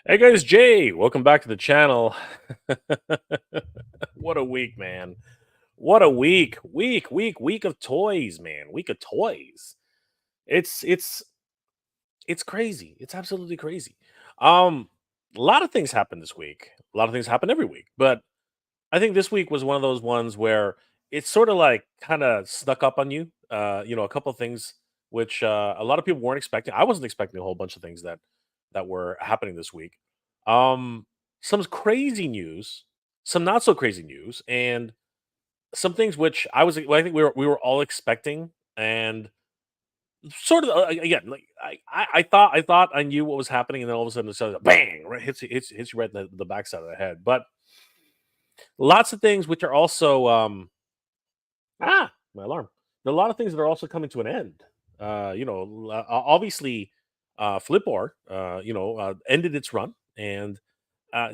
Hey guys, Jay, welcome back to the channel. What a week, man. What a week. Week of toys, man. Week of toys. It's crazy. It's absolutely crazy. Um a lot of things happened this week. A lot of things happen every week, but I think this week was one of those ones where it's sort of like kind of snuck up on you. A couple of things which a lot of people weren't expecting. I wasn't expecting a whole bunch of things that were happening this week. Um, some crazy news, some not so crazy news, and some things which I think we were all expecting, and sort of again, like I thought I knew what was happening, and then all of a sudden it's sort of bang, right, hits you right in the backside of the head. But lots of things which are also my alarm. There are a lot of things that are also coming to an end. Obviously, Flip-Or, ended its run, and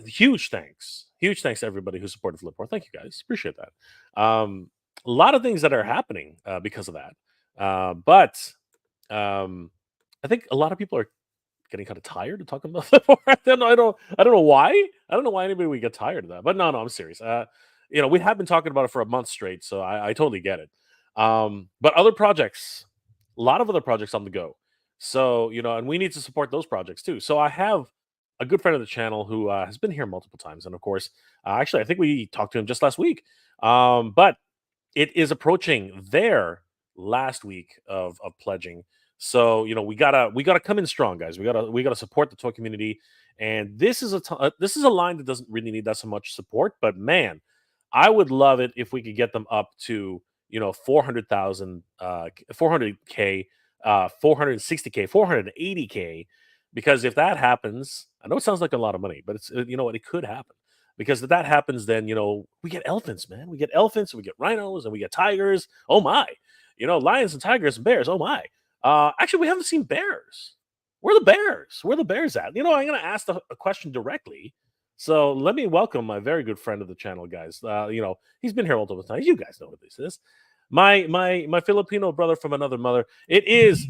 huge thanks to everybody who supported Flip-Or. Thank you guys, appreciate that. A lot of things that are happening because of that, but I think a lot of people are getting kind of tired of talking about Flip-Or. I don't know why. I don't know why anybody would get tired of that. But no, I'm serious. We have been talking about it for a month straight, so I totally get it. But other projects, a lot of other projects on the go. So, and we need to support those projects too. So I have a good friend of the channel who has been here multiple times. And of course, actually, I think we talked to him just last week. But it is approaching their last week of pledging. So, we gotta come in strong, guys. We gotta support the toy community. And this is a line that doesn't really need that so much support, but man, I would love it if we could get them up to 400,000, 400K, 460K, 480K. Because if that happens, I know it sounds like a lot of money, but it's you know what, it could happen. Because if that happens, then we get elephants, man. We get elephants, and we get rhinos, and we get tigers. Oh my, lions and tigers and bears. Oh my. Actually, we haven't seen bears. Where are the bears? Where are the bears at? I'm going to ask a question directly. So let me welcome my very good friend of the channel, guys. He's been here multiple times. You guys know what this is. My Filipino brother from another mother. It is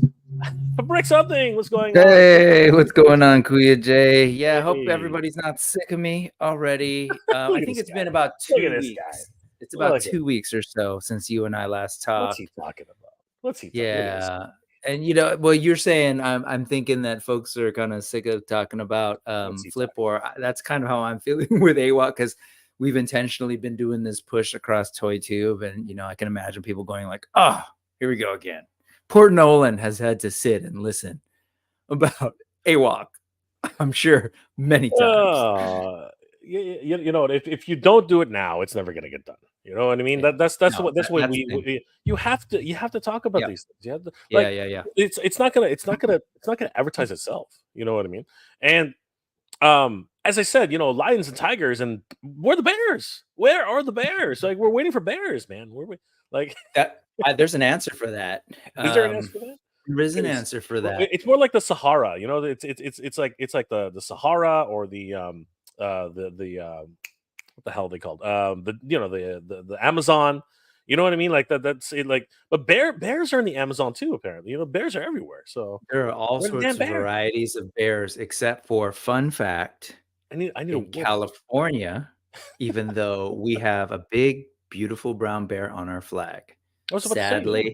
Brick something. What's going on? Hey, what's going on, Kuya Jay? Yeah, I hope Hey, everybody's not sick of me already. look I at think this it's guy. been about Look at 2 this guy. weeks. It's about Look at 2 weeks or so since you and I last what's he talked. talking about? What's he talking? Look at this. Yeah. And well, you're saying I'm thinking that folks are kind of sick of talking about What's he talking? Flip-Or. That's kind of how I'm feeling with AWOK, because we've intentionally been doing this push across ToyTube, and I can imagine people going like, "Oh, here we go again." Poor Nolan has had to sit and listen about AWOK, I'm sure, many times. If you don't do it now, it's never gonna get done. You know what I mean? Yeah. No, That's what that's the thing. you have to talk about Yep. these things. You have to, Yeah, like, yeah, yeah. it's not gonna advertise itself. You know what I mean? And as I said, lions and tigers, and where are the bears? Where are the bears? Like, we're waiting for bears, man. Like, There's an answer for that. is there an answer for that? There is an Because answer for that. it's more like the Sahara. It's like the Sahara, or the what the hell are they called? The Amazon. You know what I mean? Like that's it. Like, but bears are in the Amazon too. Apparently, bears are everywhere. So There are all where are the sorts damn of bears? varieties of bears, except for, fun fact, I need a in wolf. California, even though we have a big, beautiful brown bear on our flag, I was about to say, yeah.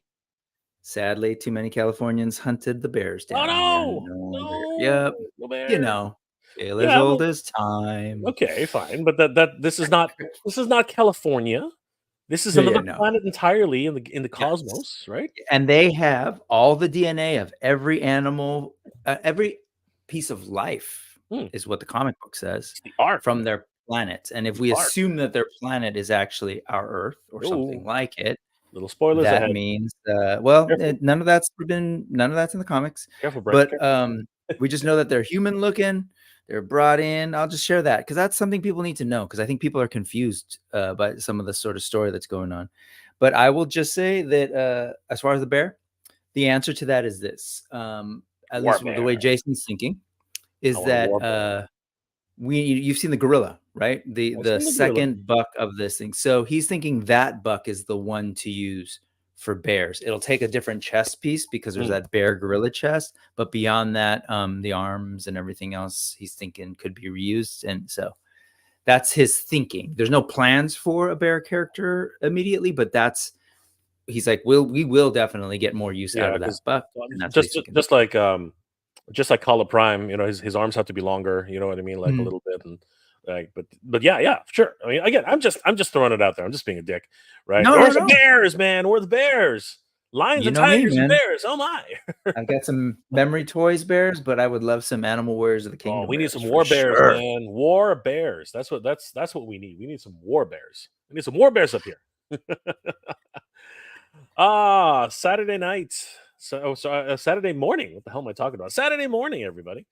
sadly, too many Californians hunted the bears Oh down here. no, No bear. Yep. no, no You bear. know, tale as Yeah, old well, as time. okay, fine, but this is not California. This is Yeah, yeah, another no. planet entirely in the Yes. cosmos, right? And they have all the DNA of every animal, every piece of life, Hmm, is what the comic book says, it's the arc, from man. their planet. And if The we arc. assume that their planet is actually our Earth or something Oh, like it, little spoilers that ahead. means, Careful, none of that's in the comics, careful, Brick. but Careful. we just know that they're human looking. They're brought in. I'll just share that because that's something people need to know, because I think people are confused by some of the sort of story that's going on. But I will just say that as far as the bear, the answer to that is this. At War least the way bear. Jason's thinking I is want a that war bear. you've seen the gorilla, right? The I've the seen the gorilla. second buck of this thing. So he's thinking that buck is the one to use for bears. It'll take a different chest piece because there's that bear gorilla chest, but beyond that, the arms and everything else he's thinking could be reused. And so that's his thinking. There's no plans for a bear character immediately, but he's like, we will definitely get more use out of that buck. And that's just like Color Prime, his arms have to be longer, you know what I mean? Like a little bit. And like, but yeah, sure. I mean, again, I'm just throwing it out there. I'm just being a dick, right? No, the Bears, man. We're the Bears. Lions and tigers and bears. Oh my! I've got some memory toys bears, but I would love some animal wares of the kingdom. Oh, we need some war bears, man. War bears. That's what we need. We need some war bears. We need some war bears up here. Saturday night. Saturday morning. What the hell am I talking about? Saturday morning, everybody.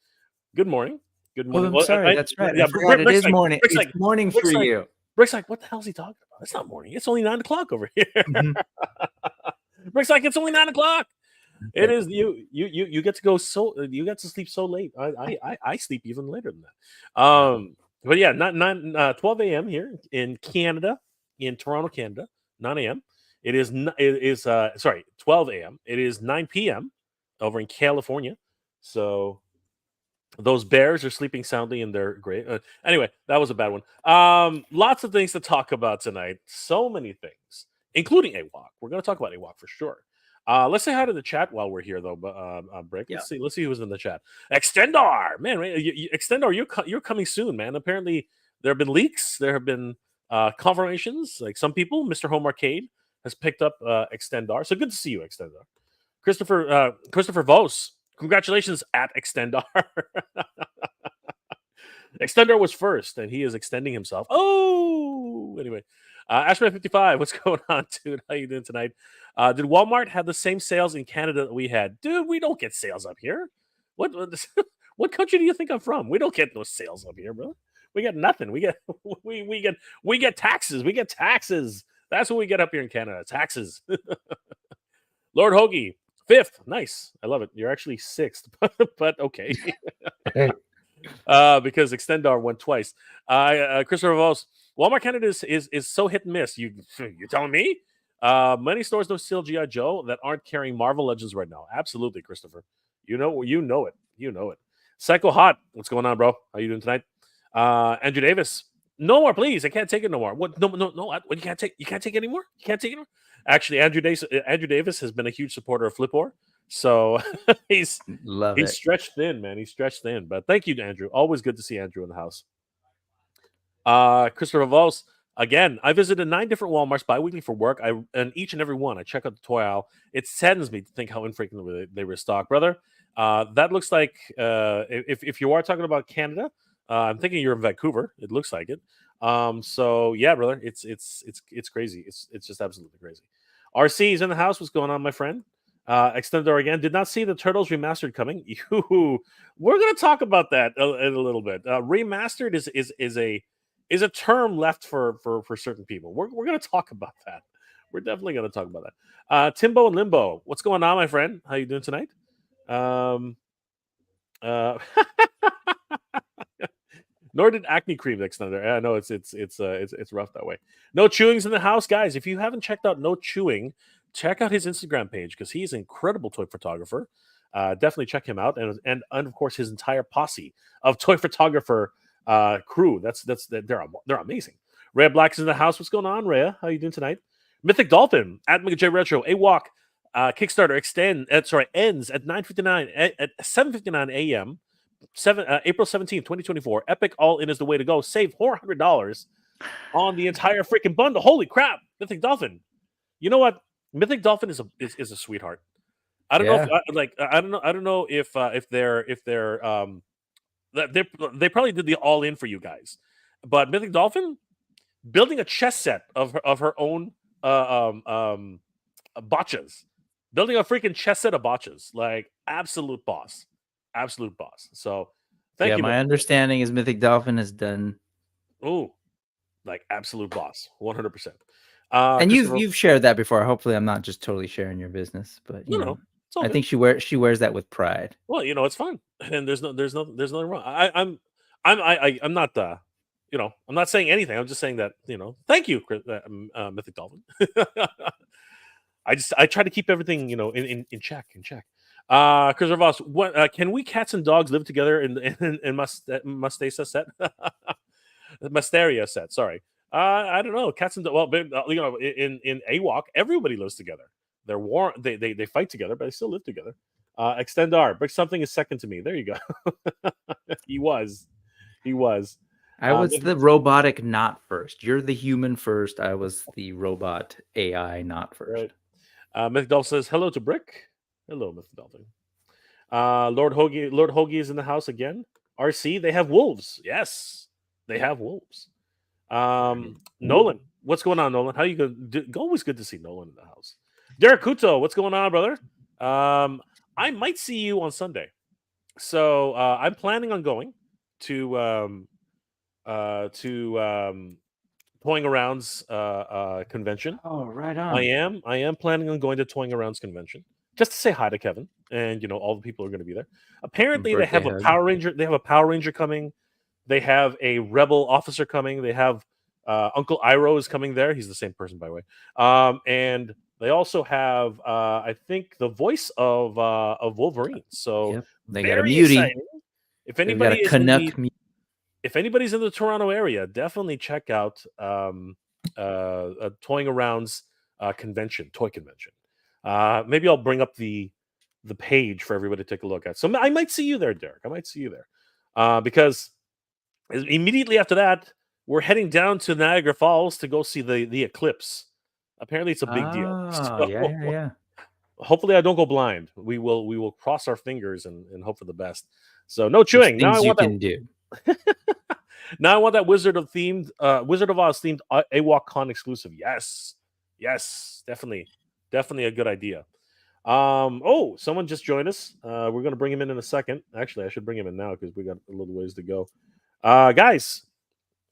Good morning. Good morning. Oh, I'm sorry. That's right. Yeah, it is morning. It's morning for you. Rick's like, what the hell is he talking about? It's not morning. It's only 9 o'clock over here. Rick's like, it's only 9 o'clock. It is you get to go you get to sleep so late. I sleep even later than that. But yeah, 12 a.m. here in Canada, in Toronto, Canada, 9 a.m. It is 12 a.m. It is 9 p.m. over in California. So those bears are sleeping soundly in their grave. Anyway, that was a bad one. Lots of things to talk about tonight. So many things, including AWOK. We're going to talk about AWOK for sure. Let's say hi to the chat while we're here, though. Break. Let's see who's in the chat. Extendar, man. Extendar, you're coming soon, man. Apparently, there have been leaks. There have been confirmations. Like some people, Mr. Home Arcade has picked up Extendar. So good to see you, Extendar. Christopher Vos. Congratulations at Extendar. Extendar was first, and he is extending himself. Oh, anyway. Ashman55, what's going on, dude? How you doing tonight? Did Walmart have the same sales in Canada that we had? Dude, we don't get sales up here. What country do you think I'm from? We don't get no sales up here, bro. We get nothing. We get taxes. We get taxes. That's what we get up here in Canada. Taxes. Lord Hoagie. 5th, nice. I love it. You're actually 6th, but okay. Because Extendar won twice. Christopher Vos, Walmart Canada is so hit and miss. You telling me? Many stores don't sell GI Joe that aren't carrying Marvel Legends right now. Absolutely, Christopher. You know it. Psycho Hot, what's going on, bro? How you doing tonight? Andrew Davis, no more, please. I can't take it no more. What? No. What? You can't take it anymore. You can't take it anymore. Actually, Andrew Davis has been a huge supporter of Flip-Or, so he's stretched thin, man. He's stretched thin. But thank you, Andrew. Always good to see Andrew in the house. Christopher Vols, again, I visited 9 different Walmarts bi-weekly for work. And each and every one, I check out the toy aisle. It saddens me to think how infrequently they restock, brother. That looks like if you are talking about Canada, I'm thinking you're in Vancouver. It looks like it. So yeah, brother, it's crazy. It's just absolutely crazy. RC is in the house. What's going on, my friend? Extendor again. Did not see the Turtles remastered coming. We're gonna talk about that in a little bit. Remastered is a term left for certain people. We're gonna talk about that. We're definitely gonna talk about that. Timbo and Limbo, what's going on, my friend? How you doing tonight? Nor did acne cream Extender. I know it's rough that way. No Chewing's in the house, guys. If you haven't checked out No Chewing, check out his Instagram page because he's an incredible toy photographer. Definitely check him out, and of course his entire posse of toy photographer crew. They're amazing. Rhea Black is in the house. What's going on, Rhea? How you doing tonight? Mythic Dolphin at MJ Retro. AWOK Kickstarter ends at 9:59 at 7:59 a.m. April 17th, 2024. Epic All-In is the way to go. Save $400 on the entire freaking bundle. Holy crap, Mythic Dolphin! You know what? Mythic Dolphin is a sweetheart. I don't know. I don't know if they probably did the All-In for you guys, but Mythic Dolphin building a chess set of her own botchas, building a freaking chess set of botchas, like absolute boss. Absolute boss. So thank you. My understanding is Mythic Dolphin has done like absolute boss, 100%. And you've shared that before. Hopefully I'm not just totally sharing your business, but you know I think she wears that with pride. Well, it's fun. And there's nothing wrong. I'm not I'm not saying anything. I'm just saying that, thank you, Mythic Dolphin. I try to keep everything, you know, in check. Christopher Voss, what can we cats and dogs live together in Mustasa set? Musteria set, sorry. I don't know. Cats and well, you know, in AWOK, everybody lives together. They're they fight together, but they still live together. Extend R, but something is second to me. There you go. He was. I was the robotic not first. You're the human first. I was the robot AI not first. Right. Mythdol says hello to Brick. Hello, Mythdol. Lord Hoagie is in the house again. RC, they have wolves. Yes, they have wolves. Nolan, what's going on, Nolan? How you going? Always good to see Nolan in the house. Derek Kuto, what's going on, brother? I might see you on Sunday, so I'm planning on going to Toying Around's convention. Oh, right on. I am planning on going to Toying Around's convention just to say hi to Kevin, and you know all the people are going to be there. Apparently, they have a Power Ranger. They have a Power Ranger coming. They have a Rebel officer coming. They have Uncle Iroh is coming there. He's the same person, by the way. And they also have, I think, the voice of Wolverine. So yep. They got a mutie. If anybody if anybody's in the Toronto area, definitely check out Toying Around's convention, toy convention. Maybe I'll bring up the page for everybody to take a look at. So I might see you there, Derek. I might see you there because immediately after that, we're heading down to Niagara Falls to go see the eclipse. Apparently, it's a big deal. So, yeah. Hopefully, I don't go blind. We will cross our fingers and hope for the best. So no chewing. Now I want that. Do. Now I want that Wizard of Oz themed AWOK Con exclusive. Yes, definitely a good idea. Oh, someone just joined us. We're gonna bring him in a second. Actually, I should bring him in now because we got a little ways to go. Guys,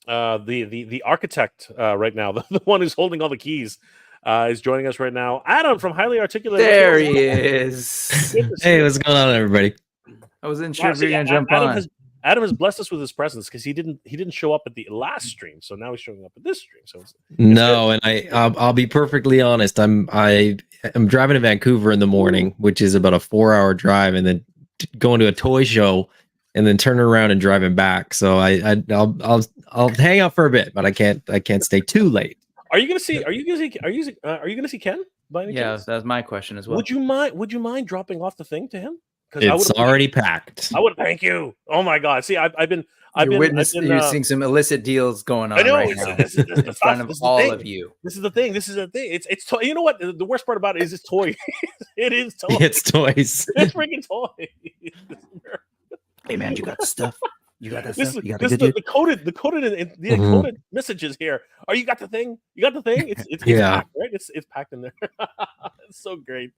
the architect right now, the one who's holding all the keys, is joining us right now. Adam from Highly Articulated. There he is. Hey, what's going on, everybody? I wasn't sure if you're gonna jump on. Adam has blessed us with his presence because he didn't show up at the last stream, so now he's showing up at this stream. So no, and I'll be perfectly honest. I'm driving to Vancouver in the morning, which is about a 4-hour drive, and then going to a toy show, and then turning around and driving back. So I'll hang out for a bit, but I can't stay too late. Are you gonna see Ken? By any chance? That's my question as well. Would you mind dropping off the thing to him? It's already packed. I would thank you. Oh my God! See, I've been you're seeing some illicit deals going on. I know. Right now. This in front of all of you. This is the thing. It's toy. You know what? The worst part about it is it's toy. It is toy. It's toys. It's freaking toy. Hey man, you got the stuff. You got that stuff. You got the coded messages here. Oh, you got the thing. You got the thing. It's packed, right? It's packed in there. It's so great.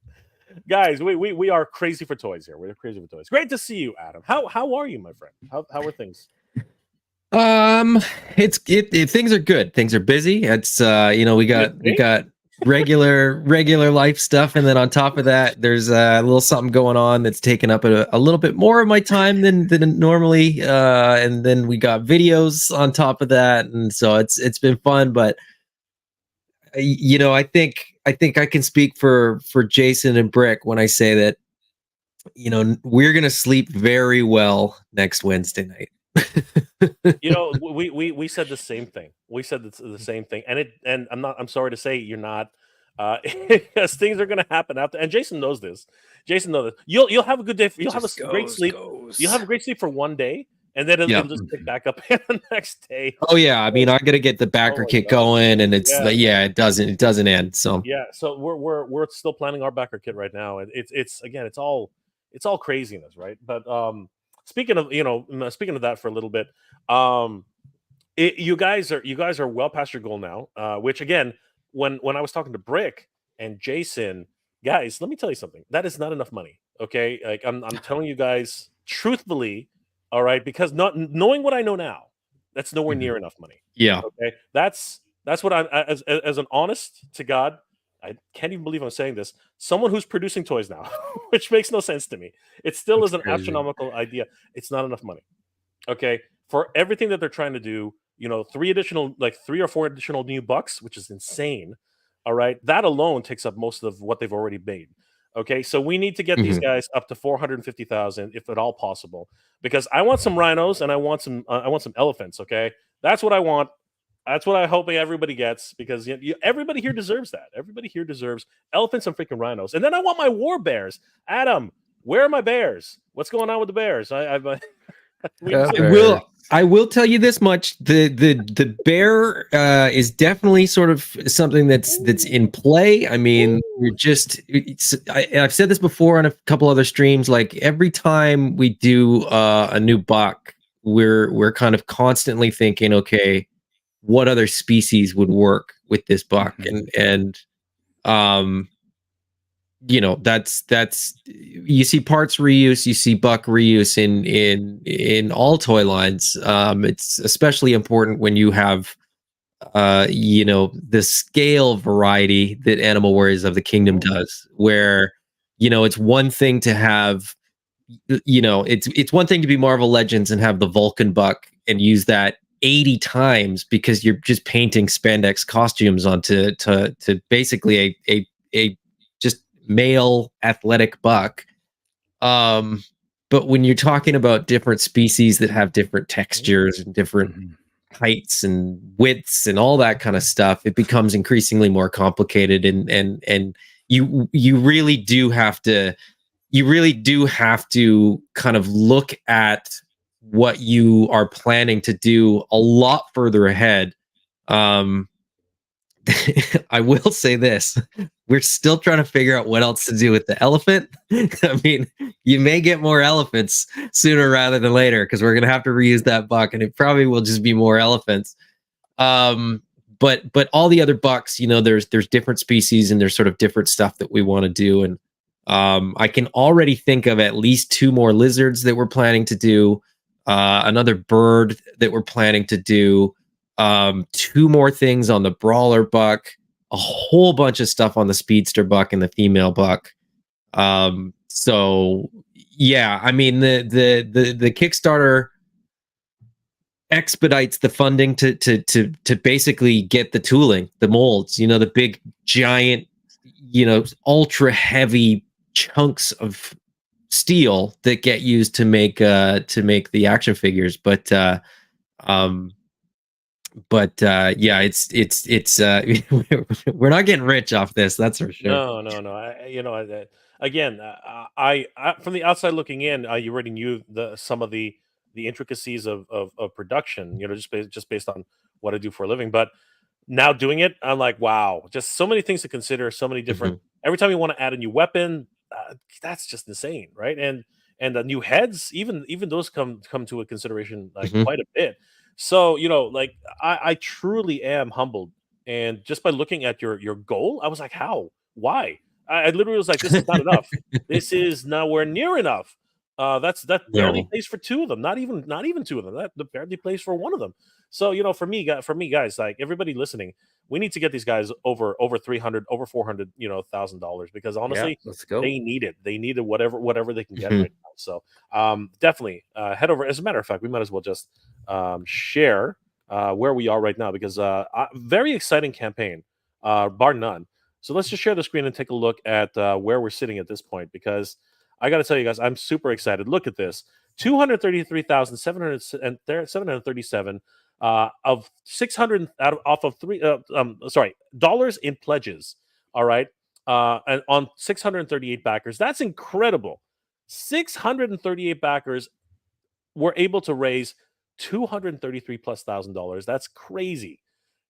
Guys, we are crazy for toys here. We're crazy for toys. Great to see you, Adam. How are you, my friend? How are things? Things are good. Things are busy. It's we got regular life stuff, and then on top of that, there's a little something going on that's taken up a little bit more of my time than normally. And then we got videos on top of that, and so it's been fun. But I think I can speak for Jason and Brick when I say that, we're going to sleep very well next Wednesday night. We said the same thing. We said the same thing. And I'm sorry to say you're not, because things are going to happen after. And Jason knows this. You'll have a good day. You'll have a great sleep. You'll have a great sleep for one day. And then it'll just pick back up the next day. Oh yeah, I mean I gotta get the backer kit going, and it's it doesn't end. So so we're still planning our backer kit right now, and it's all craziness, right? But speaking of that for a little bit, you guys are well past your goal now. Which again, when I was talking to Brick and Jason, guys, let me tell you something. That is not enough money. Okay, like I'm telling you guys truthfully. All right, because not knowing what I know now, that's nowhere near enough money. Yeah. Okay. That's what I'm as an honest to God. I can't even believe I'm saying this. Someone who's producing toys now, which makes no sense to me. It still is an astronomical idea. It's not enough money. Okay. For everything that they're trying to do, 3 or 4 additional new bucks, which is insane. All right, that alone takes up most of what they've already made. Okay, so we need to get these guys up to 450,000 if at all possible, because I want some rhinos and I want some elephants. Okay, that's what I want. That's what I hope everybody gets, because everybody here deserves that. Everybody here deserves elephants and freaking rhinos. And then I want my war bears. Adam, where are my bears? What's going on with the bears? I will tell you this much: the bear is definitely sort of something that's in play. I mean, I've said this before on a couple other streams. Like every time we do a new buck, we're kind of constantly thinking, okay, what other species would work with this buck? And you know, that's you see parts reuse, you see buck reuse in all toy lines. It's especially important when you have you know, the scale variety that Animal Warriors of the Kingdom does, where, you know, it's one thing to have, you know, it's one thing to be Marvel Legends and have the Vulcan buck and use that 80 times because you're just painting spandex costumes onto to basically a just male athletic buck. But when you're talking about different species that have different textures and different heights and widths and all that kind of stuff, it becomes increasingly more complicated, and you really do have to kind of look at what you are planning to do a lot further ahead. I will say this: we're still trying to figure out what else to do with the elephant. I mean, you may get more elephants sooner rather than later, because we're gonna have to reuse that buck, and it probably will just be more elephants. But all the other bucks, you know, there's different species and there's sort of different stuff that we want to do, and I can already think of at least 2 more lizards that we're planning to do, another bird that we're planning to do. 2 more things on the brawler buck, a whole bunch of stuff on the speedster buck and the female buck. So yeah, I mean, the Kickstarter expedites the funding to basically get the tooling, the molds, you know, the big giant, you know, ultra heavy chunks of steel that get used to make the action figures. But yeah, it's we're not getting rich off this, that's for sure. No. Again, I from the outside looking in, you already knew some of the intricacies of production, you know, just based on what I do for a living. But now doing it, I'm like, wow, just so many things to consider, so many different. Every time you want to add a new weapon, that's just insane, right? And the new heads, even those come to a consideration like quite a bit. So, you know, like I truly am humbled, and just by looking at your goal, I was like, how? Why? I literally was like, this is not enough. This is nowhere near enough. That barely plays for 2 of them. Not even 2 of them. That barely plays for 1 of them. So, you know, for me, guys, like everybody listening, we need to get these guys over 300, over 400, you know, $1,000, because honestly, let's go. They need it. They need it, whatever they can get right now. So definitely head over. As a matter of fact, we might as well just share where we are right now, because very exciting campaign, bar none. So let's just share the screen and take a look at where we're sitting at this point, because I got to tell you guys, I'm super excited. Look at this. 233,737 of 600 off of dollars in pledges. All right. And on 638 backers. That's incredible. 638 backers were able to raise $233,000+. That's crazy.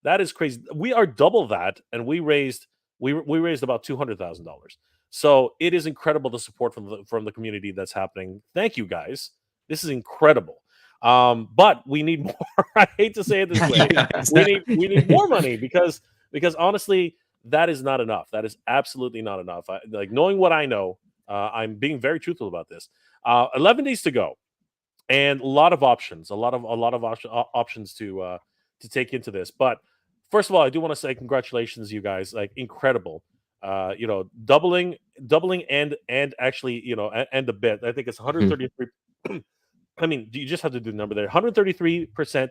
That is crazy. We are double that, and we raised about $200,000. So it is incredible, the support from the community that's happening. Thank you, guys. This is incredible. But we need more. I hate to say it this way. We need more money, because honestly, that is not enough. That is absolutely not enough. Like, knowing what I know, I'm being very truthful about this. 11 days to go, and a lot of options, options to take into this. But first of all, I do want to say congratulations, you guys. Like, incredible. You know, doubling and actually, you know, and the bit. I think it's 133. I mean, you just have to do the number there. 133%.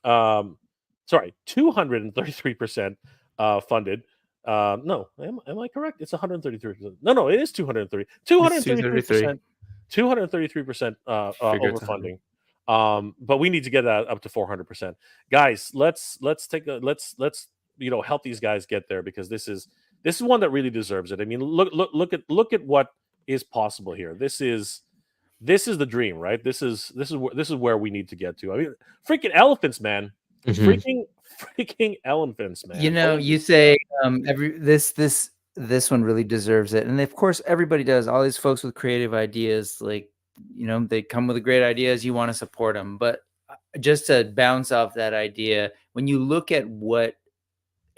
233% funded. No, am I correct? It's 133%. No, it is 230. 233%. 233% Figure it's 100. overfunding. But we need to get that up to 400%. Guys, let's help these guys get there, because this is one that really deserves it. I mean, look at what is possible here. This is the dream, right? This is where we need to get to. I mean, freaking elephants, man. Freaking elephants, man. You know, you say this one really deserves it, and of course everybody does. All these folks with creative ideas, like, you know, they come with great ideas. You want to support them, but just to bounce off that idea, when you look at what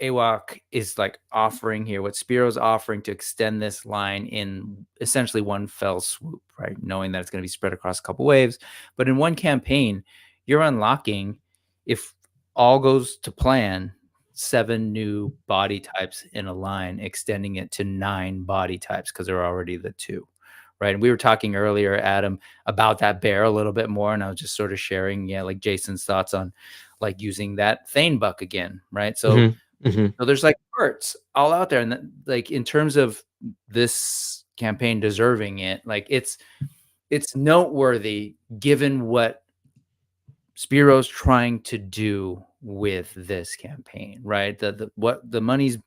AWOK is like offering here, what Spiro's offering to extend this line in essentially one fell swoop, right? Knowing that it's going to be spread across a couple waves, but in one campaign, you're unlocking, if all goes to plan, 7 new body types in a line, extending it to 9 body types because there are already the 2, right? And we were talking earlier, Adam, about that bear a little bit more, and I was just sort of sharing, like Jason's thoughts on like using that Thane buck again, right? So, so there's like parts all out there, and like in terms of this campaign deserving it, like it's noteworthy given what Spiro's trying to do with this campaign, right? What the money's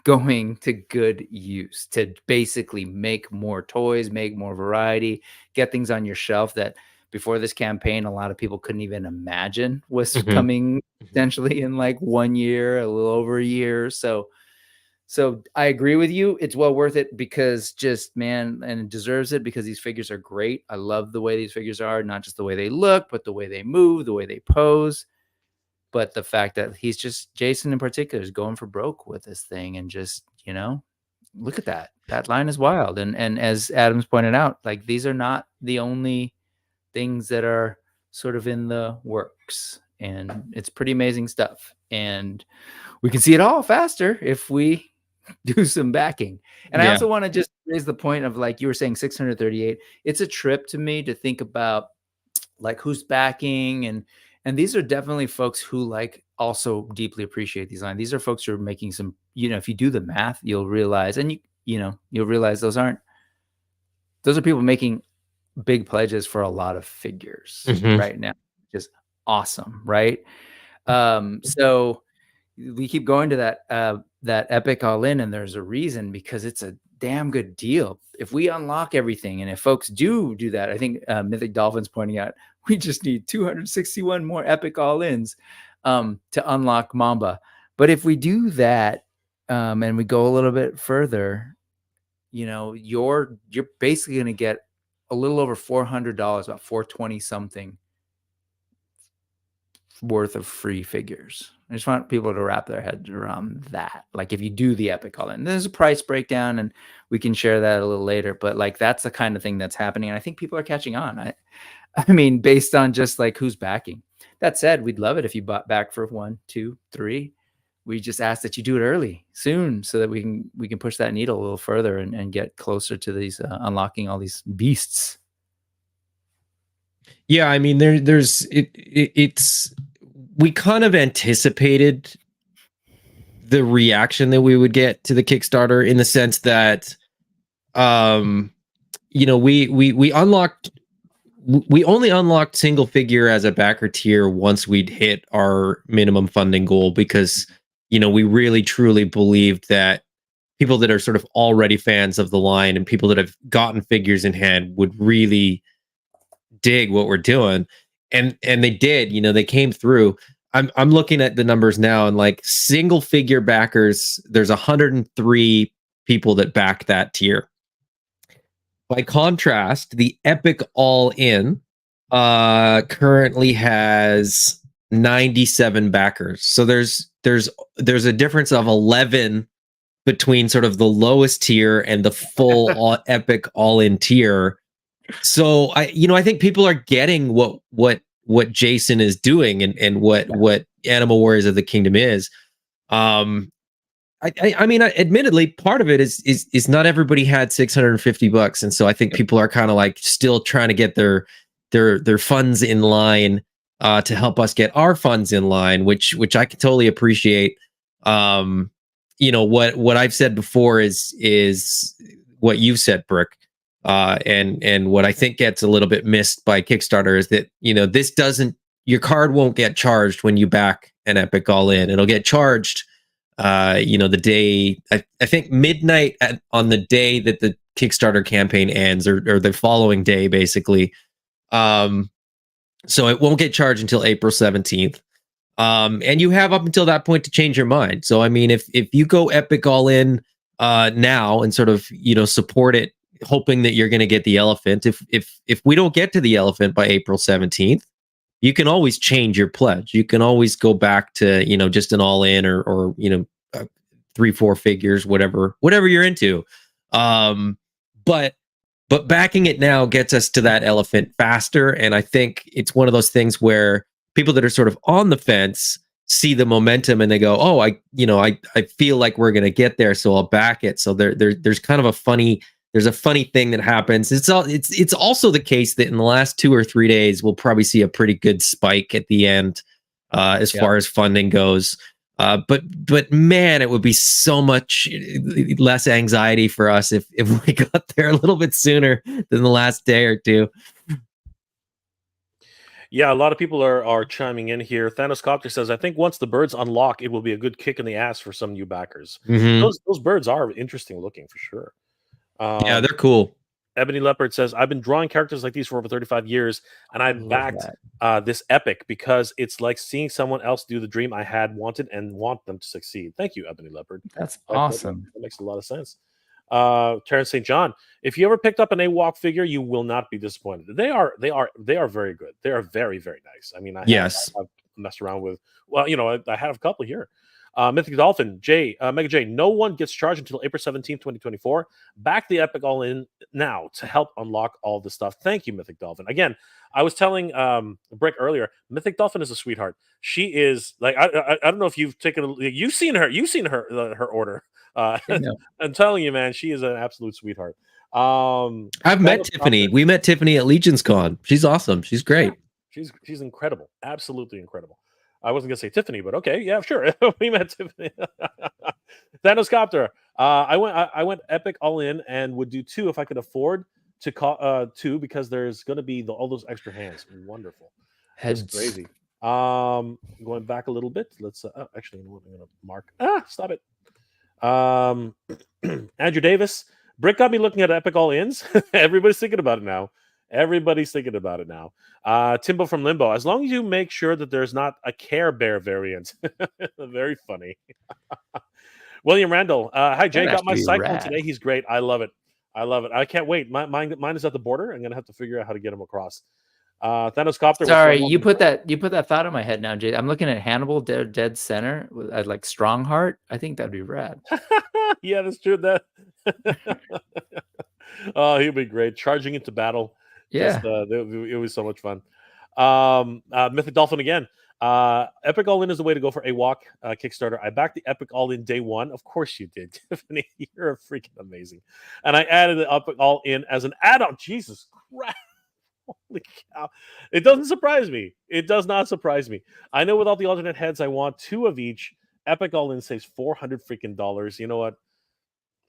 going to good use to basically make more toys, make more variety, get things on your shelf that before this campaign a lot of people couldn't even imagine was coming potentially in like 1 year, a little over a year. So I agree with you. It's well worth it because just, man, and it deserves it because these figures are great. I love the way these figures are, not just the way they look, but the way they move, the way they pose. But the fact that Jason in particular is going for broke with this thing, and just, you know, look at that. That line is wild. And as Adam's pointed out, like, these are not the only things that are sort of in the works, and it's pretty amazing stuff. And we can see it all faster if we do some backing. And I also want to just raise the point of, like you were saying, 638. It's a trip to me to think about like who's backing, and these are definitely folks who like also deeply appreciate these lines. These are folks who are making some, you know, if you do the math, you'll realize, and you'll realize those are people making big pledges for a lot of figures right now. Just awesome, right? So we keep going to that epic all in, and there's a reason, because it's a damn good deal. If we unlock everything, and if folks do that, I think Mythic Dolphin's pointing out, we just need 261 more epic all-ins to unlock Mamba. But if we do that, and we go a little bit further, you know, you're basically going to get a little over $400, about $420 something worth of free figures. I just want people to wrap their heads around that. Like, if you do the epic all in, there's a price breakdown, and we can share that a little later. But like, that's the kind of thing that's happening, and I think people are catching on. I mean, based on just like who's backing. That said, we'd love it if you bought back for 1, 2, 3. We just ask that you do it early, soon, so that we can push that needle a little further and get closer to these unlocking all these beasts. Yeah, I mean, it's we kind of anticipated the reaction that we would get to the Kickstarter, in the sense that, you know, we only unlocked single figure as a backer tier once we'd hit our minimum funding goal, because, you know, we really truly believed that people that are sort of already fans of the line and people that have gotten figures in hand would really dig what we're doing. And they did. You know, they came through. I'm looking at the numbers now, and like single figure backers, there's 103 people that back that tier. By contrast, the epic all-in currently has 97 backers. So there's a difference of 11 between sort of the lowest tier and the full epic all-in tier. So I think people are getting what Jason is doing, and what Animal Warriors of the Kingdom is. I mean, admittedly, part of it is not everybody had $650, and so I think people are kind of like still trying to get their funds in line to help us get our funds in line, which I can totally appreciate. you know, what I've said before is what you've said, Brooke. And what I think gets a little bit missed by Kickstarter is that, you know, this doesn't, your card won't get charged when you back an Epic All In. It'll get charged, you know, the day, I think midnight on the day that the Kickstarter campaign ends, or the following day, basically. So it won't get charged until April 17th. And you have up until that point to change your mind. So, I mean, if you go Epic All In now and sort of, you know, support it, hoping that you're going to get the elephant. If we don't get to the elephant by April 17th, you can always change your pledge. You can always go back to, you know, just an all in or you know, 3-4 figures, whatever you're into. But backing it now gets us to that elephant faster. And I think it's one of those things where people that are sort of on the fence see the momentum and they go, oh, I feel like we're going to get there, so I'll back it. So there's kind of a funny thing that happens. It's also the case that in the last 2 or 3 days, we'll probably see a pretty good spike at the end as far as funding goes. But man, it would be so much less anxiety for us if we got there a little bit sooner than the last day or two. Yeah, a lot of people are chiming in here. Thanos Copter says, I think once the birds unlock, it will be a good kick in the ass for some new backers. Those birds are interesting looking for sure. Yeah, they're cool. Ebony Leopard says, I've been drawing characters like these for over 35 years, and I backed this epic because it's like seeing someone else do the dream I had wanted and want them to succeed. Thank you, Ebony Leopard. That's awesome. That makes a lot of sense. Terrence St. John, if you ever picked up an AWOK figure, you will not be disappointed. They are very good. They are very, very nice. I mean, I've messed around with, well, you know, I have a couple here. Mythic Dolphin, Mega J, no one gets charged until April 17th, 2024. Back the Epic All In now to help unlock all the stuff. Thank you, Mythic Dolphin. Again, I was telling Brick earlier, Mythic Dolphin is a sweetheart. She is like, I don't know if you've seen her order. I'm telling you, man, she is an absolute sweetheart. I've met Tiffany. We met Tiffany at Legion's Con. She's awesome. She's great. Yeah, she's incredible. Absolutely incredible. I wasn't gonna say Tiffany, but okay, yeah, sure. We met Tiffany. Thanos Copter. I went Epic All In and would do 2 if I could afford to call 2 because there's gonna be all those extra hands. Wonderful. That's crazy. Going back a little bit. Let's actually, I'm gonna mark. Stop it. Andrew Davis. Brick got me looking at Epic All Ins. Everybody's thinking about it now. Timbo from Limbo. As long as you make sure that there's not a Care Bear variant. Very funny. William Randall. Hi, Jay. Got my Cyclone today. He's great. I love it. I can't wait. Mine is at the border. I'm gonna have to figure out how to get him across. Thanos Copter. Sorry, you put that thought in my head now, Jay. I'm looking at Hannibal dead center with like Strongheart. I think that'd be rad. Yeah, that's true. That. Oh, he'd be great. Charging into battle. Yeah, it was so much fun. Mythic Dolphin again. Epic All In is the way to go for AWOK Kickstarter. I backed the Epic All In day 1. Of course you did, Tiffany. You're freaking amazing. And I added the Epic All In as an add-on. Jesus Christ. Holy cow. It doesn't surprise me. It does not surprise me. I know without the alternate heads, I want 2 of each. Epic All In saves $400 freaking dollars. You know what?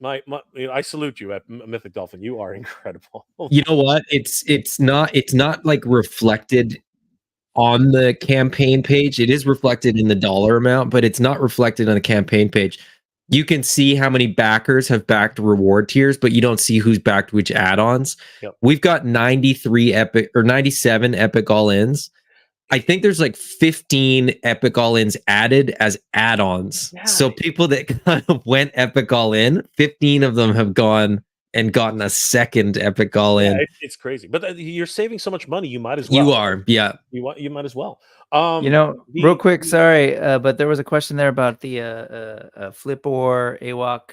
I salute you at Mythic Dolphin. You are incredible. You know what? It's not like reflected on the campaign page. It is reflected in the dollar amount, but it's not reflected on the campaign page. You can see how many backers have backed reward tiers, but you don't see who's backed which add-ons. Yep. We've got 97 Epic All-Ins. I think there's like 15 Epic All-Ins added as add-ons. Yeah. So people that kind of went Epic All-In, 15 of them have gone and gotten a second Epic All-In. Yeah, it's crazy. But you're saving so much money, you might as well. You are, yeah. You might as well. Real quick, sorry, but there was a question there about the Flip-Or AWOK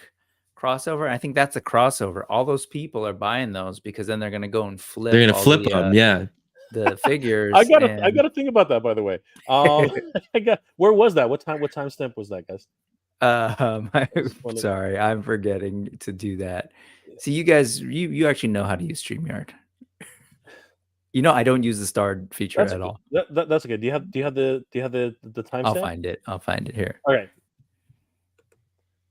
crossover. I think that's a crossover. All those people are buying those because then they're going to go and flip. They're going to flip them, yeah. The figures. I got to think about that, by the way. Where was that? What time stamp was that, guys? Sorry, I'm forgetting to do that. See, you guys, you actually know how to use StreamYard. You know, I don't use the starred feature at all. That's okay. Do you have the time? I'll find it here. All right.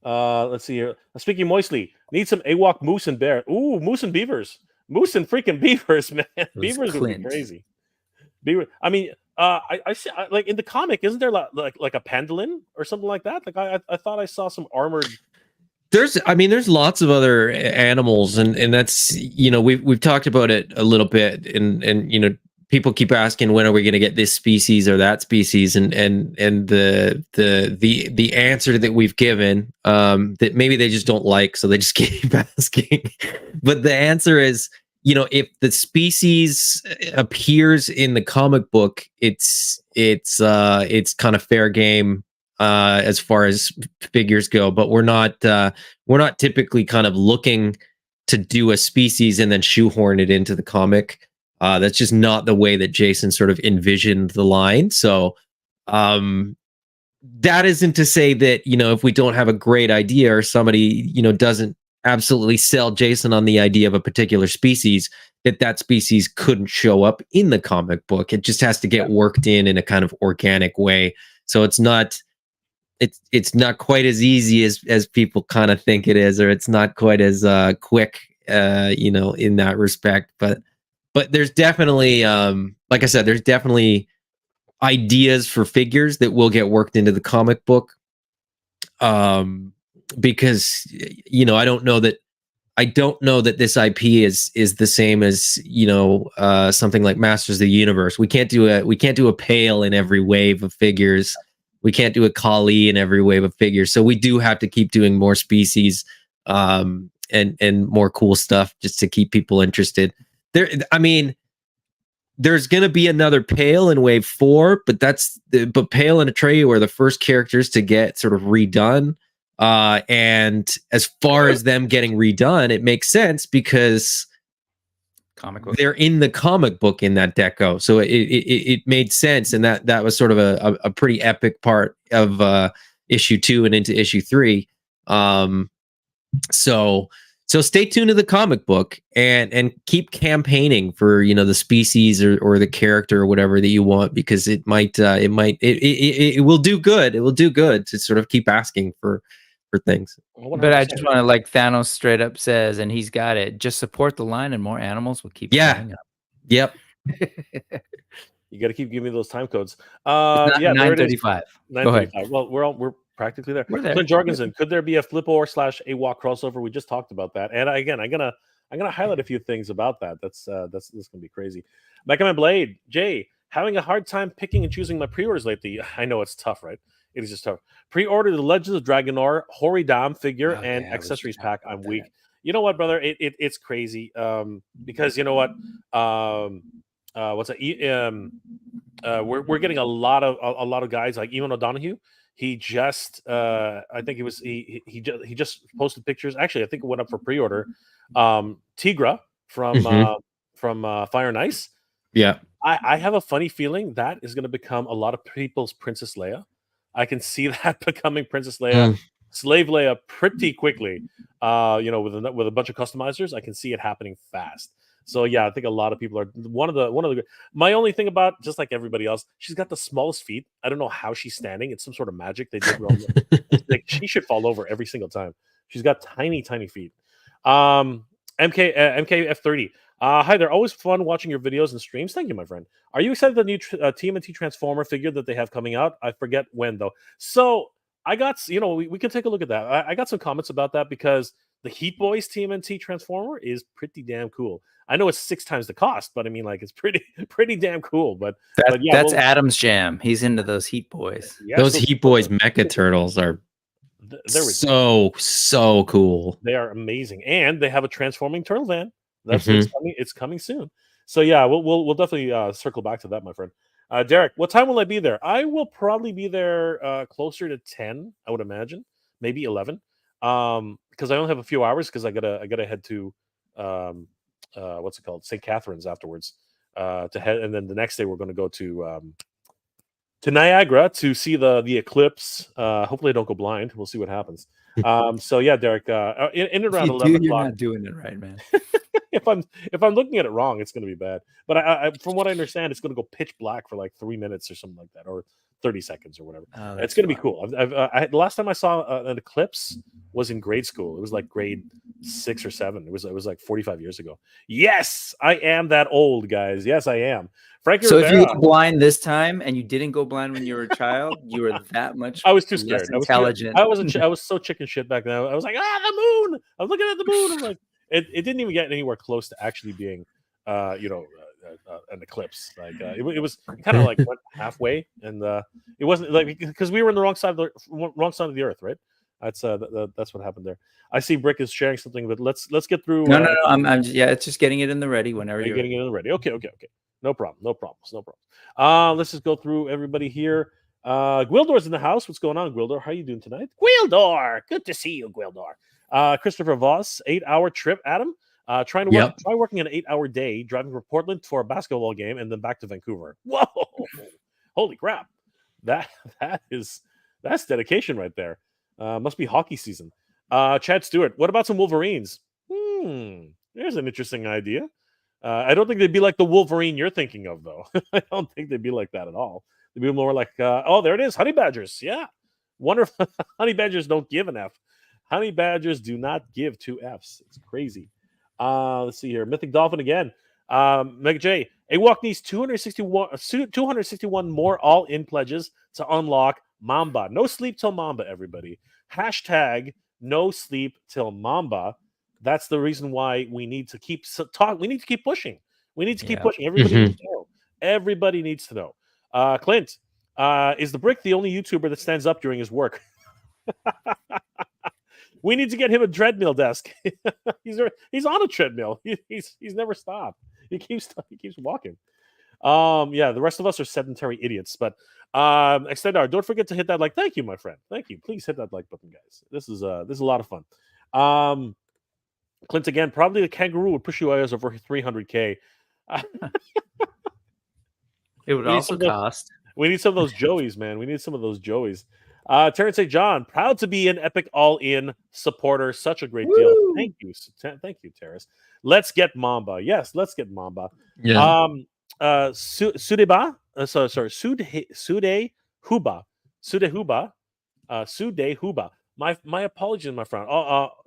Let's see here. Speaking moistly, need some AWOK moose and bear. Ooh, moose and beavers. Moose and freaking beavers, man. Beavers would be crazy. Beaver. I mean, I see like in the comic, isn't there like a pendulum or something like that? Like I thought I saw some armored. There's lots of other animals, and that's, you know, we've talked about it a little bit, and you know, people keep asking, when are we going to get this species or that species, and the answer that we've given, that maybe they just don't like, so they just keep asking. But the answer is, you know, if the species appears in the comic book, it's kind of fair game as far as figures go. But we're not typically kind of looking to do a species and then shoehorn it into the comic. That's just not the way that Jason sort of envisioned the line. So that isn't to say that, you know, if we don't have a great idea or somebody, you know, doesn't absolutely sell Jason on the idea of a particular species, that species couldn't show up in the comic book. It just has to get worked in a kind of organic way. So it's not quite as easy as people kind of think it is, or it's not quite as quick, you know, in that respect. But there's definitely, like I said, there's definitely ideas for figures that will get worked into the comic book. Because, you know, I don't know that this IP is the same as, you know, something like Masters of the Universe. We can't do a Pale in every wave of figures. We can't do a Kali in every wave of figures. So we do have to keep doing more species, and more cool stuff just to keep people interested. I mean, there's going to be another Pale in wave 4, but Pale and Atreyu are the first characters to get sort of redone. And as far as them getting redone, it makes sense because comic book, they're in the comic book in that deco. So it made sense. And that was sort of a pretty epic part of issue 2 and into issue 3. So stay tuned to the comic book and keep campaigning for, you know, the species or the character or whatever that you want, because it will do good. It will do good to sort of keep asking for things. 100%. But I just want to, like Thanos straight up says, and he's got it, just support the line and more animals will keep showing up. Yep. You got to keep giving me those time codes. It's yeah, 9:35. 9:35. Well, we're practically there. Clint Jorgensen, could there be a Flip-Or / AWOK crossover? We just talked about that, and again, I'm gonna highlight a few things about that. That's gonna be crazy. Mega Man Blade, Jay, having a hard time picking and choosing my pre-orders lately. I know it's tough, right? It is just tough. Pre-order the Legends of Dragonor Horidam figure and accessories pack. I'm weak. You know what, brother? It's crazy. Because you know what? What's that? We're getting a lot of guys like Ewan O'Donoghue. He just I think it was he just posted pictures. Actually, I think it went up for pre-order. Tigra from Fire and Ice. Yeah. I have a funny feeling that is going to become a lot of people's Princess Leia. I can see that becoming Princess Leia, Slave Leia pretty quickly. You know, with a bunch of customizers, I can see it happening fast. So yeah, I think a lot of people are one of the. My only thing about, just like everybody else, she's got the smallest feet. I don't know how she's standing. It's some sort of magic they did wrong. Like, she should fall over every single time. She's got tiny feet. MKF30. Hi there. Always fun watching your videos and streams. Thank you, my friend. Are you excited the new TMNT Transformer figure that they have coming out? I forget when though. So I got, you know, we can take a look at that. I got some comments about that because the Heat Boys TMNT Transformer is pretty damn cool. I know it's 6 times the cost, but I mean, like, it's pretty damn cool. But yeah, that's Adam's jam. He's into those Heat Boys. Yeah, those Heat Boys Mecha Turtles are so cool. They are amazing, and they have a transforming turtle van. That's it's coming soon. So yeah, we'll definitely circle back to that, my friend. Derek, what time will I be there? I will probably be there closer to 10, I would imagine, maybe 11. Because I only have a few hours because I gotta head to what's it called, St. Catharines afterwards to head, and then the next day we're going to go to Niagara to see the eclipse. Hopefully I don't go blind. We'll see what happens. So yeah, Derek, in and around 11 o'clock. You're not doing it right, man. if I'm looking at it wrong, it's going to be bad. But I from what I understand, it's going to go pitch black for like 3 minutes or something like that, or 30 seconds or whatever. It's going to be cool. The last time I saw an eclipse was in grade school. It was like grade 6 or 7. It was like 45 years ago. Yes, I am that old, guys. Yes, I am. Frankie So if you Rivera. were blind this time and you didn't go blind when you were a child, you were that much I was too less scared. intelligent. I was so chicken shit back then. I was like, the moon. I was looking at the moon. I'm like, it didn't even get anywhere close to actually being, an eclipse. Like it was kind of like went halfway, and it wasn't like because we were in the wrong side of the earth, right? That's that's what happened there. I see Brick is sharing something, but let's get through. No. It's just getting it in the ready whenever you're you're getting ready. it ready. Okay. No problems. Let's just go through everybody here. Gwildor's in the house. What's going on, Gwildor? How are you doing tonight? Gwildor, good to see you, Gwildor. Christopher Voss, 8-hour trip, Adam. Try working an 8-hour day, driving from Portland for a basketball game, and then back to Vancouver. Whoa, holy crap! That's dedication right there. Must be hockey season. Chad Stewart, what about some Wolverines? There's an interesting idea. I don't think they'd be like the Wolverine you're thinking of, though. I don't think they'd be like that at all. They'd be more like, there it is, honey badgers. Yeah, wonder if honey badgers don't give an F. Honey badgers do not give 2 Fs. It's crazy. Let's see here. Mythic Dolphin again. Mega J. AWOK needs 261 more all-in pledges to unlock Mamba. No sleep till Mamba, everybody. Hashtag no sleep till Mamba. That's the reason why we need to keep We need to keep pushing. We need to keep pushing. Everybody needs to know. Everybody needs to know. Clint, is the Brick the only YouTuber that stands up during his work? We need to get him a treadmill desk. He's on a treadmill. He's never stopped. He keeps walking. The rest of us are sedentary idiots. But Extendar, don't forget to hit that like. Thank you, my friend. Thank you. Please hit that like button, guys. This is a lot of fun. Clint again. Probably the kangaroo would push you guys over 300K. It would also cost. We need some of those Joeys, man. We need some of those Joeys. Terrence A. John, proud to be an Epic All-In supporter. Such a great deal. Thank you, Terrace. Let's get Mamba. Yes, let's get Mamba. Yeah. Sudeba. Sude Huba. My apologies, my friend.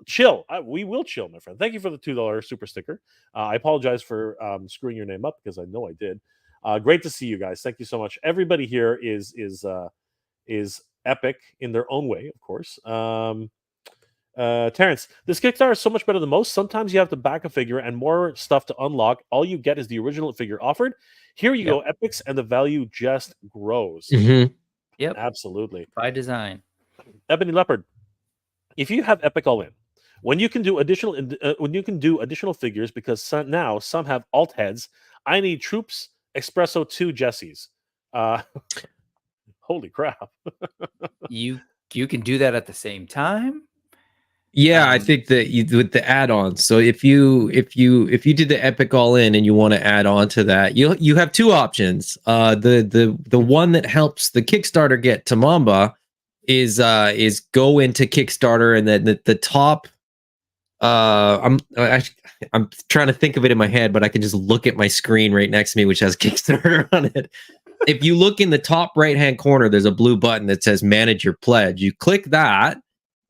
Chill. We will chill, my friend. Thank you for the $2 super sticker. I apologize for screwing your name up because I know I did. Great to see you guys. Thank you so much. Everybody here is epic in their own way, of course. Terrence, this Kickstarter is so much better than most. Sometimes you have to back a figure and more stuff to unlock. All you get is the original figure offered. Here you go, epics, and the value just grows. Yep, absolutely. By design. Ebony Leopard, if you have Epic All In, when you can do additional figures, because now some have alt heads. I need Troops Espresso 2 Jessies. Holy crap! You can do that at the same time. Yeah, I think that with the add-ons. So if you did the Epic All In and you want to add on to that, you have 2 options. The one that helps the Kickstarter get to Mamba is go into Kickstarter, and then the top. I'm trying to think of it in my head, but I can just look at my screen right next to me, which has Kickstarter on it. If you look in the top right-hand corner, there's a blue button that says Manage Your Pledge. You click that.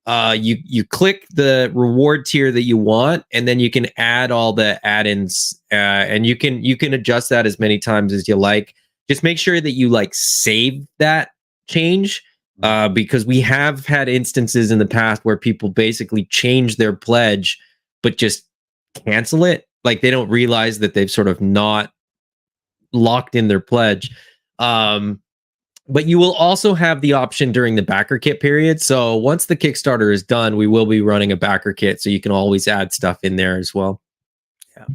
You click the reward tier that you want, and then you can add all the add-ins, and you can adjust that as many times as you like. Just make sure that you save that change, because we have had instances in the past where people basically change their pledge but just cancel it. Like they don't realize that they've sort of not locked in their pledge. But you will also have the option during the backer kit period. So once the Kickstarter is done, we will be running a backer kit, so you can always add stuff in there as well. Yeah.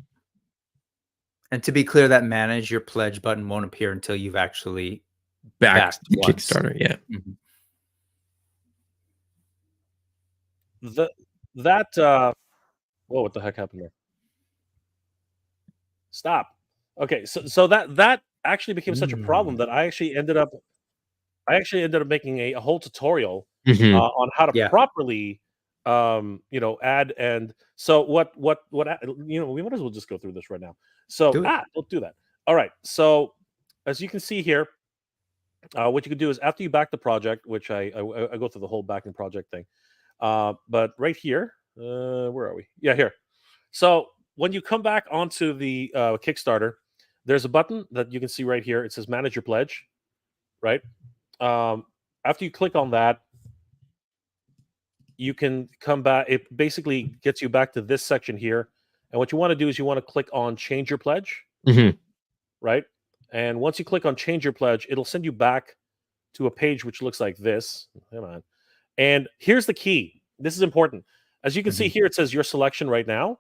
And to be clear, that Manage Your Pledge button won't appear until you've actually backed the Kickstarter. Yeah. Whoa, what the heck happened there? Stop. Okay, so that actually became such a problem that I actually ended up making a whole tutorial on how to properly add. And so what we might as well just go through this right now. So don't do that. All right, so as you can see here, what you can do is after you back the project, which I go through the whole backing project thing, But right here, where are we? Yeah, here. So when you come back onto the Kickstarter, there's a button that you can see right here. It says Manage Your Pledge, right? After you click on that, you can come back. It basically gets you back to this section here. And what you want to do is you want to click on Change Your Pledge, right? And once you click on Change Your Pledge, it'll send you back to a page which looks like this. Come on. And here's the key. This is important. As you can see here, it says your selection right now.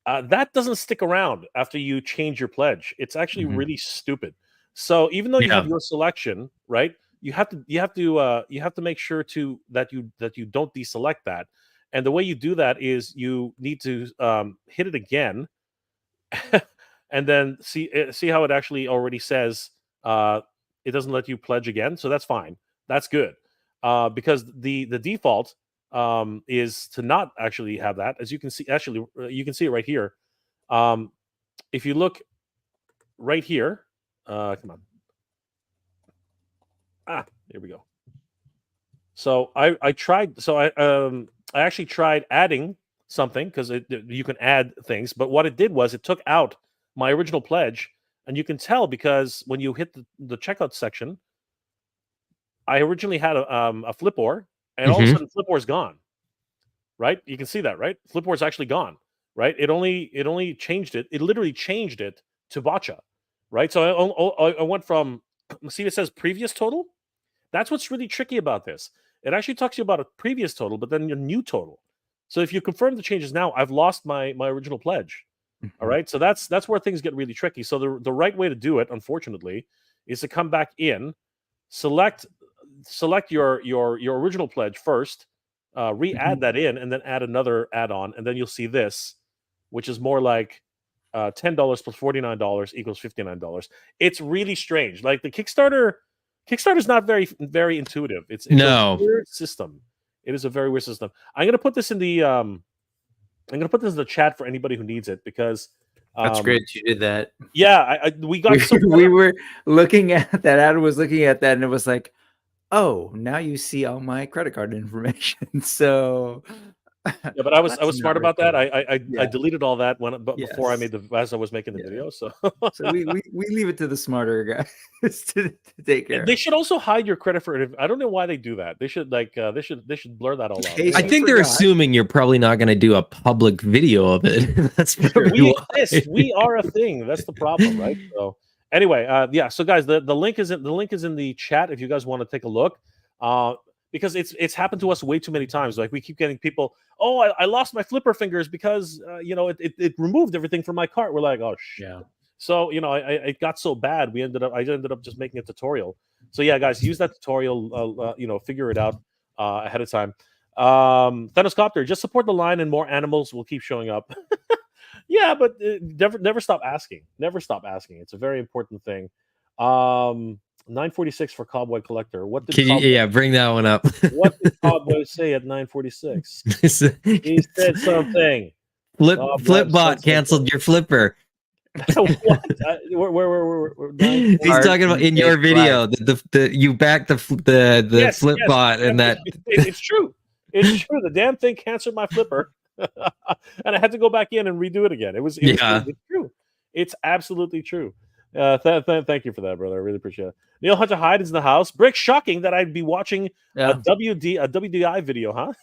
That doesn't stick around after you change your pledge. It's actually really stupid. So even though you have your selection, right, you have to make sure that you don't deselect that. And the way you do that is you need to hit it again, and then see how it actually already says it doesn't let you pledge again. So that's fine. That's good, because the default is to not actually have that. As you can see, actually, you can see it right here. If you look right here, come on. Here we go. So I tried. So I actually tried adding something, because you can add things. But what it did was it took out my original pledge, and you can tell because when you hit the checkout section, I originally had a Flip-Or, and all of a sudden Flip-Or's gone. Right? You can see that, right? Flip-Or's actually gone. Right? It only changed it. It literally changed it to Botcha. Right? So I went from, see, it says previous total. That's what's really tricky about this. It actually talks to you about a previous total, but then your new total. So if you confirm the changes now, I've lost my original pledge. All right. So that's where things get really tricky. So the right way to do it, unfortunately, is to come back in, select your original pledge first, re-add that in, and then add another add-on, and then you'll see this, which is more like $10 plus $49 equals $59. It's really strange. Like the Kickstarter is not very intuitive. It's a weird system. It is a very weird system. I'm gonna put this in the chat for anybody who needs it, because that's great you did that. Yeah, we got we were looking at that. Adam was looking at that, and it was like, oh, now you see all my credit card information. So yeah, but I was smart about that. I deleted all that before I made as I was making the video. So we leave it to the smarter guys to take care. They should also hide your credit for it. I don't know why they do that. They should they should blur that all out. I think they're assuming you're probably not going to do a public video of it. That's probably why. We are a thing. That's the problem, right? So anyway, yeah. So guys, the link is in the chat if you guys want to take a look. Because it's happened to us way too many times. Like we keep getting people, oh, I lost my flipper fingers because it removed everything from my cart. We're like, oh shit. Yeah. So it got so bad. I ended up just making a tutorial. So yeah, guys, use that tutorial. Figure it out ahead of time. Thanoscopter, just support the line and more animals will keep showing up. Yeah, but never stop asking. Never stop asking. It's a very important thing. 946 for Cowboy Collector. What did bring that one up. What did Cowboy say at 946? He said something. Flipbot canceled your flipper. What? Where He's talking about in your video. You backed the Flipbot, and that it's true. It's true. The damn thing canceled my flipper, and I had to go back in and redo it again. It's true. It's absolutely true. Thank you for that, brother. I really appreciate it. Neil Hunter Hyde is in the house. Brick, shocking that I'd be watching a WDI video, huh?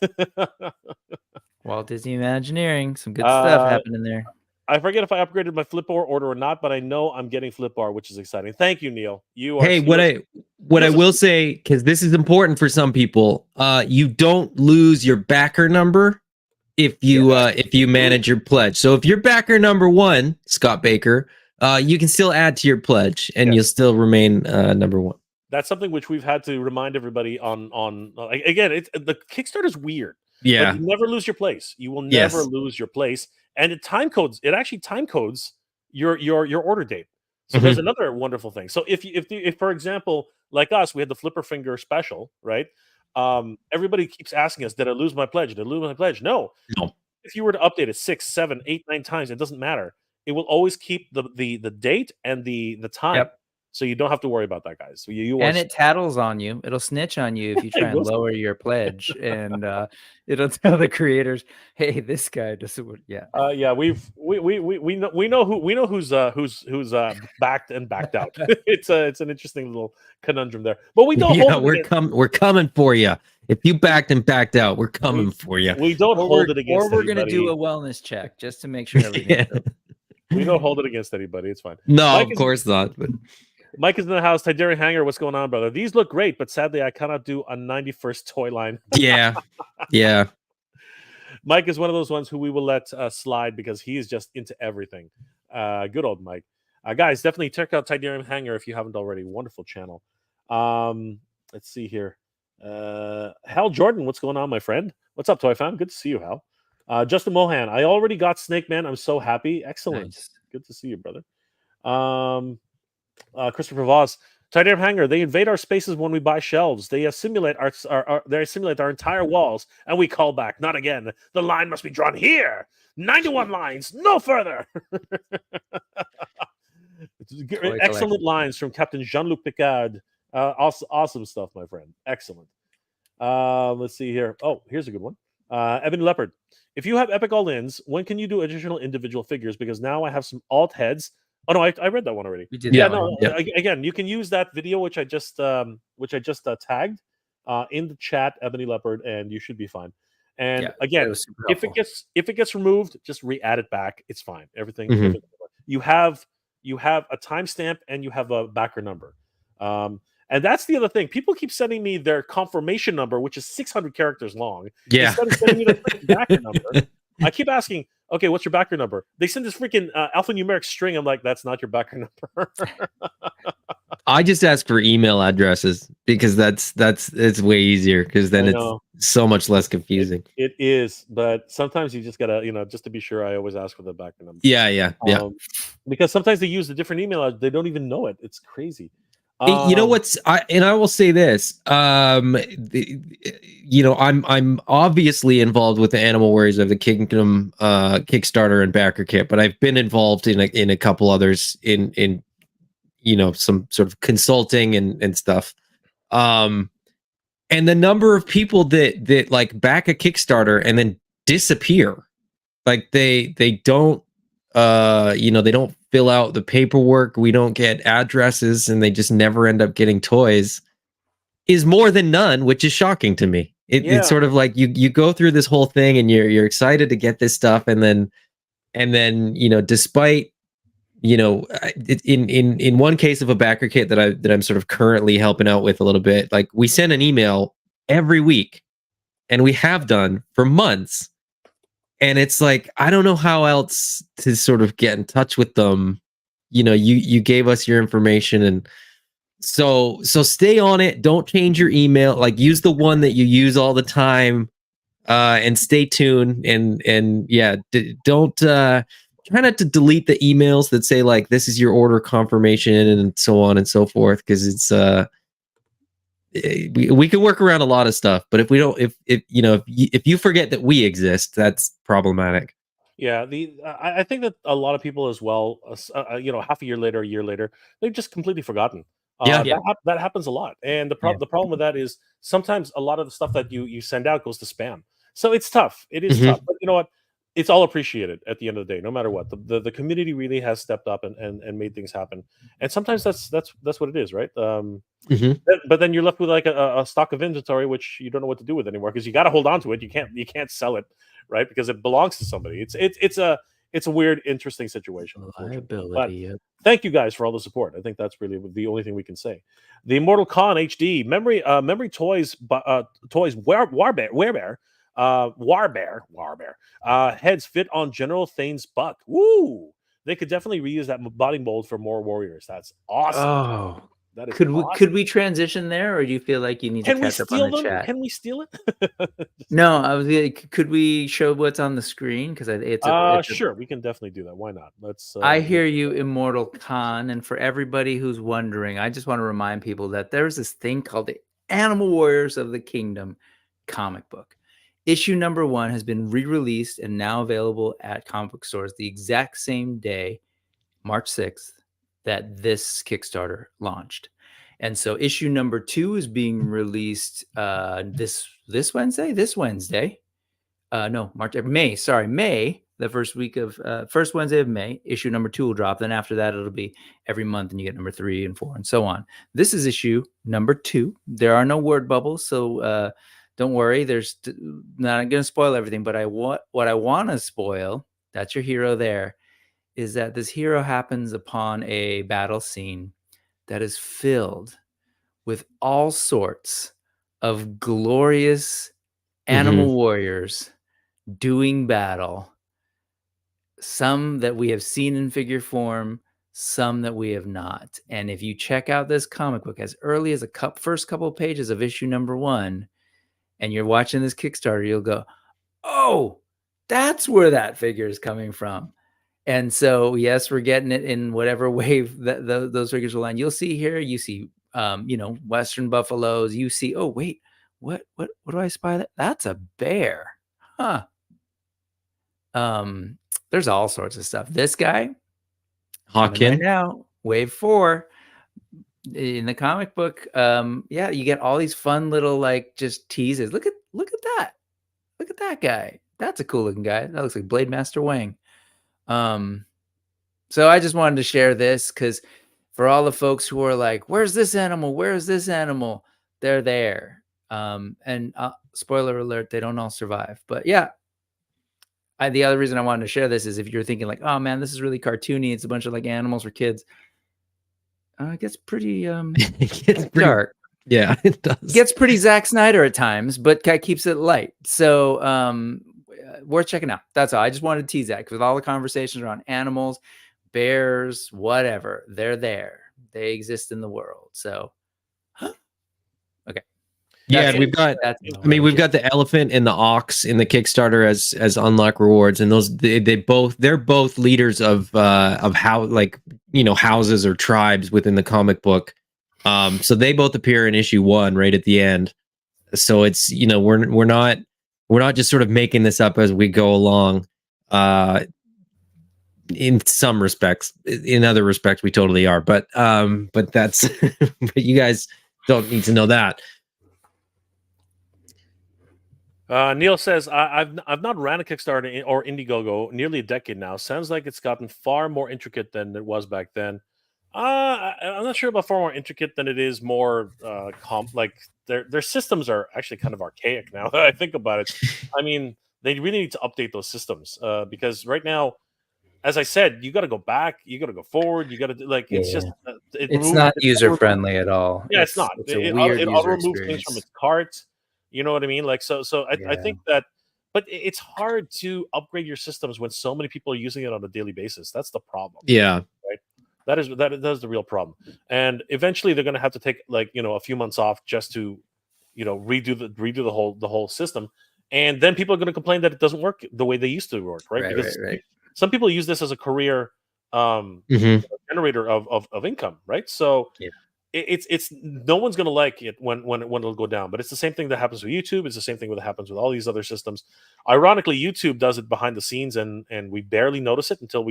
Walt Disney Imagineering, some good stuff happening there. I forget if I upgraded my Flip-Or order or not, but I know I'm getting Flip-Or, which is exciting. Thank you, Neil. What I will say, because this is important for some people, you don't lose your backer number if you manage your pledge. So if you're backer number 1, Scott Baker, you can still add to your pledge, and you'll still remain number 1. That's something which we've had to remind everybody on. Again, the Kickstarter is weird. Yeah, you never lose your place. You will never lose your place, and it actually time codes your order date. So there's another wonderful thing. So if for example, like us, we had the Flipper Finger special, right? Everybody keeps asking us, "Did I lose my pledge? Did I lose my pledge?" No. If you were to update it 6, 7, 8, 9 times, it doesn't matter. It will always keep the date and the time. So you don't have to worry about that, guys. So you And are it tattles on you. It'll snitch on you if you Yeah, try it and goes- lower your pledge, and it'll tell the creators, "Hey, this guy doesn't." Yeah. yeah, we know who's backed and backed out. It's an interesting little conundrum there, but we don't Yeah, hold it against, we're coming for you. If you backed and backed out, we're coming for you. we don't hold it against we're gonna do anybody. a wellness check just to make sure everything's Yeah. okay. We don't hold it against anybody. It's fine. No, Mike of is- course not. But Mike is in the house. Tidarian Hanger, what's going on, brother? These look great, but sadly, I cannot do a 91st toy line. yeah, yeah. Mike is one of those ones who we will let slide because he is just into everything. Good old Mike. Guys, definitely check out Tidarian Hanger if you haven't already. Wonderful channel. Let's see here. Hal Jordan, what's going on, my friend? What's up, Toy Fan? Good to see you, Hal. Justin Mohan, I already got Snake Man. I'm so happy. Excellent. Nice. Good to see you, brother. Christopher Voss, Tidarian Hanger. They invade our spaces when we buy shelves. They simulate our entire walls, and we call back. Not again. The line must be drawn here. 91 lines, no further. Excellent lines from Captain Jean-Luc Picard. Awesome stuff, my friend. Excellent. Let's see here. Oh, here's a good one. Ebony Leopard. If you have epic all-ins, when can you do additional individual figures? Because now I have some alt heads. Oh no, I read that one already. We did Yeah, that no. one. Again, you can use that video which I just tagged in the chat, Ebony Leopard, and you should be fine. And Yeah, again, that was super if helpful. it gets removed, just re-add it back. It's fine. Everything. Mhm. You have a timestamp and you have a backer number. And that's the other thing. People keep sending me their confirmation number, which is 600 characters long. Yeah. Instead of sending me the freaking backer number, I keep asking, okay, what's your backer number? They send this freaking alphanumeric string. I'm like, that's not your backer number. I just ask for email addresses because it's way easier because then I it's know. so much less confusing. It is, but sometimes you just gotta, just to be sure, I always ask for the backer number. Yeah. Because sometimes they use a different email. They don't even know it. It's crazy. You know what's I will say this. I'm obviously involved with the Animal Warriors of the Kingdom Kickstarter and backer kit, but I've been involved in a couple others in some sort of consulting and stuff. And the number of people that like back a Kickstarter and then disappear, like they don't they don't fill out the paperwork, we don't get addresses, and they just never end up getting toys, is more than none, which is shocking to me. It's sort of like you go through this whole thing and you're excited to get this stuff, and then despite in one case of a backer kit that I'm sort of currently helping out with a little bit, like we send an email every week, and we have done for months. And it's like, I don't know how else to sort of get in touch with them. You gave us your information, and so stay on it. Don't change your email. Like, use the one that you use all the time, and stay tuned. And yeah, don't try not to delete the emails that say like, this is your order confirmation and so on and so forth, because it's we can work around a lot of stuff, but if we don't, if you forget that we exist, that's problematic. Yeah, I think that a lot of people as well, half a year later, they've just completely forgotten. That happens a lot, and the problem with that is sometimes a lot of the stuff that you send out goes to spam. So it's tough. It is tough, but you know what? It's all appreciated at the end of the day, no matter what. The community really has stepped up and made things happen, and sometimes that's what it is, right? But then you're left with like a stock of inventory which you don't know what to do with anymore, because you got to hold on to it. You can't sell it, right? Because it belongs to somebody. It's a weird, interesting situation. Liability. But thank you guys for all the support. I think that's really the only thing we can say. The Immortal Con HD memory toys, Warbear heads fit on General Thane's buck. Woo! They could definitely reuse that body mold for more warriors. That's awesome. Oh, that is could we transition there, or do you feel like you need to catch up on the chat? Can we steal it? No, I was. Could we show what's on the screen? Because it's sure, we can definitely do that. Why not? Let's. I hear you, Immortal Con, and for everybody who's wondering, I just want to remind people that there's this thing called the Animal Warriors of the Kingdom comic book. Issue number 1 has been re-released and now available at comic book stores the exact same day, March 6th, that this Kickstarter launched. And so issue number 2 is being released this Wednesday. No, May, the first week of first Wednesday of May. Issue number 2 will drop. Then after that, it'll be every month, and you get number 3 and 4 and so on. This is issue number 2. There are no word bubbles, so don't worry. There's not going to spoil everything, but what I want to spoil. That's your hero there. Is that this hero happens upon a battle scene that is filled with all sorts of glorious animal warriors doing battle. Some that we have seen in figure form, some that we have not. And if you check out this comic book as early as the first couple of pages of issue number 1, and you're watching this Kickstarter, you'll go, oh, that's where that figure is coming from. And so, yes, we're getting it in whatever wave that those figures will land. You'll see here, you see, Western buffaloes. You see, oh, wait, what do I spy? That's a bear. Huh. There's all sorts of stuff. This guy, Hawkin. right now, wave 4 in the comic book. Yeah, you get all these fun little like just teases. Look at that. Look at that guy. That's a cool looking guy. That looks like Blade Master Wang. So I just wanted to share this because for all the folks who are like, where's this animal? Where's this animal? They're there. And spoiler alert, they don't all survive. But yeah, the other reason I wanted to share this is if you're thinking like, oh man, this is really cartoony. It's a bunch of like animals for kids. It gets pretty dark. Yeah, it does. It gets pretty Zack Snyder at times, but keeps it light. So worth checking out. That's all. I just wanted to tease that because with all the conversations around animals, bears, whatever, they're there. They exist in the world. So, okay. Yeah, we've got the elephant and the ox in the Kickstarter as unlock rewards, and those they're both leaders of how, like, houses or tribes within the comic book. So they both appear in issue 1 right at the end. So it's we're not just sort of making this up as we go along. In some respects, in other respects, we totally are. But that's but you guys don't need to know that. Neil says, I've not ran a Kickstarter or Indiegogo nearly a decade now. Sounds like it's gotten far more intricate than it was back then. I'm not sure about far more intricate than it is more like their systems are actually kind of archaic now that I think about it. I mean, they really need to update those systems because right now, as I said, you got to go back, you got to go forward, you got to it's just it's not user friendly at all. Yeah, it's not. It's a weird it user auto removes experience. things from its cart. You know what I mean? Like so I think that, but it's hard to upgrade your systems when so many people are using it on a daily basis. That's the problem. Yeah. Right. That is the real problem. And eventually they're going to have to take a few months off just to redo the whole system. And then people are going to complain that it doesn't work the way they used to work, right? Because some people use this as a career generator of income, right? So it's no one's going to like it when it'll go down. But it's the same thing that happens with YouTube. It's the same thing that happens with all these other systems. Ironically, YouTube does it behind the scenes, and we barely notice it until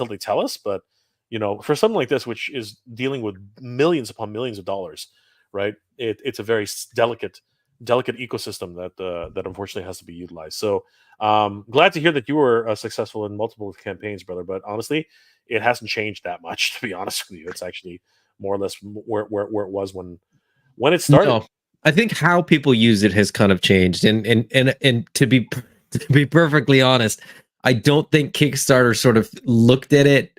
they tell us. But for something like this, which is dealing with millions upon millions of dollars, right? It's a very delicate ecosystem that unfortunately has to be utilized. So glad to hear that you were successful in multiple campaigns, brother. But honestly, it hasn't changed that much, to be honest with you. It's actually more or less where it was when it started. No, I think how people use it has kind of changed, and to be perfectly honest, I don't think Kickstarter sort of looked at it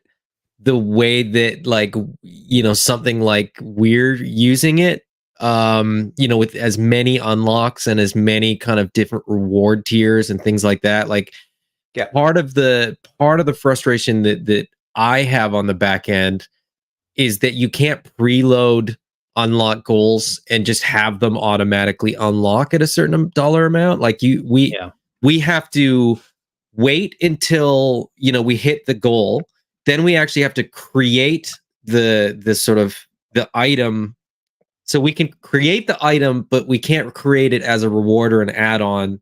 the way that something like we're using it. With as many unlocks and as many kind of different reward tiers and things like that. Like, part of the frustration that I have on the back end is that you can't preload unlock goals and just have them automatically unlock at a certain dollar amount. Like we have to wait until we hit the goal. Then we actually have to create the sort of the item. So we can create the item, but we can't create it as a reward or an add-on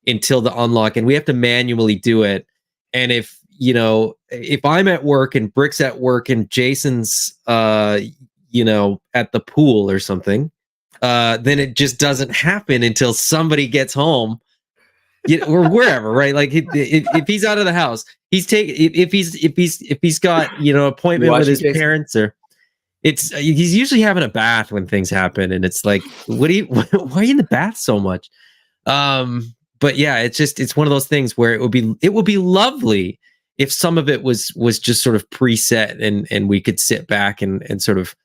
until the unlock, and we have to manually do it. And if you know, if I'm at work and Brick's at work and Jason's, you know, at the pool or something, then it just doesn't happen until somebody gets home, or wherever, right? Like if he's out of the house, he's taking, if he's got, you know, appointment with his parents, or he's usually having a bath when things happen, and it's like, why are you in the bath so much? But yeah, it's one of those things where it would be lovely if some of it was just sort of preset, and we could sit back and sort of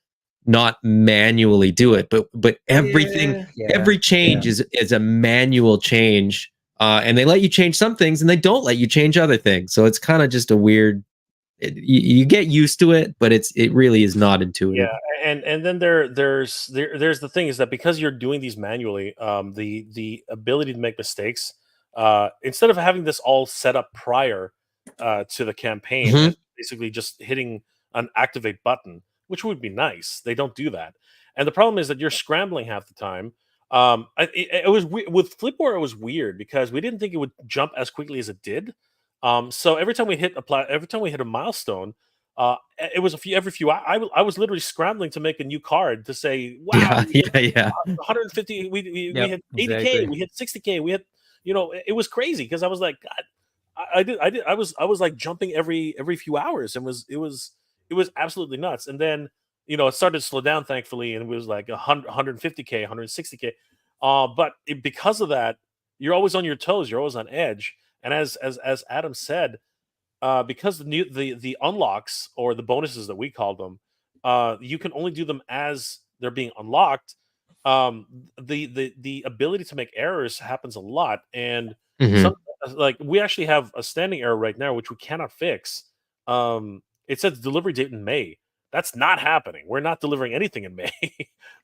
not manually do it, but everything, every change is a manual change, and they let you change some things and they don't let you change other things. So it's kind of just a weird. You get used to it, but it really is not intuitive. Yeah, and then there's the thing is that because you're doing these manually, the ability to make mistakes, instead of having this all set up prior to the campaign, and basically just hitting an activate button, which would be nice, they don't do that, and the problem is that you're scrambling half the time. It was with Flip-Or, it was weird because we didn't think it would jump as quickly as it did. So every time we hit a milestone, it was every few. I was literally scrambling to make a new card to say, "Wow, yeah, 150. We hit 80K, we hit 60K, we hit." You know, it was crazy because I was like, God, I was like jumping every few hours, and it was absolutely nuts. And then it started to slow down, thankfully, and it was like 150K, 160K. But because of that, you're always on your toes, you're always on edge. And as Adam said, because the unlocks, or the bonuses that we call them, you can only do them as they're being unlocked. The ability to make errors happens a lot, and like we actually have a standing error right now which we cannot fix. It says delivery date in May. That's not happening. We're not delivering anything in May.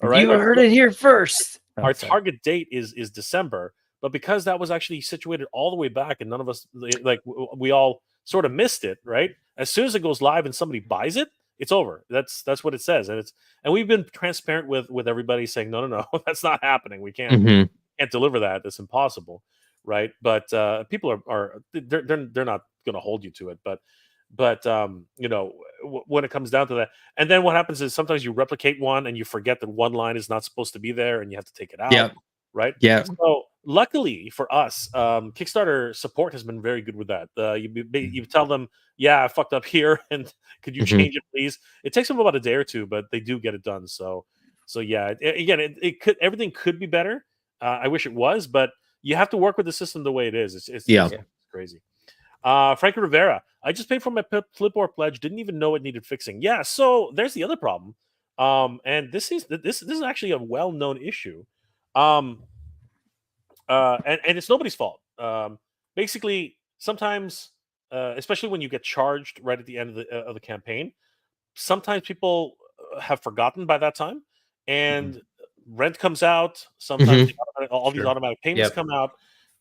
All right, you heard it here first. Our target date is December. But because that was actually situated all the way back, and none of us, like, we all sort of missed it, right? As soon as it goes live and somebody buys it, it's over. That's what it says, and we've been transparent with everybody, saying no, that's not happening. We can't deliver that. That's impossible, right? But people they're not going to hold you to it. But when it comes down to that, and then what happens is sometimes you replicate one and you forget that one line is not supposed to be there, and you have to take it out. Yeah. Right. Yeah. So luckily for us, Kickstarter support has been very good with that. You tell them, yeah, I fucked up here, and could you change it, please? It takes them about a day or two, but they do get it done. So yeah. It could, everything could be better. I wish it was, but you have to work with the system the way it is. It's crazy. Frankie Rivera, I just paid for my Flip-Or pledge. Didn't even know it needed fixing. Yeah. So there's the other problem. And this is actually a well-known issue. And it's nobody's fault. Basically, sometimes, especially when you get charged right at the end of the campaign, sometimes people have forgotten by that time, and rent comes out. Sometimes all these automatic payments come out,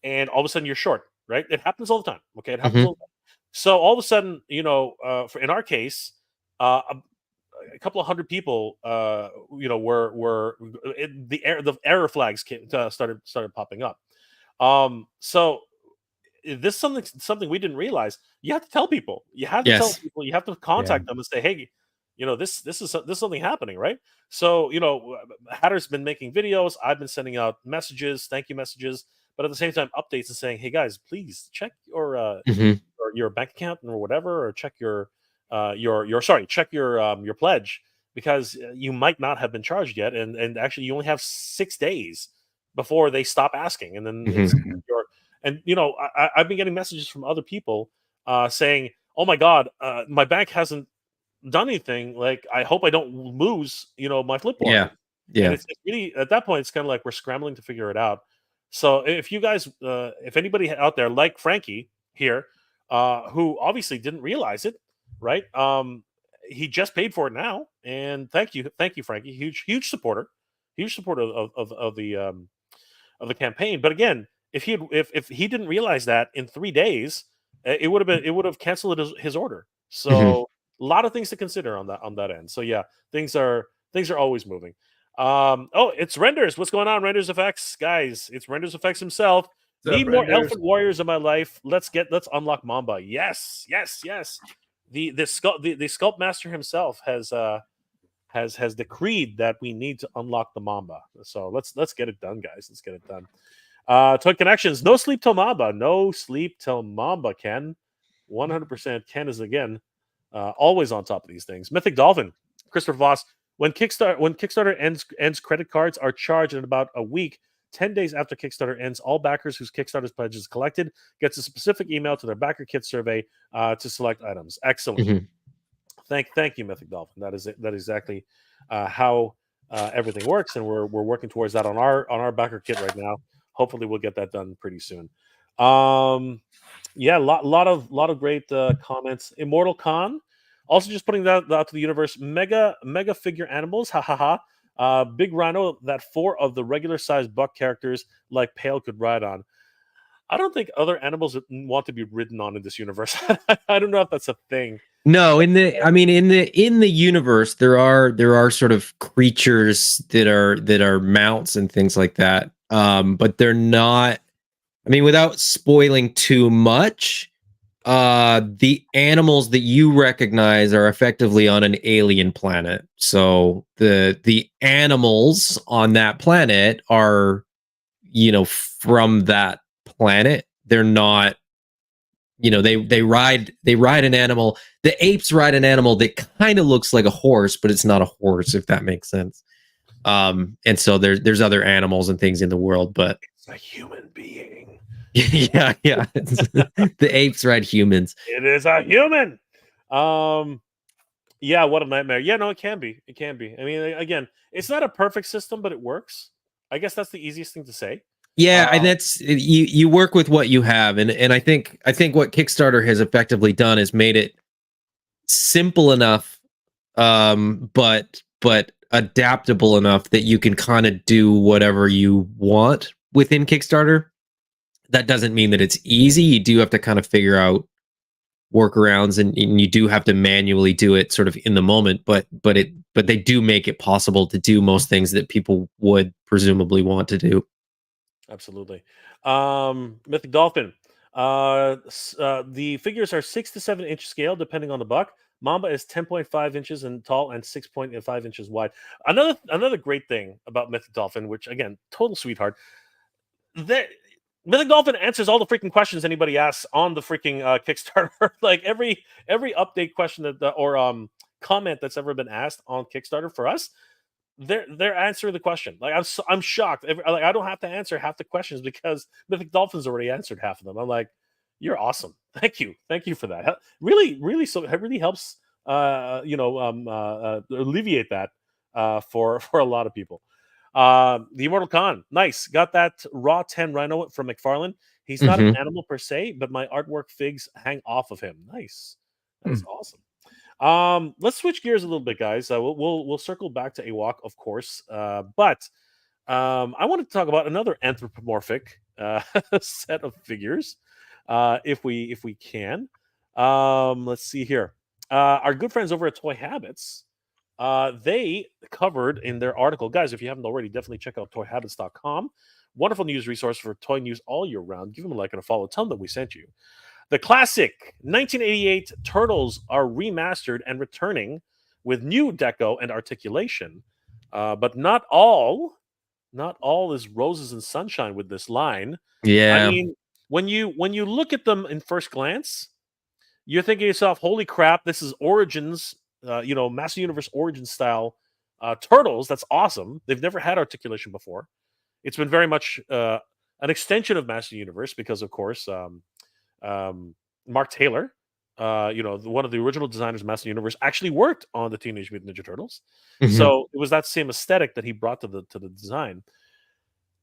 and all of a sudden you're short. Right? It happens all the time. Okay, it happens all the time. So all of a sudden, in our case, a couple of hundred people, were the error flags started popping up. So this is something we didn't realize. You have to tell people. You have to tell people. You have to contact them and say, hey, this is something happening, right? So Hatter's been making videos. I've been sending out messages, thank you messages, but at the same time updates and saying, hey guys, please check your bank account or whatever, or check your pledge, because you might not have been charged yet, and actually you only have 6 days before they stop asking, and then I've been getting messages from other people saying, oh my god, my bank hasn't done anything, like I hope I don't lose my Flip-Or. And it's really, at that point, it's kind of like we're scrambling to figure it out. So if you guys, if anybody out there like Frankie here, who obviously didn't realize it, right? He just paid for it now, and thank you, Frankie. Huge supporter of the campaign. But again, if he didn't realize that in 3 days, it would have canceled his order. So a lot of things to consider on that end. So yeah, things are always moving. It's Renders. What's going on, Renders FX guys? It's Renders FX himself. Need more elephant warriors in my life. Let's unlock Mamba. Yes. The sculpt master himself has decreed that we need to unlock the Mamba. So let's get it done, guys. Let's get it done. Toy Connections. No sleep till Mamba. No sleep till Mamba. Ken, 100%. Ken is again always on top of these things. Mythic Dolphin. Christopher Voss. When Kickstarter ends, credit cards are charged in about a week. 10 days after Kickstarter ends, all backers whose Kickstarter's pledge is collected gets a specific email to their backer kit survey to select items. Excellent. Mm-hmm. Thank you, Mythic Dolphin. That is exactly how everything works, and we're working towards that on our backer kit right now. Hopefully, we'll get that done pretty soon. Yeah, lot of great comments. Immortal Khan. Also, just putting that out to the universe. Mega figure animals. Ha ha ha. Big Rhino that 4 of the regular sized buck characters like Pale could ride on. I don't think other animals want to be ridden on in this universe. I don't know if that's a thing. No, in the universe there are sort of creatures that are mounts and things like that. But they're not. I mean, without spoiling too much, the animals that you recognize are effectively on an alien planet. So the animals on that planet are, from that planet. They're not, they ride an animal. The apes ride an animal that kind of looks like a horse, but it's not a horse, if that makes sense. And so there's other animals and things in the world, but it's a human being. yeah. The apes ride humans. It is a human. Yeah, what a nightmare. Yeah, no, it can be. I mean, again, it's not a perfect system, but it works. I guess that's the easiest thing to say. Yeah, and that's you work with what you have, and I think what Kickstarter has effectively done is made it simple enough, but adaptable enough that you can kind of do whatever you want within Kickstarter. That doesn't mean that it's easy. You do have to kind of figure out workarounds, and you do have to manually do it sort of in the moment, but they do make it possible to do most things that people would presumably want to do. Absolutely. Mythic Dolphin. The figures are 6 to 7 inch scale depending on the buck. Mamba is 10.5 inches in tall and 6.5 inches wide. Another great thing about Mythic Dolphin, which again, total sweetheart, that Mythic Dolphin answers all the freaking questions anybody asks on the freaking Kickstarter. Like every update question or comment that's ever been asked on Kickstarter for us, they're answering the question. Like I'm shocked. Like I don't have to answer half the questions because Mythic Dolphin's already answered half of them. I'm like, you're awesome. Thank you for that. Really, so it really helps. Alleviate that for a lot of people. The Immortal Khan, nice. Got that raw 10 Rhino from McFarlane. He's not an animal per se, but my artwork figs hang off of him. Nice. That is awesome. Let's switch gears a little bit, guys. We'll circle back to AWOK, of course. But I wanted to talk about another anthropomorphic set of figures, if we can. Let's see here. Our good friends over at Toy Habits, they covered in their article, guys, if you haven't already, definitely check out toyhabits.com. Wonderful news resource for toy news all year round. Give them a like and a follow. Tell them that we sent you. The classic 1988 Turtles are remastered and returning with new deco and articulation. But not all is roses and sunshine with this line. Yeah. I mean, when you look at them in first glance, you're thinking to yourself, holy crap, this is Origins, Master Universe Origins style Turtles. That's awesome. They've never had articulation before. It's been very much an extension of Master Universe because, of course, Mark Taylor, one of the original designers of Master Universe, actually worked on the Teenage Mutant Ninja Turtles. So it was that same aesthetic that he brought to the design.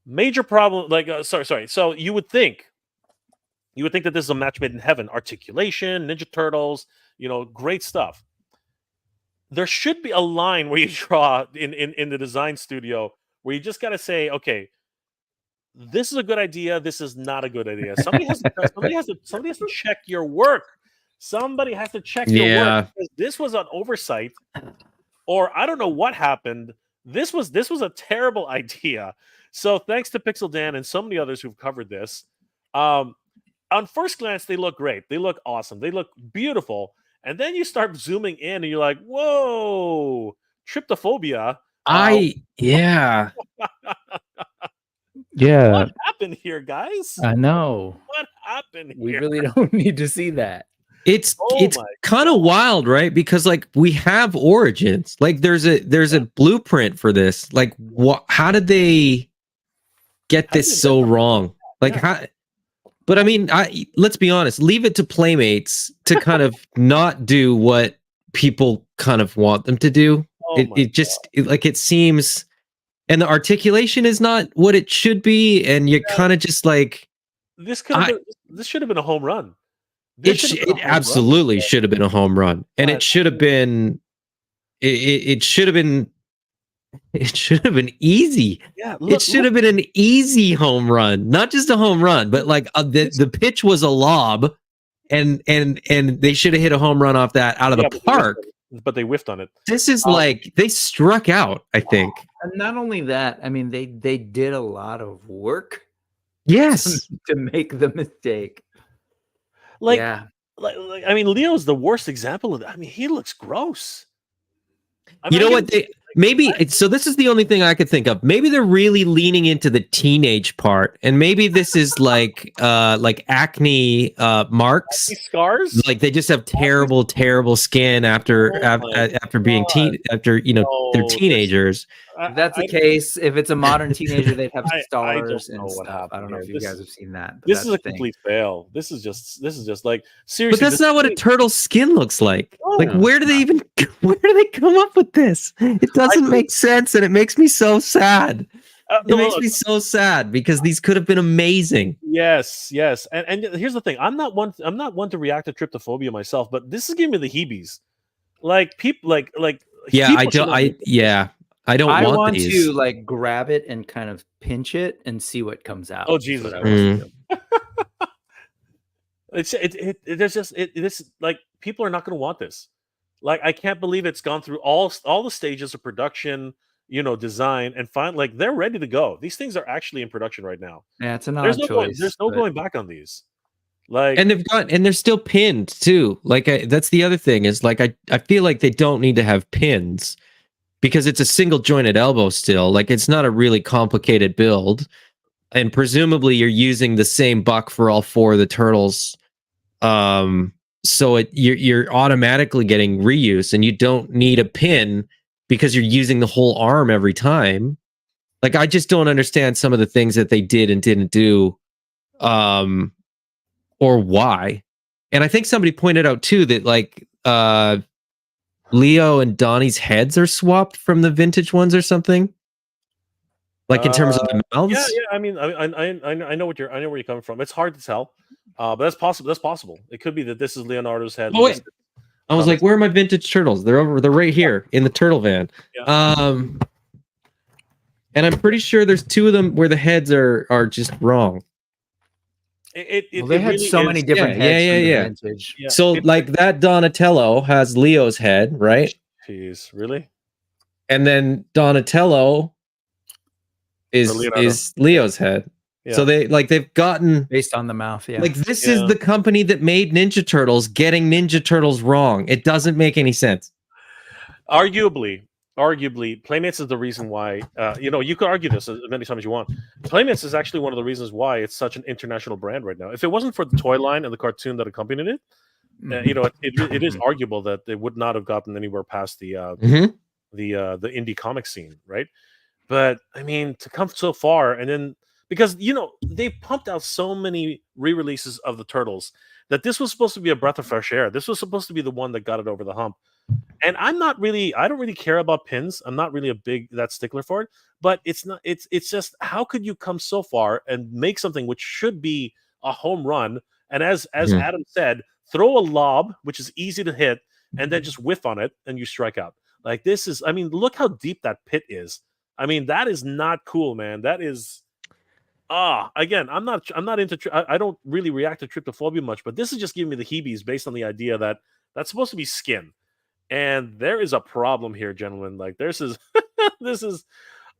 Major problem, sorry. So you would think that this is a match made in heaven. Articulation, Ninja Turtles, great stuff. There should be a line where you draw in the design studio where you just got to say, okay, this is a good idea. This is not a good idea. Somebody has to check your work. Somebody has to check your work. Because this was an oversight, or I don't know what happened. This was a terrible idea. So thanks to Pixel Dan and so many others who've covered this. On first glance, they look great. They look awesome. They look beautiful. And then you start zooming in, and you're like, "Whoa, tryptophobia! Yeah. Yeah, What happened here, guys? I know. What happened We here?" really don't need to see that. It's Oh my kind of wild, right? Because like we have origins. Like there's a blueprint for this. Like how did they get How did this they so mess up? wrong? Like Yeah. how but I mean, let's be honest, leave it to Playmates to kind of not do what people kind of want them to do. Oh my It seems, and the articulation is not what it should be, and you kind of just like This could have been. This should have been a home run. it should have been a home run. absolutely should have been a home run, and But- it should have been it should have been easy. Yeah, It should have been an easy home run, not just a home run, but like the pitch was a lob, and they should have hit a home run off that out of the park. But they whiffed on it. This is like they struck out, I think. And not only that, I mean, they did a lot of work Yes. to make the mistake. Like, Yeah. like I mean, Leo's the worst example of that. I mean, he looks gross. I You mean, know what? So this is the only thing I could think of. Maybe they're really leaning into the teenage part, and maybe this is like acne marks, These scars. like they just have terrible skin after being they're No, teenagers. If that's the case, if it's a modern teenager, they'd have I don't stars know and what stuff. I happened don't know here. if you guys have seen that. But This that's is a the thing. complete fail. This is just like But seriously. that's not what a turtle's skin looks like. Like, No. where do they come up with this? It doesn't make sense, and it makes me so sad. It makes me so sad because these could have been amazing. Yes. And here's the thing. I'm not one to react to tryptophobia myself, but this is giving me the heebies. Like people like Yeah, people I should don't. not- I don't want these. to like grab it and kind of pinch it and see what comes out. Oh That's Jesus! what I want to do. This like people are not going to want this. Like I can't believe it's gone through all the stages of production, design, and like they're ready to go. These things are actually in production right now. Yeah, it's an odd There's no choice. going back on these. Like And they're still pinned too. Like that's the other thing is like I feel like they don't need to have pins because it's a single jointed elbow still. Like it's not a really complicated build, and presumably you're using the same buck for all four of the turtles. So you're automatically getting reuse, and you don't need a pin because you're using the whole arm every time. Like I just don't understand some of the things that they did and didn't do. Or why. And I think somebody pointed out too that like Leo and Donnie's heads are swapped from the vintage ones or something. Like in terms of the mouths. yeah. I mean, I know where you're coming from. It's hard to tell, but that's possible. It could be that this is Leonardo's head. Oh, wait. I was like, where are my vintage turtles? They're right here in the turtle van. Yeah. And I'm pretty sure there's two of them where the heads are just wrong. They had really so many different Yeah, heads. yeah, from the yeah. vintage. Yeah, So like that Donatello has Leo's head, right? Jeez, really? And then Donatello is Leo's head. Yeah. So they've gotten Based on the mouth, yeah. like this is the company that made Ninja Turtles getting Ninja Turtles wrong. It doesn't make any sense. Arguably, Playmates is the reason why. You could argue this as many times as you want. Playmates is actually one of the reasons why it's such an international brand right now. If it wasn't for the toy line and the cartoon that accompanied it, it is arguable that they would not have gotten anywhere past the indie comic scene, right? But I mean, to come so far, and then because they pumped out so many re-releases of the Turtles that this was supposed to be a breath of fresh air. This was supposed to be the one that got it over the hump. And I don't really care about pins. I'm not really a big stickler for it. But it's not. It's just how could you come so far and make something which should be a home run? And as Adam said, throw a lob, which is easy to hit, and then just whiff on it, and you strike out. Like this is. I mean, look how deep that pit is. I mean, that is not cool, man. That is. Again, I'm not into. I don't really react to tryptophobia much, but this is just giving me the heebies based on the idea that that's supposed to be skin. And there is a problem here, gentlemen. Like this is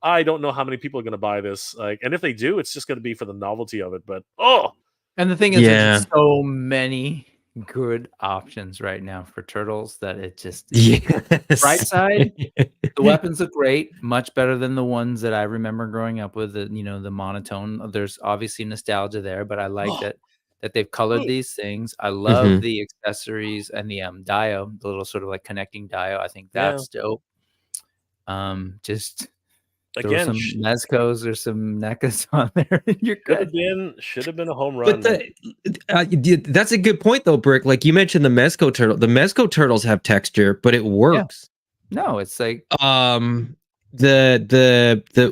I don't know how many people are going to buy this. Like, and if they do, it's just going to be for the novelty of it. But And the thing is, Yeah. there's so many good options right now for turtles that it just Yes. bright side. The weapons look great, much better than the ones that I remember growing up with. The monotone. There's obviously nostalgia there, but I like that they've colored these things. I love the accessories and the dio, the little sort of like connecting dio. I think that's dope. Just throw Again, some Mezcos or some NECAs on there, and you're good. should have been a home run. But that's a good point, though, Brick. Like you mentioned, the Mezco turtle. The Mezco turtles have texture, but it works. No, it's like the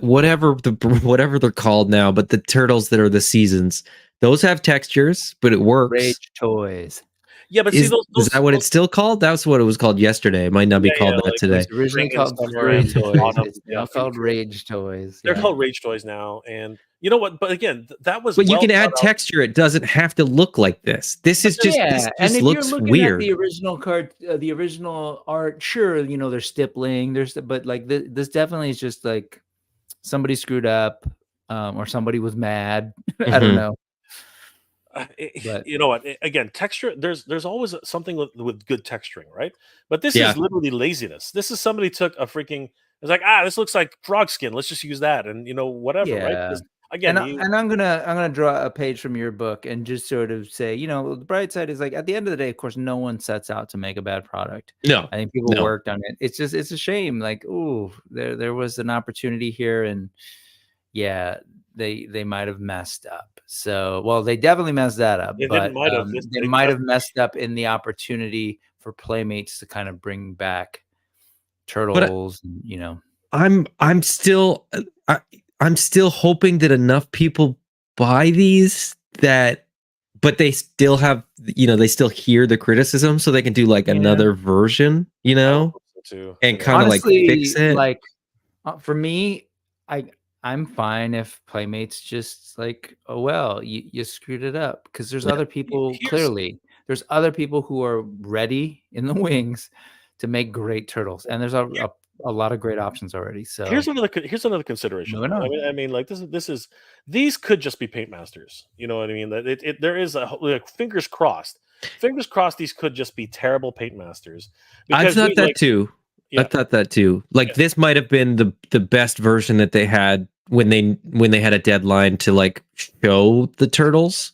whatever they're called now, but the turtles that are the seasons, those have textures, but it works. Rage Toys. Yeah, but is that what it's still called? That's what it was called yesterday. It might not be called that like today. It's originally called Spring Toys. It's now called Rage Toys. They're called Rage Toys now, and you know what? But again, that was. But you can add texture. It doesn't have to look like this. This is just this and if looks you're looking weird. at the original card, the original art, sure, there's stippling, but like this definitely is just like somebody screwed up, or somebody was mad. I don't know. But you know what? Again, texture. There's always something with good texturing, right? But this is literally laziness. This is somebody took a freaking. It's like this looks like frog skin. Let's just use that, and whatever, right? Again, and I'm gonna draw a page from your book and just sort of say, the bright side is like at the end of the day, of course, no one sets out to make a bad product. No, I think people worked on it. It's a shame. Like, there was an opportunity here, and they might have messed up. So, well, they definitely messed that up. They might have messed up in the opportunity for Playmates to kind of bring back turtles. I'm still hoping that enough people buy these but they still have they still hear the criticism, so they can do like another version, and kind of like fix it. Like for me, I'm fine if Playmates just like, oh well, you screwed it up, because there's other people. There's other people who are ready in the wings to make great turtles, and there's a lot of great options already. So here's another consideration. I mean, like these could just be paint masters. You know what I mean? That there is fingers crossed. Fingers crossed, these could just be terrible paint masters. I thought that too. I thought that too. Like this might have been the best version that they had when they had a deadline to like show the turtles.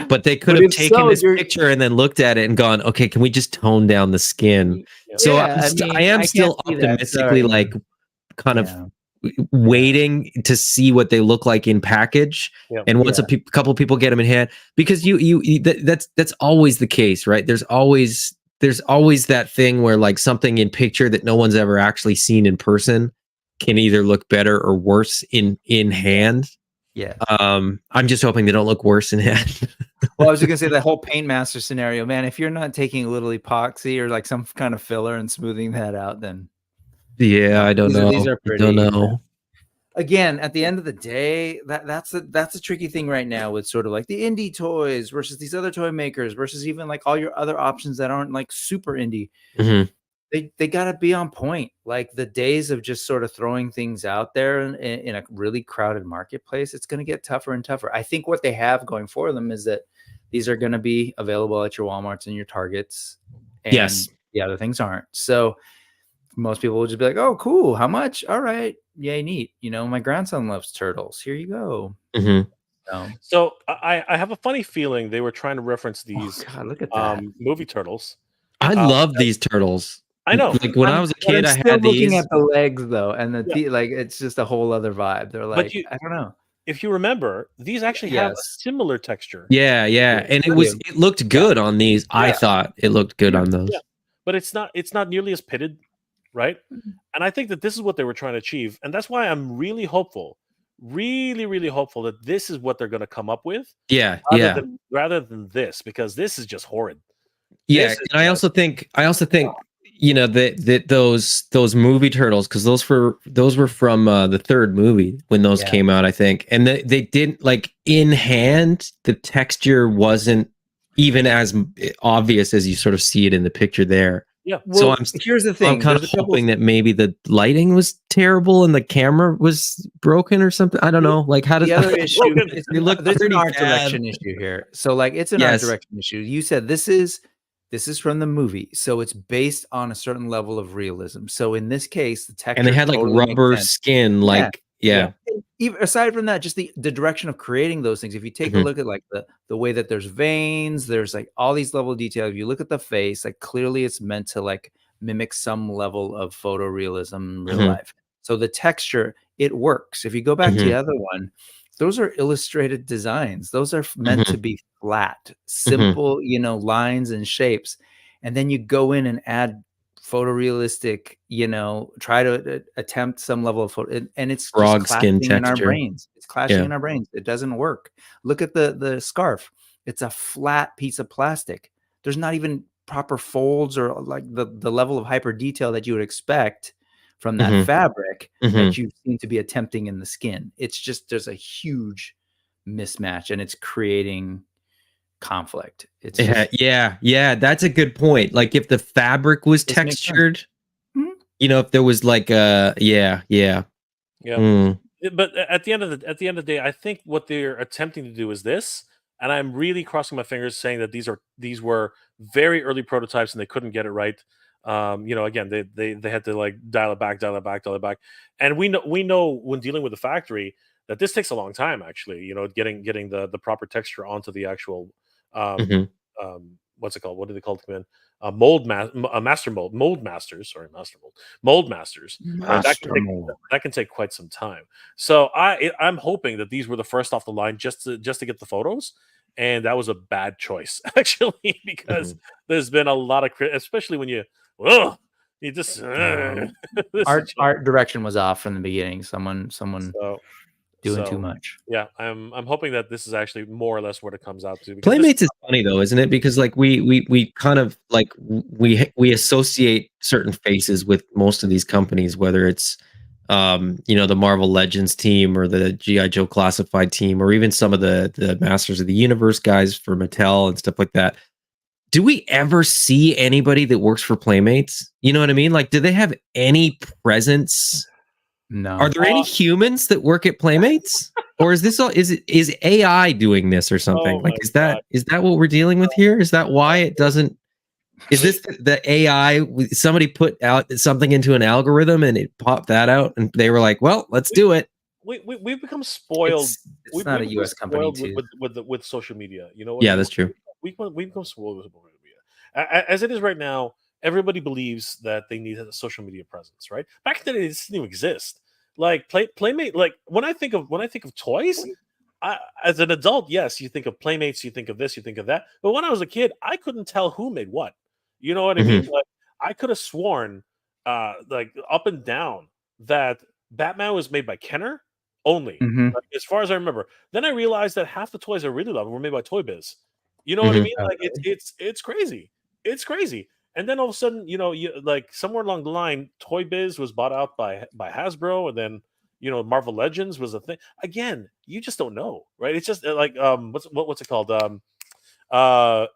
But they could have taken this picture and then looked at it and gone, okay, can we just tone down the skin? So I am still optimistically like kind of waiting to see what they look like in package. And once a couple people get them in hand, because that's always the case, right? There's always that thing where like something in picture that no one's ever actually seen in person can either look better or worse in hand. I'm just hoping they don't look worse in hand. Well, I was just gonna say that whole paint master scenario, man. If you're not taking a little epoxy or like some kind of filler and smoothing that out, then I don't know. These are pretty. I don't know. Again, at the end of the day, that's a tricky thing right now with sort of like the indie toys versus these other toy makers versus even like all your other options that aren't like super indie. They got to be on point. Like the days of just sort of throwing things out there in a really crowded marketplace, it's going to get tougher and tougher. I think what they have going for them is that these are going to be available at your Walmarts and your Targets. And the other things aren't. So most people will just be like, oh, cool. How much? All right. Yay, neat. My grandson loves turtles. Here you go. So I have a funny feeling they were trying to reference these look at that. movie turtles. I love these turtles. I know. Like when I was a kid, I had these. Looking at the legs though, and the like, it's just a whole other vibe. They're like, I don't know. If you remember, these actually have a similar texture. Yeah, and it looked good on these. I thought it looked good on those. But it's not nearly as pitted, right? And I think that this is what they were trying to achieve, and that's why I'm really hopeful, really, really hopeful that this is what they're going to come up with. Rather than this, because this is just horrid. And I also think that those movie turtles, because those were from the third movie when those came out, I think, and they didn't like in hand. The texture wasn't even as obvious as you sort of see it in the picture there. Yeah. Well, So here's the I'm thing. kind There's of a couple. hoping that maybe the lighting was terrible and the camera was broken or something. I don't know. Like, how does The other issue Broken. is they look there's an pretty art bad? direction issue here. So like it's an art Yes. direction issue. You said this is from the movie, so it's based on a certain level of realism. So in this case, the texture And they had like totally makes rubber sense. skin, Yeah. like yeah. Even aside from that, just the direction of creating those things. If you take a Mhm. look at like the way that there's veins, there's like all these level of detail. If you look at the face, like clearly it's meant to like mimic some level of photorealism in real Mhm. life. So the texture, it works. If you go back to the Mhm. other one, those are illustrated designs. Those are meant to Mhm. be flat, simple, you know, lines and shapes. And then you go in and add photorealistic, you know, try to attempt some level of photo, and it's just Frog skin clashing in our texture. brains. It's clashing Yeah. in our brains. It doesn't work. Look at the scarf. It's a flat piece of plastic. There's not even proper folds or like the level of hyper detail that you would expect from that Mhm. fabric Mhm. that you seem to be attempting in the skin. It's just there's a huge mismatch and it's creating conflict. It's Yeah, just yeah, that's a good point. Like if the fabric was this makes sense. textured, Mhm. you know, if there was like a yeah. Yeah. Mm. But at the end of the day, I think what they're attempting to do is this, and I'm really crossing my fingers, saying that these were very early prototypes and they couldn't get it right. You know, again, they had to like dial it back, and we know when dealing with the factory that this takes a long time. Actually, you know, getting the proper texture onto the actual um, Mhm. what's it called? What do they call it again? Master mold masters. Sorry, mold masters. Right, Master mold. that can take quite some time. So I'm hoping that these were the first off the line just to get the photos, and that was a bad choice actually because Mhm. there's been a lot of especially when ugh, you just this is just, Art direction was off from the beginning. Someone so doing too so much. yeah. I'm hoping that this is actually more or less what it comes out to because this Playmates is funny though, isn't it? Because like we kind of like we associate certain faces with most of these companies, whether it's you know, the Marvel Legends team or the GI Joe Classified team, or even some of the Masters of the Universe guys for Mattel and stuff like that. Do we ever see anybody that works for Playmates? You know what I mean? Like, do they have any presence? No. Are there any humans that work at Playmates? Or is this all is AI doing this or something? oh Like my god. is that what we're dealing with here? Is that why it doesn't is this the AI somebody put out something into an algorithm and it popped that out and they were like, "Well, let's do it." We've become spoiled. It's not We've a become US company spoiled too. with social media. You know what I Yeah, mean? that's true. We've become spoiled with social media. As it is right now, everybody believes that they need a social media presence, right? Back in the day, this didn't even exist. Like Playmate, like when I think of toys, as an adult, yes, you think of Playmates, you think of this, you think of that. But when I was a kid, I couldn't tell who made what. You know what I mean? Mhm. Like I could have sworn, like up and down, that Batman was made by Kenner only, Mhm. like, as far as I remember. Then I realized that half the toys I really love were made by Toy Biz. You know what I Mhm. mean? Oh, Like really? it's crazy. It's crazy. And then all of a sudden, you know, like somewhere along the line, Toy Biz was bought out by Hasbro, and then you know, Marvel Legends was a thing. Again, you just don't know, right? It's just like what's it called?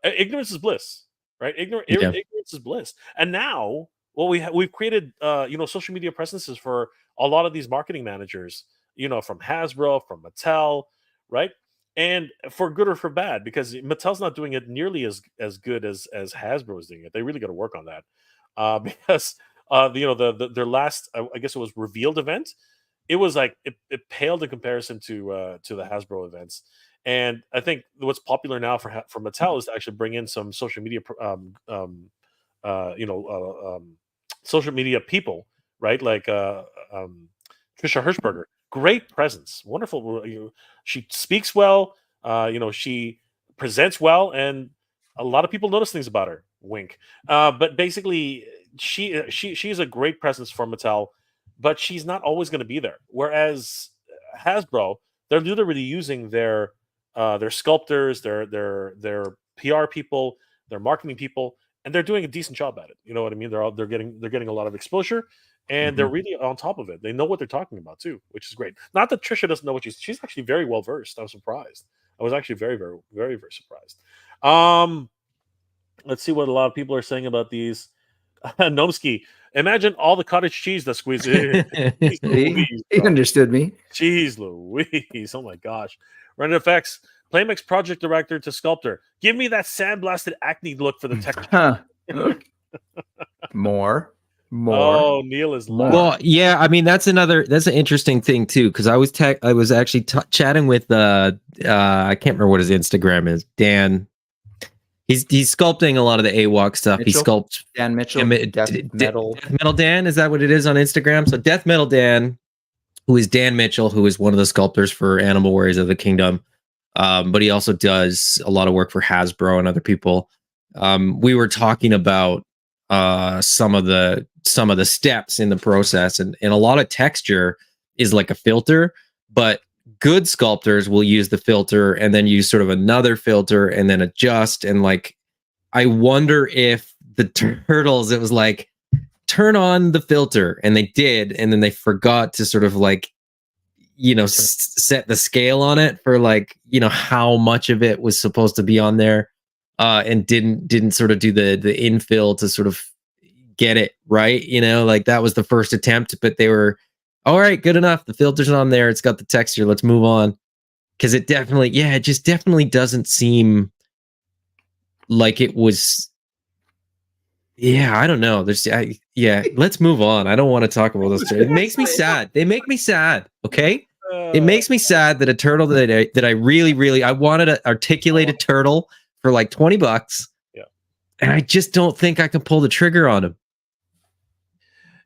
Ignorance is bliss, right? Yeah. Ignorance is bliss. And now, well, we've created you know, social media presences for a lot of these marketing managers, you know, from Hasbro, from Mattel, right? And for good or for bad, because Mattel's not doing it nearly as good as Hasbro is doing it. They really got to work on that, because you know their last I guess it was revealed event, it was like it paled in comparison to the Hasbro events. And I think what's popular now for Mattel is to actually bring in some social media you know, social media people, right? Like Trisha Hirschberger, great presence, wonderful. She speaks well. You know, she presents well, and a lot of people notice things about her. Wink. But basically, she's a great presence for Mattel, but she's not always going to be there. Whereas Hasbro, they're literally using their sculptors, their PR people, their marketing people, and they're doing a decent job at it. You know what I mean? They're getting a lot of exposure, and they're Mhm. really on top of it. They know what they're talking about too, which is great. Not that Trisha doesn't know what she's actually very well versed. I was surprised. I was actually very surprised. Let's see what a lot of people are saying about these. Nomsky, imagine all the cottage cheese that squeezes. Jeez See? Louise, He bro. understood me. Jeez Louise. Oh my gosh. Random effects. Playmates project director to sculptor. Give me that sandblasted acne look for the texture. Huh. More. Oh, Neil is More. Well, yeah, I mean that's an interesting thing too, because I was actually chatting with I can't remember what his Instagram is. Dan, he's sculpting a lot of the AWOK stuff. Mitchell? He sculpts Dan Mitchell, Death Metal. Death Metal Dan, is that what it is on Instagram? So Death Metal Dan, who is Dan Mitchell, who is one of the sculptors for Animal Warriors of the Kingdom, but he also does a lot of work for Hasbro and other people. We were talking about some of the steps in the process, and a lot of texture is like a filter, but good sculptors will use the filter and then use sort of another filter and then adjust. And like, I wonder if the turtles, it was like, turn on the filter, and they did, and then they forgot to sort of like, you know, set the scale on it for like, you know, how much of it was supposed to be on there, and didn't sort of do the infill to sort of get it right, you know, like that was the first attempt, but they were all right, good enough, the filter's on there, it's got the texture, let's move on. Because it just definitely doesn't seem like it was. I don't know, let's move on. I don't want to talk about this. It makes me sad. They make me sad. Okay, it makes me sad that a turtle that I really I wanted an articulated turtle for like $20, and I just don't think I can pull the trigger on him.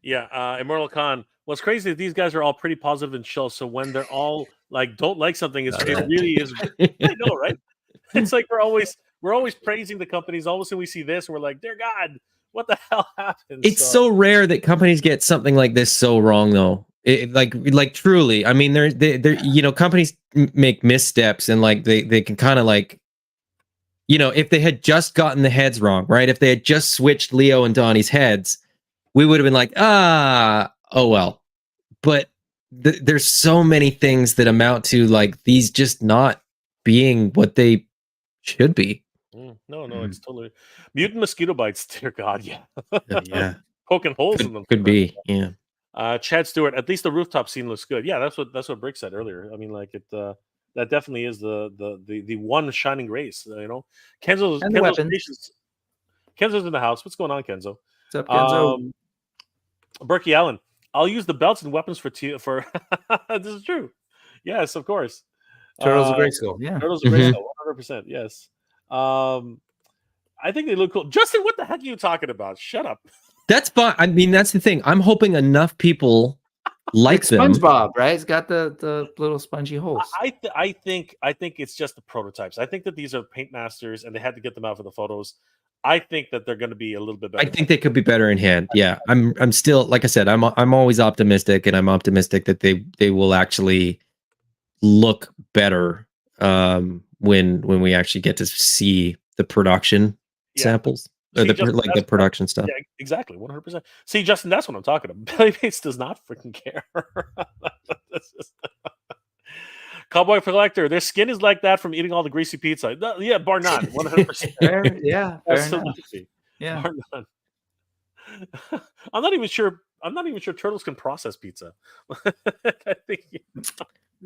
Yeah, Immortal Khan. What's crazy is these guys are all pretty positive and chill. So when they're all like don't like something, it really is. I know, right? It's like we're always praising the companies. All of a sudden we see this, and we're like, "Dear God, what the hell happened?" It's so rare that companies get something like this so wrong, though. Like truly, I mean, they're you know, companies make missteps, and like they can kind of like, you know, if they had just gotten the heads wrong, right? If they had just switched Leo and Donnie's heads, we would have been like, oh well. But there's so many things that amount to like these just not being what they should be. No, it's totally mutant mosquito bites. Dear God, yeah. Poking holes in them. Could be, yeah. Chad Stewart. At least the rooftop scene looks good. Yeah, that's what Brick said earlier. I mean, like it. That definitely is the one shining grace. You know, Kenzo's in the house. What's going on, Kenzo? What's up, Kenzo? Berkey Allen. I'll use the belts and weapons for this is true. Yes, of course. Turtles of Grayskull. Yeah. Turtles of Grayskull. 100%. Yes. I think they look cool. Justin, what the heck are you talking about? Shut up. That's fine. I mean, that's the thing. I'm hoping enough people like them. SpongeBob, right? It's got the little spongy holes. I think it's just the prototypes. I think that these are paint masters, and they had to get them out for the photos. I think that they're going to be a little bit better. I think they could be better in hand. Yeah, I'm still, like I said, I'm always optimistic, and I'm optimistic that they will actually look better when we actually get to see the production samples or the production stuff. Yeah, exactly, 100%. See, Justin, that's what I'm talking about. Playmates does not freaking care. Cowboy Collector, their skin is like that from eating all the greasy pizza. Yeah, bar none, 100%. Yeah, absolutely. Yeah, bar none. I'm not even sure turtles can process pizza. I think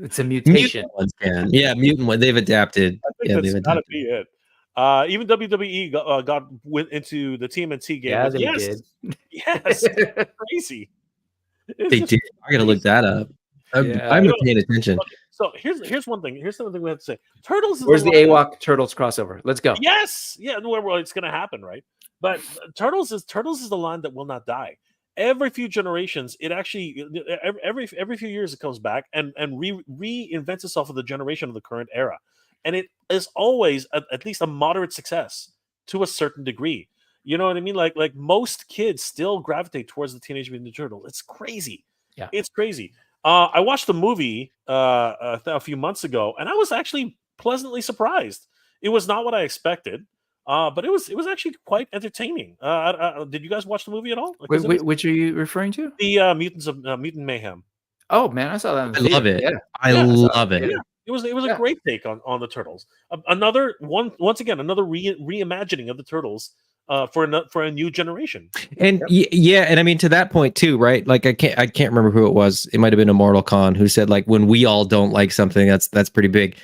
it's a mutation. Mutant ones can. Yeah, mutant one. They've adapted. I think that's gotta be it. Even WWE went into the TMNT game. Yeah, they did. Yes, crazy. They did. I gotta look that up. I'm paying attention. Okay, so here's one thing. Here's something we have to say. Turtles. Where's the AWOK Turtles crossover? Let's go. Yes, yeah. Well, it's gonna happen, right? But Turtles is the line that will not die. Every few generations, it actually every few years it comes back and reinvents itself for the generation of the current era, and it is always at least a moderate success to a certain degree. You know what I mean? Like most kids still gravitate towards the Teenage Mutant Ninja Turtles. It's crazy. Yeah, it's crazy. I watched the movie a few months ago, and I was actually pleasantly surprised. It was not what I expected, but it was actually quite entertaining. Did you guys watch the movie at all? Which are you referring to? The Mutants of Mutant Mayhem. Oh man, I saw that. I love it. Yeah. I love it. Yeah. It was a great take on the Turtles. Another reimagining of the Turtles for a new generation. And yeah, and I mean to that point too, right? Like I can't remember who it was. It might have been Immortal Khan who said like when we all don't like something, that's pretty big.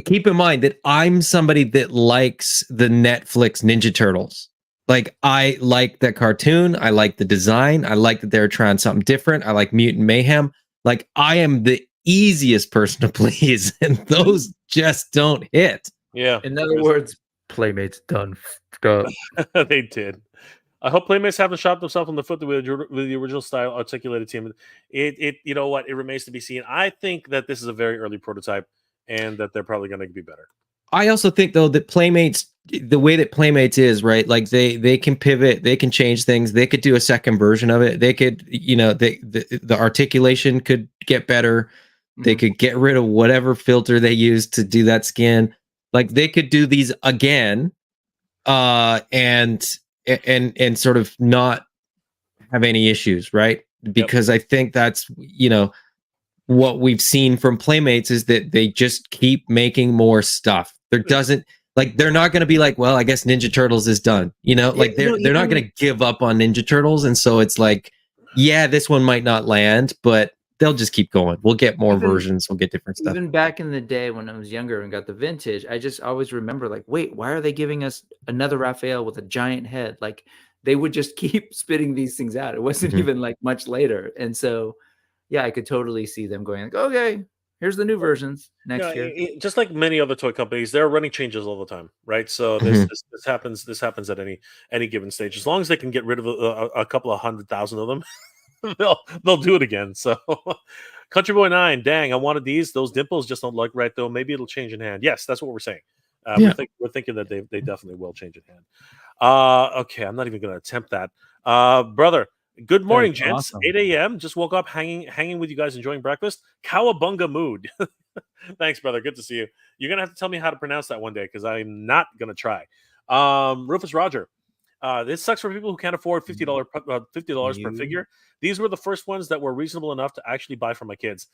Keep in mind that I'm somebody that likes the Netflix Ninja Turtles. Like I like that cartoon. I like the design. I like that they're trying something different. I like Mutant Mayhem. Like I am the easiest person to please, and those just don't hit. Yeah. In other words, Playmates done fucked up. They did. I hope Playmates haven't shot themselves in the foot with the original style articulated team. It you know what? It remains to be seen. I think that this is a very early prototype, and that they're probably going to be better. I also think though that Playmates, the way that Playmates is, right? Like they can pivot, they can change things, they could do a second version of it. They could, you know, the articulation could get better. They could get rid of whatever filter they use to do that skin. Like they could do these again, and sort of not have any issues, right? Because I think that's, you know, what we've seen from Playmates is that they just keep making more stuff. There doesn't, like, they're not going to be like, well, I guess Ninja Turtles is done. You know, like they're not going to give up on Ninja Turtles, and so it's like, yeah, this one might not land, but they'll just keep going. We'll get more versions. We'll get different stuff. Even back in the day when I was younger and got the vintage, I just always remember like, wait, why are they giving us another Raphael with a giant head? Like they would just keep spitting these things out. It wasn't even like much later. And so, yeah, I could totally see them going like, okay, here's the new versions next year. Just like many other toy companies, they're running changes all the time, right? So this happens. This happens at any given stage. As long as they can get rid of a couple of 100,000 of them, they'll do it again. So, Country Boy 9, dang, I wanted these. Those dimples just don't look right though. Maybe it'll change in hand. Yes, that's what we're saying. We're thinking that they definitely will change in hand. Okay, I'm not even going to attempt that. Brother, good morning, gents. Awesome. 8 a.m. Just woke up, hanging with you guys, enjoying breakfast. Cowabunga mood. Thanks, brother. Good to see you. You're gonna have to tell me how to pronounce that one day because I'm not gonna try. Rufus Roger. This sucks for people who can't afford $50 per figure. These were the first ones that were reasonable enough to actually buy for my kids.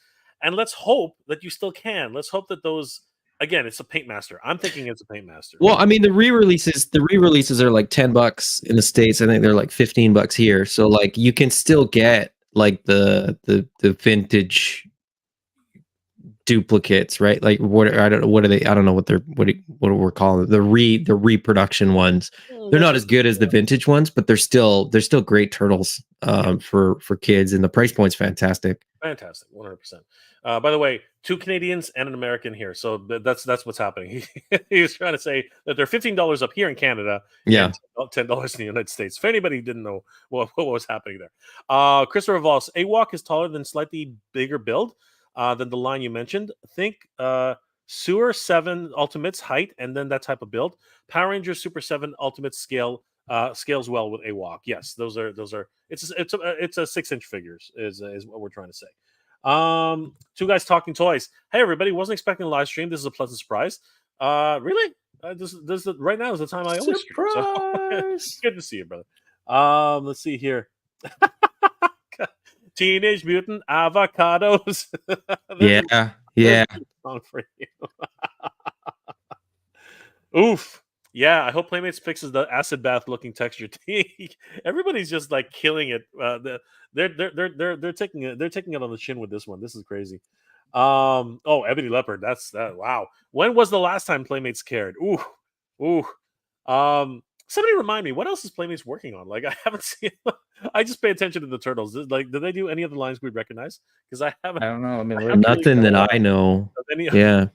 And let's hope that you still can. Let's hope that those, again, it's a Paint Master. I'm thinking it's a Paint Master. Well, I mean, the re-releases are like $10 in the States. I think they're like $15 here. So like you can still get like the vintage duplicates, right? Like what are they? I don't know what we're calling it. The reproduction ones. They're not as good as the vintage ones, but they're still great turtles for kids, and the price point's fantastic. Fantastic, 100%. By the way, 2 Canadians and an American here, so that's what's happening. He was trying to say that they're $15 up here in Canada, and $10 in the United States. For anybody who didn't know what was happening there, Christopher Voss, AWOK is taller than slightly bigger build than the line you mentioned. Think Sewer 7 Ultimates height, and then that type of build. Power Rangers Super 7 Ultimate scales well with AWOK. Yes, those are. It's a 6-inch figures is what we're trying to say. 2 guys talking toys. Hey everybody, wasn't expecting a live stream. This is a pleasant surprise. Really? Right now is the time I always stream. So good to see you, brother. Let's see here. Teenage Mutant Avocados. Yeah. Song for you. Oof. Yeah, I hope Playmates fixes the acid bath looking texture. Everybody's just like killing it. They're taking it on the chin with this one. This is crazy. Ebony Leopard. That's that. Wow. When was the last time Playmates cared? Ooh. Somebody remind me, what else is Playmates working on? Like I haven't seen. I just pay attention to the turtles. Like, do they do any of the lines we'd recognize? Because I haven't. I don't know. I mean, nothing that I know. Yeah.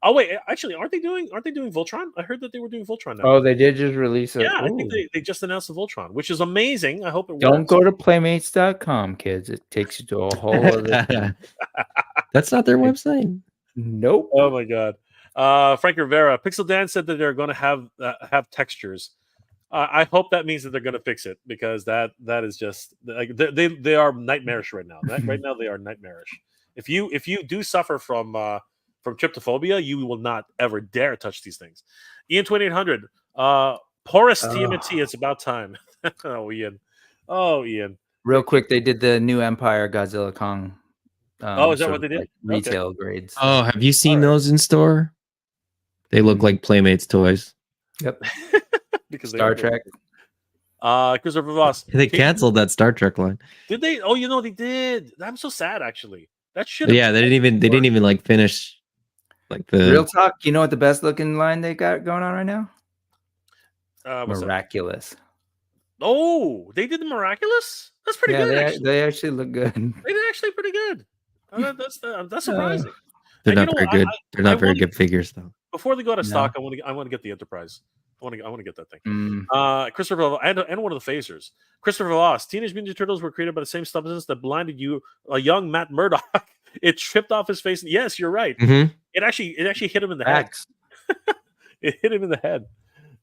Oh wait, actually, aren't they doing Voltron? I heard that they were doing Voltron now. Oh, they did just release it. Yeah, I think they just announced the Voltron, which is amazing. I hope it Don't works. go to playmates.com, kids. It takes you to a whole other. That's not their website. Nope. Oh my god. Frank Rivera, Pixel Dan said that they're going to have textures. I hope that means that they're going to fix it, because that is just like they are nightmarish right now. Right now they are nightmarish. If you do suffer from tryptophobia, you will not ever dare touch these things. Ian 2800, porous TMNT. It's about time. Ian. Real quick, they did the new Empire Godzilla Kong. Is that what they did? Like retail grades. Oh, have you seen those in store? They look like Playmates toys. Yep. because Star Trek. Christopher Voss. They canceled that Star Trek line. Did they? Oh, they did. I'm so sad, actually. That should. Yeah, they didn't even like finish like the Real talk. You know what the best looking line they got going on right now? What's that? Miraculous. Oh, they did the Miraculous. That's pretty good. Actually. They actually look good. They did actually pretty good. That's surprising. They're not very good. They're not very good figures, though. Before they go out of stock, I want to get the Enterprise. I want to get that thing. Christopher and one of the phasers. Christopher Voss. Teenage Mutant Ninja Turtles were created by the same substance that blinded a young Matt Murdock. It tripped off his face. Yes, you're right. Mm-hmm. It actually hit him in the head. It hit him in the head.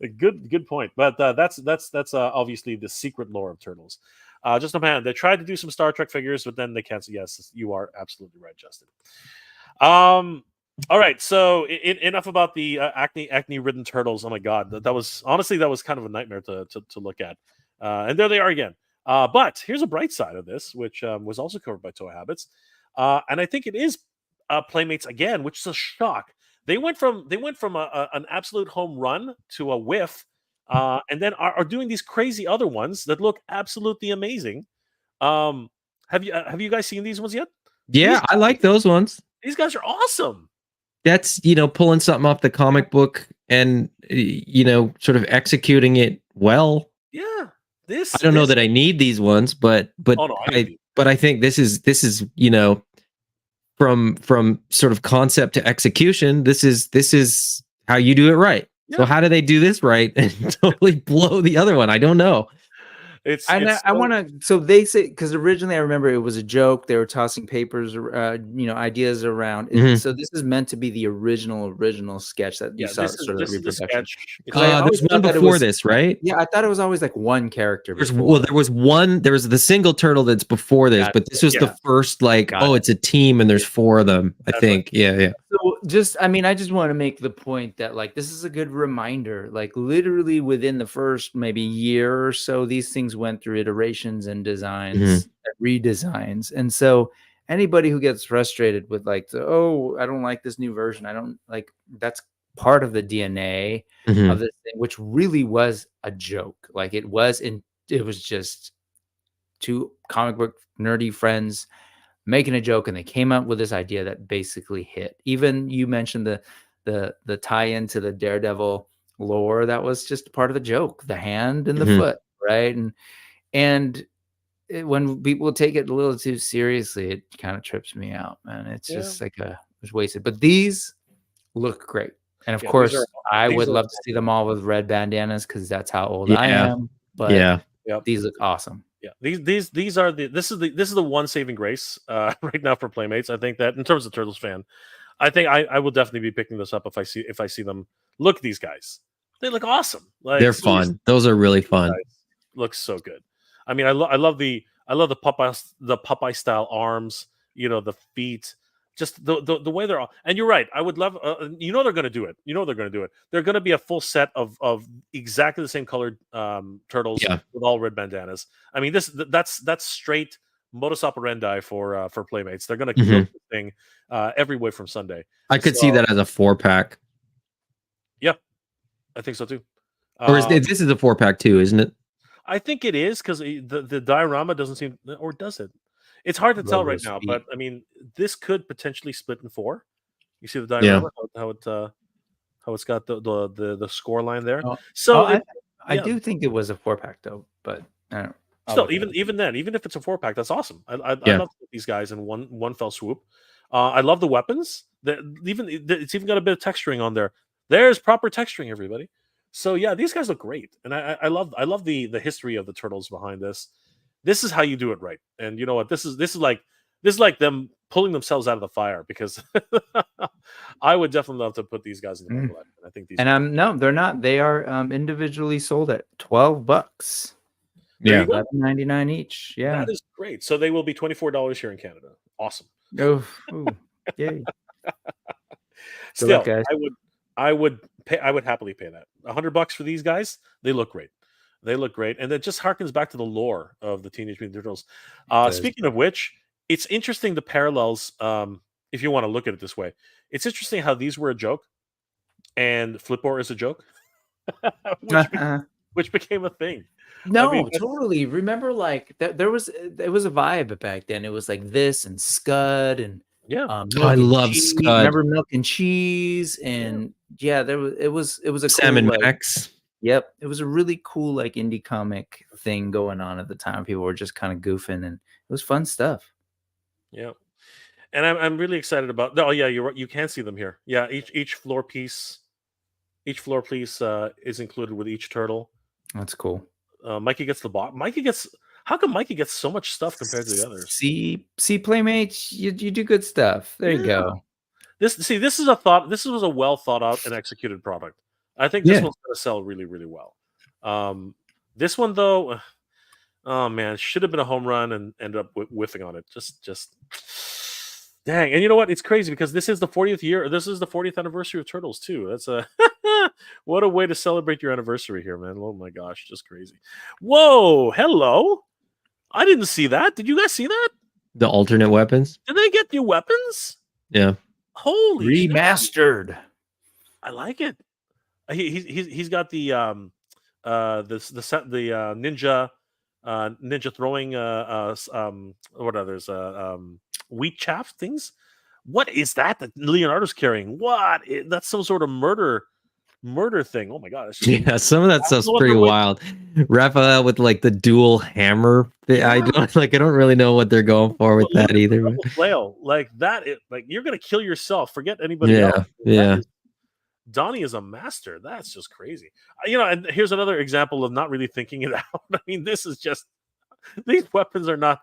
A good point. But that's obviously the secret lore of Turtles. Just a man. They tried to do some Star Trek figures, but then they canceled. Yes, you are absolutely right, Justin. All right, so enough about the acne-ridden turtles. Oh my god, that was kind of a nightmare to look at. And there they are again. But here's a bright side of this, which was also covered by Toy Habits, and I think it is Playmates again, which is a shock. They went from an absolute home run to a whiff, and then are doing these crazy other ones that look absolutely amazing. Have you guys seen these ones yet? Yeah, I like those ones. These guys are awesome. That's pulling something off the comic book and sort of executing it well. Yeah, I don't know that I need these ones, but I think this is from sort of concept to execution. This is how you do it right. Yeah. So how do they do this right and totally blow the other one? I don't know. I want to. So they say, because originally I remember it was a joke. They were tossing papers, ideas around. So this is meant to be the original sketch that you saw. Sort of reproduction. There's one before this, right? Yeah, I thought it was always like one character. There was the single turtle that's before this, but this was the first. It's a team and there's 4 of them. I think. Right. Yeah. So I just want to make the point that this is a good reminder. Literally within the first maybe year or so, these things went through iterations and designs and redesigns. And so anybody who gets frustrated with I don't like this new version, I don't like, that's part of the DNA of this thing, which really was a joke. It was just 2 comic book nerdy friends making a joke, and they came up with this idea that basically hit. Even you mentioned the tie-in to the Daredevil lore, that was just part of the joke, the hand and the foot, right? And when people take it a little too seriously, it kind of trips me out, man. It's just it's wasted. But these look great, and of course, I would love to see them all with red bandanas because that's how old I am. But these look awesome. Yeah, these are this is the one saving grace right now for Playmates. I think that in terms of Turtles fan, I think I will definitely be picking this up if I see them. Look, these guys, they look awesome. They're fun. Those are really fun. Looks so good. I mean, I love the Popeye style arms. The feet. Just the way they're all, and you're right. I would love, they're going to do it. They're going to do it. They're going to be a full set of exactly the same colored turtles with all red bandanas. I mean, that's straight modus operandi for Playmates. They're going to keep this thing every way from Sunday. I could see that as a 4-pack. Yeah, I think so too. Or this is a 4-pack too, isn't it? I think it is because the diorama doesn't seem, or does it? It's hard to tell right now, but I mean, this could potentially split in 4. You see the diorama, how it's got the score line there. I do think it was a 4-pack though, but I don't. Still, even then, even if it's a 4-pack, that's awesome. I love these guys in one fell swoop. I love the weapons. It's even got a bit of texturing on there. There's proper texturing, everybody. So yeah, these guys look great, and I love the history of the Turtles behind this. This is how you do it right. And you know what? This is like them pulling themselves out of the fire, because I would definitely love to put these guys in the collection. I think these. And no, they're not. They are individually sold at $12. Yeah, $11.99 each. Yeah, that is great. So they will be $24 here in Canada. Awesome. Oh, yay! Still, I would happily pay that. $100 for these guys. They look great. They look great, and that just harkens back to the lore of the Teenage Mutant Turtles. Speaking of which, it's interesting the parallels. If you want to look at it this way, it's interesting how these were a joke, and Flip-Or is a joke. which became a thing. No, I mean, totally. Remember, like there was a vibe back then. It was like this and Scud and yeah, milk I and love cheese. Scud. Remember milk and cheese and there was it was a Sam cool, and Max. Yep, it was a really cool like indie comic thing going on at the time. People were just kind of goofing, and it was fun stuff. yeah. And I'm really excited about. Oh yeah, you're right. You can see them here. Yeah, each floor piece is included with each turtle. That's cool. Mikey gets the box. How come Mikey gets so much stuff compared to the others? See, Playmates, you do good stuff. There you go. This is a thought. This was a well thought out and executed product. I think this one's going to sell really, really well. This one though, oh man, should have been a home run and ended up whiffing on it. Just dang. And you know what? It's crazy because this is the 40th year. This is the 40th anniversary of Turtles too. That's a what a way to celebrate your anniversary here, man. Oh my gosh, just crazy. Whoa, hello. I didn't see that. Did you guys see that? The alternate weapons. Did they get new weapons? Yeah. Holy shit. Remastered. I like it. He's got the ninja throwing what others wheat chaff things. What is that Leonardo's carrying? That's some sort of murder thing. Oh my god! Yeah, some of that stuff's pretty wild. Raphael with like the dual hammer. I don't really know what they're going for with that either. Flail like that. Like you're gonna kill yourself. Forget anybody else. Yeah. Donnie is a master. That's just crazy. And here's another example of not really thinking it out. I mean, this is just these weapons are not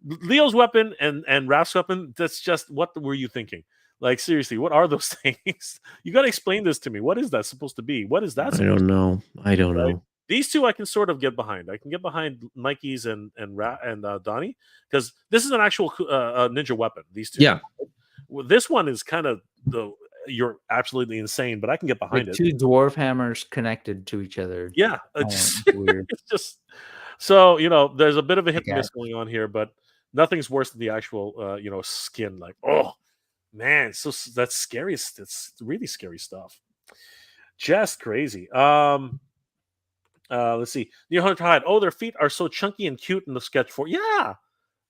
Leo's weapon and Raph's weapon. That's just what were you thinking? Like seriously, what are those things? You got to explain this to me. What is that supposed to be? What is that? I don't know. These two I can sort of get behind. I can get behind Mikey's and Donnie because this is an actual ninja weapon. These two. Yeah. Well, this one is kind of you're absolutely insane, but I can get behind it. Two dwarf hammers connected to each other. Yeah, weird. It's just so there's a bit of a hit and miss going on here, but nothing's worse than the actual skin. Like, oh man, so that's scary. It's really scary stuff. Just crazy. Let's see. Near Hunter Hyde. Oh, their feet are so chunky and cute in the sketch for. Yeah,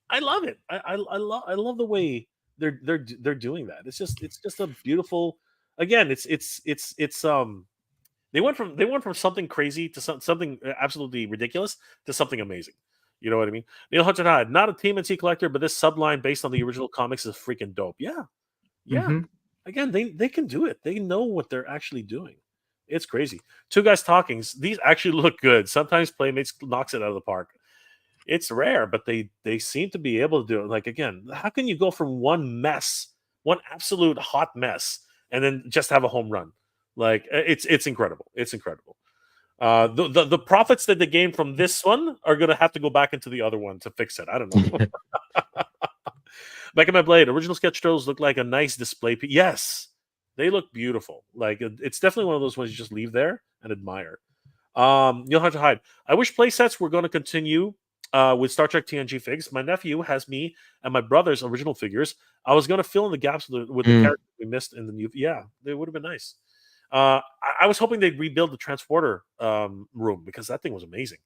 I love it. I love the way they're doing that. It's just a beautiful. Again, it's they went from something crazy to something absolutely ridiculous to something amazing. You know what I mean? Neil Hunter Hyde, not a TMNT collector, but this subline based on the original comics is freaking dope. Yeah. Mm-hmm. Again, they can do it. They know what they're actually doing. It's crazy. Two guys talking. These actually look good. Sometimes Playmates knocks it out of the park. It's rare, but they seem to be able to do it. Like, again, how can you go from one absolute hot mess, and then just have a home run? Like, it's incredible. It's incredible. The profits that they gain from this one are going to have to go back into the other one to fix it. I don't know. Back in my blade, original sketch turtles look like a nice display piece. Yes, they look beautiful. Like, it's definitely one of those ones you just leave there and admire. You'll have to hide. I wish play sets were going to continue with Star Trek TNG figs. My nephew has me and my brother's original figures. I was going to fill in the gaps with the characters we missed in the new. Yeah, they would have been nice. I was hoping they'd rebuild the transporter room because that thing was amazing.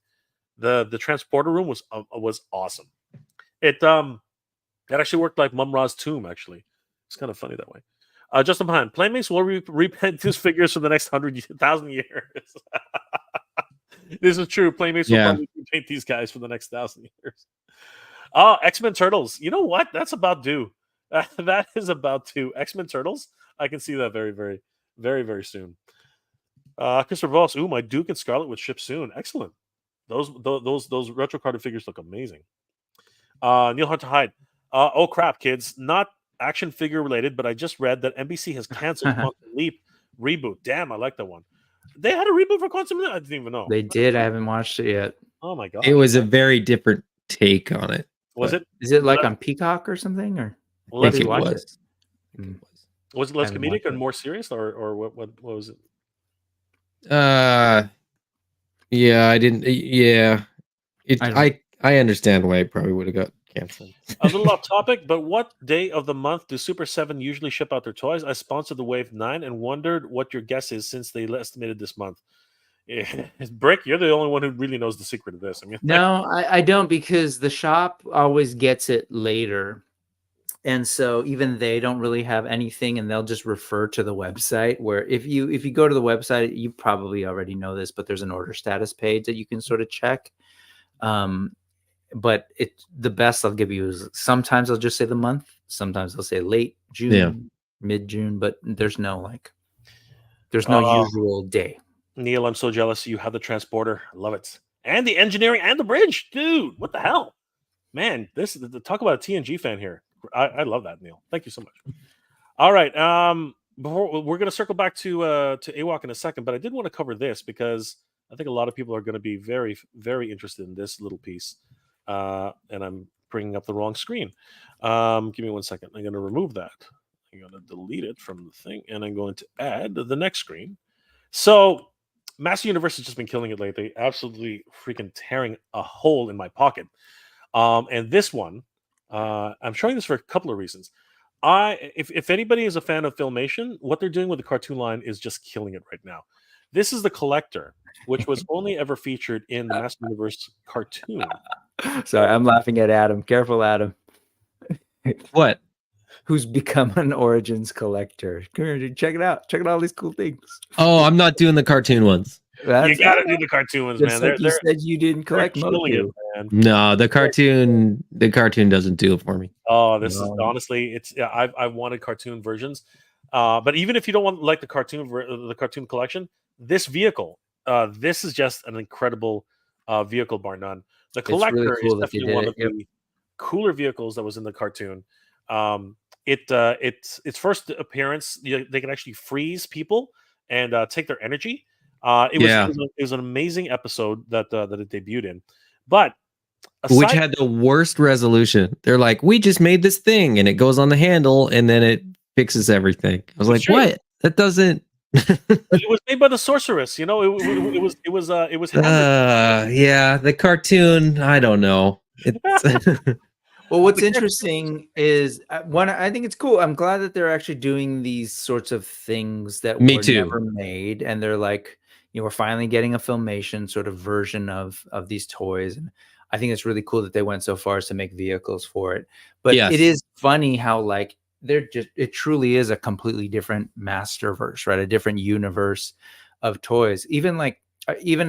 The transporter room was awesome. It actually worked like Mum Ra's tomb. Actually, it's kind of funny that way. Justin behind Playmates will repaint these figures for the next 100,000 years. This is true. Playmates will probably repaint these guys for the next 1,000 years. Oh, X-Men Turtles. You know what? That's about due. That is about due. X-Men Turtles. I can see that very, very, very, very soon. Christopher Voss. Ooh, my Duke and Scarlet would ship soon. Excellent. Those retro carded figures look amazing. Neil Hunter Hyde. Oh crap, kids! Not action figure related, but I just read that NBC has canceled Quantum Leap reboot. Damn, I like that one. They had a reboot for Quantum Leap. I didn't even know. They did. I haven't watched it yet. Oh my god! It was a very different take on it. Was it? Is it like on Peacock or something? Or I think it was. Was it less comedic and more serious, or what was it? Yeah, I didn't. Yeah, I understand why it probably would have got canceled. A little off topic, but what day of the month do Super 7 usually ship out their toys? I sponsored the Wave 9 and wondered what your guess is since they estimated this month. Brick, you're the only one who really knows the secret of this. I mean, No, I don't, because the shop always gets it later. And so even they don't really have anything, and they'll just refer to the website, where if you go to the website, you probably already know this, but there's an order status page that you can sort of check. But the best I'll give you is sometimes I'll just say the month, sometimes they'll say late June, mid-June, but there's no usual day. Neil, I'm so jealous you have the transporter. I love it. And the engineering and the bridge. Dude, what the hell? Man, talk about a TNG fan here. I love that, Neil. Thank you so much. All right. Before we're going to circle back to AWOK in a second, but I did want to cover this because I think a lot of people are going to be very, very interested in this little piece. And I'm bringing up the wrong screen. Give me 1 second. I'm going to remove that. I'm going to delete it from the thing, and I'm going to add the next screen. So Master Universe has just been killing it lately, absolutely freaking tearing a hole in my pocket. And this one, I'm showing this for a couple of reasons. If anybody is a fan of Filmation, what they're doing with the cartoon line is just killing it right now. This is the Collector, which was only ever featured in the Master Universe cartoon. Sorry, I'm laughing at Adam. Careful, Adam. What? Who's become an Origins collector? Come here, dude. Check it out. Check out all these cool things. Oh, I'm not doing the cartoon ones. You gotta do the cartoon ones, man. Like you said you didn't collect MOTU. No, the cartoon doesn't do it for me. Oh, this is honestly, I wanted cartoon versions, but even if you don't want like the cartoon collection, this vehicle, this is just an incredible vehicle, bar none. The Collector really cool is definitely one of the cooler vehicles that was in the cartoon. Its first appearance, they can actually freeze people and take their energy. It was an amazing episode that it debuted in, but which had the worst resolution. They're like, we just made this thing and it goes on the handle and then it fixes everything. I was like, what? That doesn't. It was made by the sorceress. You know, it was. Yeah, the cartoon. I don't know. Well, what's interesting is I think it's cool. I'm glad that they're actually doing these sorts of things that were never made, and they're like, we're finally getting a Filmation sort of version of these toys, and I think it's really cool that they went so far as to make vehicles for it. But it is funny how like it truly is a completely different Masterverse, right? A different universe of toys. Even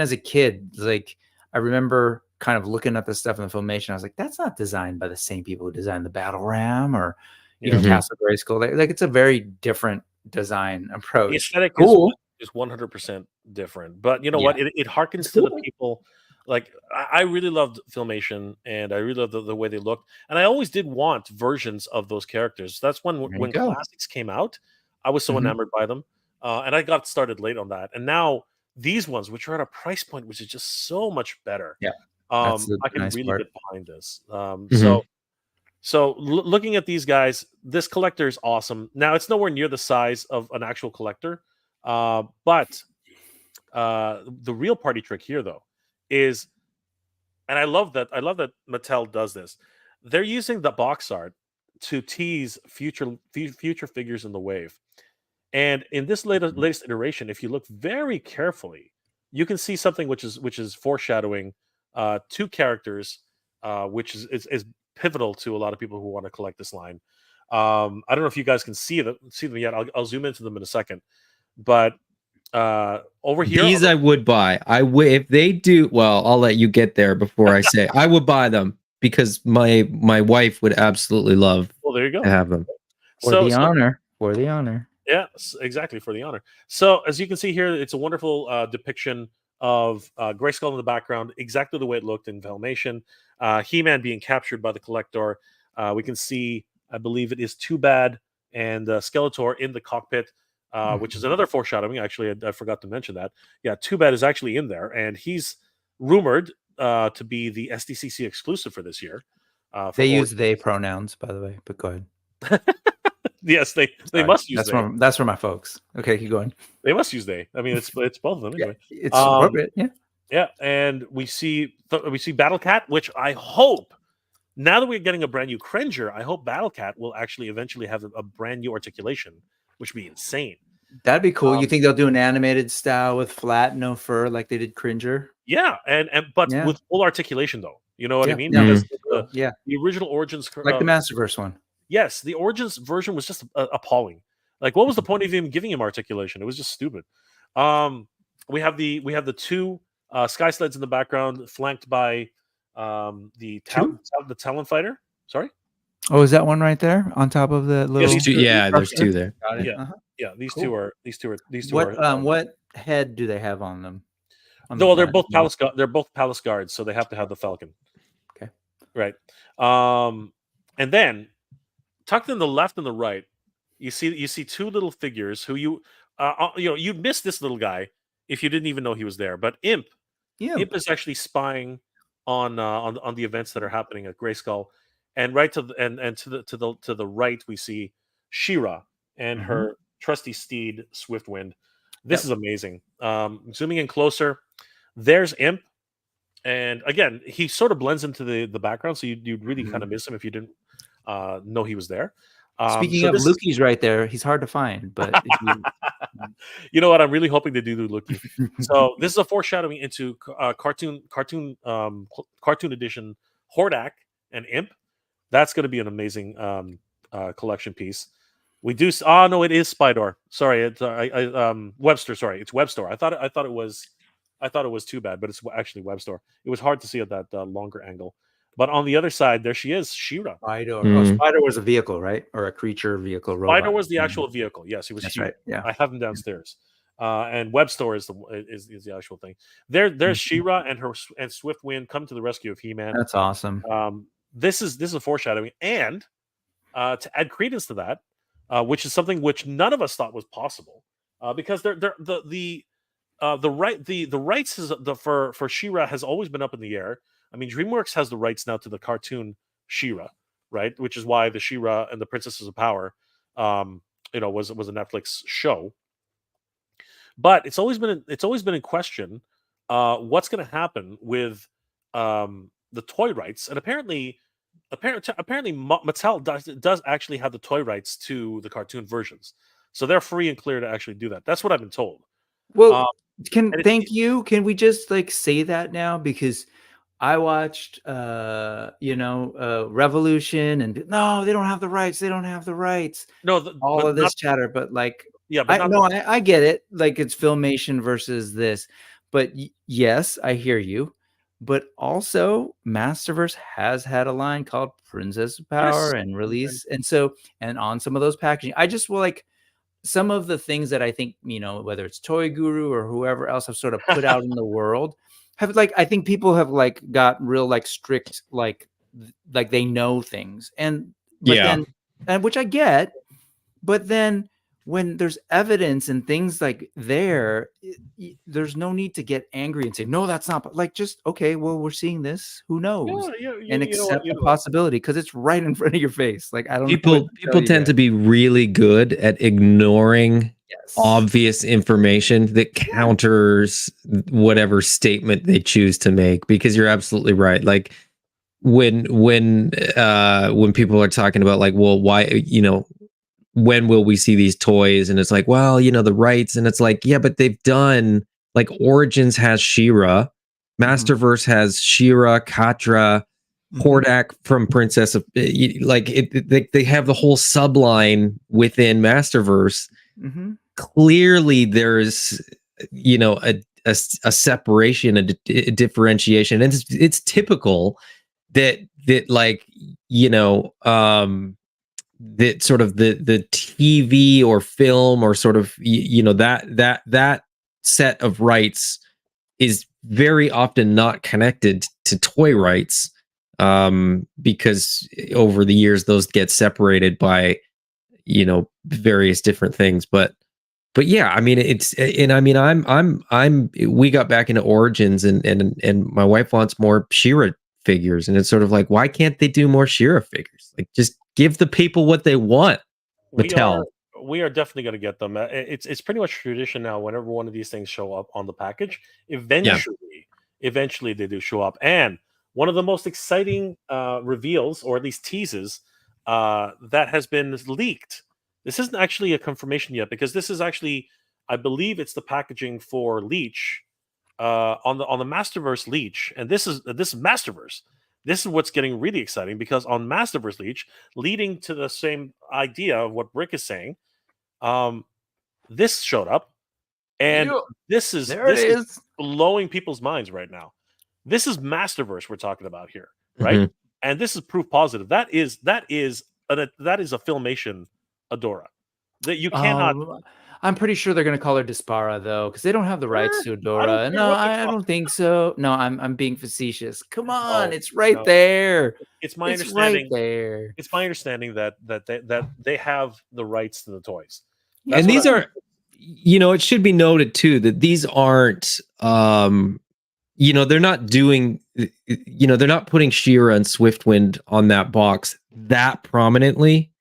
as a kid, like I remember kind of looking at the stuff in the Filmation. I was like, that's not designed by the same people who designed the Battle Ram or even Castle Grayskull. Like it's a very different design approach. The aesthetic is 100% different. But you know what? It harkens to the people. Like I really loved Filmation, and I really loved the way they looked. And I always did want versions of those characters. That's when classics came out. I was so enamored by them, and I got started late on that. And now these ones, which are at a price point which is just so much better. Yeah, I can really get behind this. So looking at these guys, this Collector is awesome. Now it's nowhere near the size of an actual Collector, but the real party trick here, though, is, and I love that Mattel does this. They're using the box art to tease future figures in the wave. And in this latest iteration, if you look very carefully, you can see something which is foreshadowing two characters, which is pivotal to a lot of people who want to collect this line. I don't know if you guys can see them yet. I'll zoom into them in a second, but over here, these I would buy. If they do well. I'll let you get there before I say I would buy them, because my wife would absolutely love. Well, there you go. To have them for the honor. Yeah, exactly, for the honor. So as you can see here, it's a wonderful depiction of Grayskull in the background, exactly the way it looked in Filmation. He-Man being captured by the Collector. We can see, I believe it is Too Bad and Skeletor in the cockpit. Which is another foreshadowing. Actually, I forgot to mention that. Yeah, Too Bad is actually in there, and he's rumored to be the SDCC exclusive for this year. They use they pronouns, by the way, but go ahead. Yes, they must use they. That's for my folks. Okay, keep going. They must use they. I mean, it's both of them anyway. Yeah, it's appropriate. Yeah, and we see Battle Cat, which I hope, now that we're getting a brand new Cringer, I hope Battle Cat will actually eventually have a brand new articulation, which would be insane. That'd be cool. You think they'll do an animated style with flat, no fur, like they did Cringer? Yeah, but Yeah. with full articulation though. You know what I mean? Yeah. Because Yeah. the original Origins, Like the Masterverse one. yes, the Origins version was just appalling. Like, what was the point of even giving him articulation? It was just stupid. We have the two sky sleds in the background, flanked by the Talon Fighter. Sorry. Oh, is that one right there on top of the little? these two- there's two there. Got it. Yeah. Uh-huh. Yeah, these Cool. two are What head do they have on them? No, they're both palace. They're both palace guards, so they have to have the falcon. Okay. Right. And then tucked in the left and the right, you see two little figures who you'd miss this little guy if you didn't even know he was there. But Imp is actually spying on the events that are happening at Grayskull, and right to the right we see She-Ra and her trusty steed Swiftwind. This is amazing. Zooming in closer, there's Imp, and again he sort of blends into the background, so you'd really kind of miss him if you didn't know he was there. Speaking of, Lukey's right there. He's hard to find, but you know what? I'm really hoping to do Lukey. So this is a foreshadowing into cartoon edition Hordak and Imp. That's going to be an amazing collection piece. We do. Oh no, it is Spydor. Sorry, it's Webster. Sorry, it's Webster. I thought it was Too Bad, but it's actually Webster. It was hard to see at that longer angle. But on the other side, there she is, She-Ra. Spydor. Oh, Spydor was a vehicle, right? Or a creature vehicle robot. Spydor was the actual vehicle. Yes, it was. That's huge. right. Yeah, I have them downstairs. And Webster is the actual thing. There's She-Ra and Swiftwind come to the rescue of He-Man. That's awesome. This is a foreshadowing, and to add credence to that, which is something which none of us thought was possible, because the rights for She-Ra has always been up in the air. I mean, DreamWorks has the rights now to the cartoon She-Ra, right? Which is why the She-Ra and the Princesses of Power, was a Netflix show. But it's always been in question what's going to happen with the toy rights, and apparently Mattel does actually have the toy rights to the cartoon versions, so they're free and clear to actually do that. That's what I've been told. Well, thank you. Can we just say that now? Because I watched, Revolution, and no, they don't have the rights. They don't have the rights. No, all of this chatter, but yeah, I get it. Like, it's Filmation versus this, but yes, I hear you. But also, Masterverse has had a line called Princess of Power and release, and on some of those packaging, I just some of the things that I think, whether it's Toy Guru or whoever else have sort of put out in the world, have I think people have got real strict, they know things, and which I get, but then when there's evidence and things there's no need to get angry and say, no, that's not just okay. Well, we're seeing this. Who knows? And accept the possibility, because it's right in front of your face. I don't know. People tend to be really good at ignoring obvious information that counters whatever statement they choose to make, because you're absolutely right. When people are talking about well, why, when will we see these toys? And it's well, the rights, and it's yeah, but they've done Origins has She-Ra, Masterverse has She-Ra, Katra, Hordak from Princess of they have the whole subline within Masterverse. Clearly there's a separation, a differentiation, and it's typical that that sort of the TV or film or sort of that set of rights is very often not connected to toy rights, because over the years those get separated by various different things. But yeah, I mean we got back into Origins, and my wife wants more She-Ra figures, and it's sort of why can't they do more She-Ra figures? Just give the people what they want. Mattel. We are definitely going to get them. It's pretty much tradition now. Whenever one of these things show up on the package, eventually they do show up. And one of the most exciting reveals, or at least teases, that has been leaked This isn't actually a confirmation yet, because this is actually, I believe it's the packaging for Leech, on the Masterverse Leech, and this is Masterverse. This is what's getting really exciting, because on Masterverse Leech, leading to the same idea of what Brick is saying, this showed up, and Yep. this is There it is. blowing people's minds right now. This is Masterverse we're talking about here, right? Mhm. And this is proof positive. That is a Filmation Adora that you cannot. I'm pretty sure they're going to call her Dispara though, because they don't have the rights to I don't Adora. care No, what they I call don't think so. No, I'm being facetious. Come on, Oh, it's right no. there. It's my It's right understanding. there. It's my understanding that they have the rights to the toys. And these are, it should be noted too that these aren't, they're not doing, they're not putting She-Ra and Swiftwind on that box that prominently,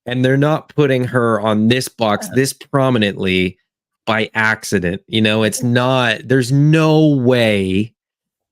and they're not putting her on this box this prominently by accident. It's not. There's no way